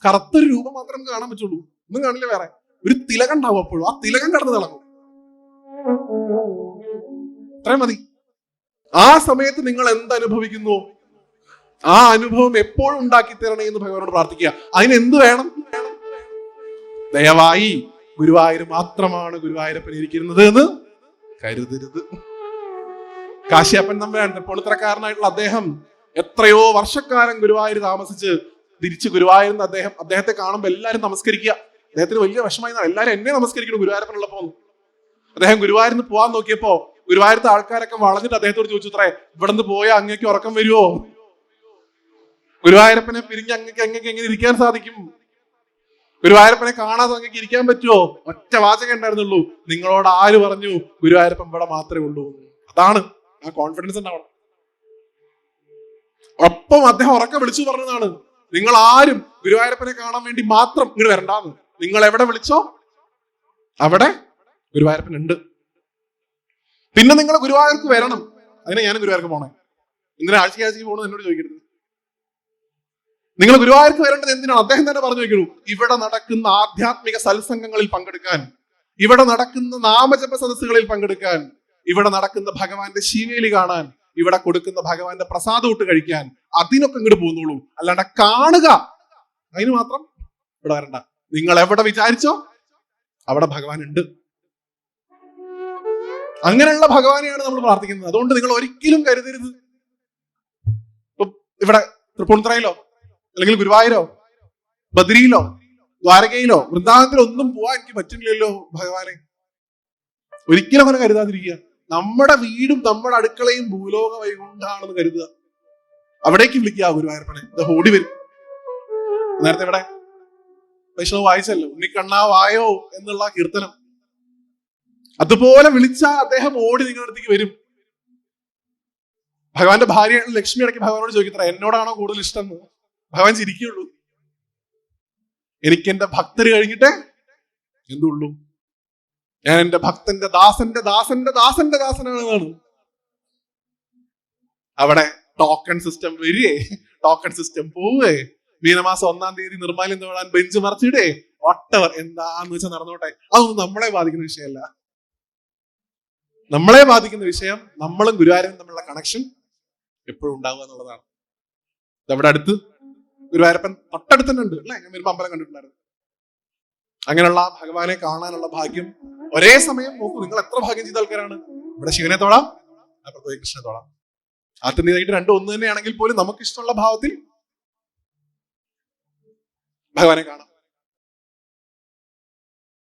കറുത്തൊരു രൂപം മാത്രം കാണാൻ പറ്റുള്ളൂ, ഒന്നും കാണില്ല. വേറെ ഒരു തിലകം ഉണ്ടാവും, അപ്പോഴും ആ തിലകം കടന്ന് തിളങ്ങും. അത്രയും മതി. ആ സമയത്ത് നിങ്ങൾ എന്തനുഭവിക്കുന്നു, ആ അനുഭവം എപ്പോഴും ഉണ്ടാക്കി തരണേ എന്ന് ഭഗവാനോട് പ്രാർത്ഥിക്കുക. അതിന് എന്ത് വേണം? ദയവായി ഗുരുവായൂർ മാത്രമാണ് ഗുരുവായൂരപ്പൻ ഇരിക്കുന്നത് എന്ന് കരുതരുത്. കാശ്യപ്പൻ തമ്പുരാൻ തൃപ്പൂണിത്തുറക്കാരനായിട്ടുള്ള അദ്ദേഹം എത്രയോ വർഷക്കാലം ഗുരുവായൂർ താമസിച്ച് തിരിച്ച് ഗുരുവായൂരിൽ അദ്ദേഹത്തെ കാണുമ്പോൾ എല്ലാവരും നമസ്കരിക്കുക. അദ്ദേഹത്തിന് വലിയ വിഷമായി, എല്ലാവരും എന്നെ നമസ്കരിക്കണം ഗുരുവായൂരപ്പനുള്ളപ്പോ. അദ്ദേഹം ഗുരുവായൂരിൽ നിന്ന് പോകാൻ നോക്കിയപ്പോ ഗുരുവായൂരത്തെ ആൾക്കാരൊക്കെ വളഞ്ഞിട്ട് അദ്ദേഹത്തോട് ചോദിച്ചു അത്രേ, ഇവിടെ നിന്ന് പോയാൽ അങ്ങേക്ക് ഉറക്കം വരുമോ? ഗുരുവായൂരപ്പനെ പിരിഞ്ഞ് അങ്ങേക്ക് എങ്ങനെ ഇരിക്കാൻ സാധിക്കും? ഗുരുവായൂരപ്പനെ കാണാതെ അങ്ങേക്ക് ഇരിക്കാൻ പറ്റുമോ? ഒറ്റ വാചകം ഉണ്ടായിരുന്നുള്ളൂ, നിങ്ങളോട് ആര് പറഞ്ഞു ഗുരുവായൂരപ്പൻ ഇവിടെ മാത്രമേ ഉള്ളൂ? അതാണ് ആ കോൺഫിഡൻസ് ഉണ്ടാവണം. ഒപ്പം അദ്ദേഹം ഉറക്കെ വിളിച്ചു പറഞ്ഞതാണ്, നിങ്ങൾ ആരും ഗുരുവായൂരപ്പനെ കാണാൻ വേണ്ടി മാത്രം ഇങ്ങോട്ട് വരണ്ടാന്ന്. നിങ്ങൾ എവിടെ വിളിച്ചോ അവിടെ ഗുരുവായൂരപ്പൻ ഉണ്ട്. പിന്നെ നിങ്ങൾ ഗുരുവായൂർക്ക് വരണം. അതിനെ ഞാനും ഗുരുവായൂർക്ക് പോണേ. എന്തിനാ ആഴ്ചയ്ക്ക് പോകണമെന്ന് എന്നോട് ചോദിക്കരുത്. നിങ്ങൾ ഗുരുവായൂർക്ക് വരേണ്ടത് എന്തിനാണ്? അദ്ദേഹം തന്നെ പറഞ്ഞു വെക്കുന്നു, ഇവിടെ നടക്കുന്ന ആധ്യാത്മിക സത്സംഗങ്ങളിൽ പങ്കെടുക്കാൻ, ഇവിടെ നടക്കുന്ന നാമജപ സദസ്സുകളിൽ പങ്കെടുക്കാൻ, ഇവിടെ നടക്കുന്ന ഭഗവാന്റെ ശീവേലി കാണാൻ, ഇവിടെ കൊടുക്കുന്ന ഭഗവാന്റെ പ്രസാദം ഇട്ട് കഴിക്കാൻ, അതിനൊക്കെ ഇങ്ങോട്ട് പോകുന്നുള്ളൂ. അല്ലാണ്ട് കാണുക അതിന് മാത്രം ഇവിടെ വരണ്ട. നിങ്ങൾ എവിടെ വിചാരിച്ചോ അവിടെ ഭഗവാൻ ഉണ്ട്. അങ്ങനെയുള്ള ഭഗവാനെയാണ് നമ്മൾ പ്രാർത്ഥിക്കുന്നത്. അതുകൊണ്ട് നിങ്ങൾ ഒരിക്കലും കരുതരുത് ഇവിടെ തൃപ്പൂണിത്തുറയിലോ അല്ലെങ്കിൽ ഗുരുവായൂരോ ബദ്രിയിലോ ദ്വാരകയിലോ വൃന്ദാവനത്തിലോ ഒന്നും പോവാൻ എനിക്ക് പറ്റില്ലല്ലോ ഭഗവാനെ. ഒരിക്കലും അങ്ങനെ കരുതാതിരിക്കുക. നമ്മുടെ വീടും നമ്മുടെ അടുക്കളയും ഭൂലോക വൈകുണ്ഠാണെന്ന് കരുതുക. അവിടേക്ക് വിളിക്കുക ഗുരുവായൂരപ്പനെ, ഇത് ഓടി വരും. നേരത്തെ ഇവിടെ വൈഷ്ണവ് വായിച്ചല്ലോ, ഉണ്ണിക്കണ്ണാ വായോ എന്നുള്ള കീർത്തനം. അതുപോലെ വിളിച്ചാൽ അദ്ദേഹം ഓടി നിങ്ങളുടെ അടുത്തേക്ക് വരും. ഭഗവാന്റെ ഭാര്യ ലക്ഷ്മി ഇടയ്ക്ക് ഭഗവാനോട് ചോദിക്കത്ര, എന്നോടാണോ കൂടുതൽ ഇഷ്ടം എന്ന്. ഭഗവാൻ ചിരിക്കുള്ളൂ. എനിക്ക് എന്റെ ഭക്തര് കഴിഞ്ഞിട്ടേ എന്തുള്ളൂ. ഞാൻ എന്റെ ഭക്തന്റെ ദാസന്റെ ദാസന്റെ ദാസന്റെ ദാസനാണെന്നാണ്. അവിടെ ടോക്കൺ സിസ്റ്റം വരികയെ, ടോക്കൺ സിസ്റ്റം പോവേ, മീനമാസം 1-ാം തീയതി നിർമ്മാല്യം തൊഴാൻ ബെഞ്ച് മറിച്ചിടേ, വട്ടവർ എന്താന്ന് വെച്ചാൽ നടന്നോട്ടെ. അതൊന്നും നമ്മളെ ബാധിക്കുന്ന വിഷയമല്ല. നമ്മളെ ബാധിക്കുന്ന വിഷയം നമ്മളും ഗുരുവായൂരും തമ്മിലുള്ള കണക്ഷൻ എപ്പോഴും ഉണ്ടാവുക എന്നുള്ളതാണ്. നമ്മുടെ അടുത്ത് ഗുരുവായൂരപ്പൻ തൊട്ടടുത്ത് തന്നെ ഉണ്ട് അല്ലെ? ഞാൻ വരുമ്പോ അമ്പലം കണ്ടിട്ടുണ്ടായിരുന്നു. അങ്ങനെയുള്ള ഭഗവാനെ കാണാനുള്ള ഭാഗ്യം ഒരേ സമയം നോക്കൂ. നിങ്ങൾ എത്ര ഭാഗ്യം ചെയ്ത ആൾക്കാരാണ്. ഇവിടെ ശിവനെ തൊഴാം, അപ്പുറത്ത് കൃഷ്ണനെ തൊഴാം. ആത്യന്തികമായിട്ട് രണ്ടും ഒന്ന് തന്നെയാണെങ്കിൽ പോലും നമുക്ക് ഇഷ്ടമുള്ള ഭാവത്തിൽ ഭഗവാനെ കാണാം.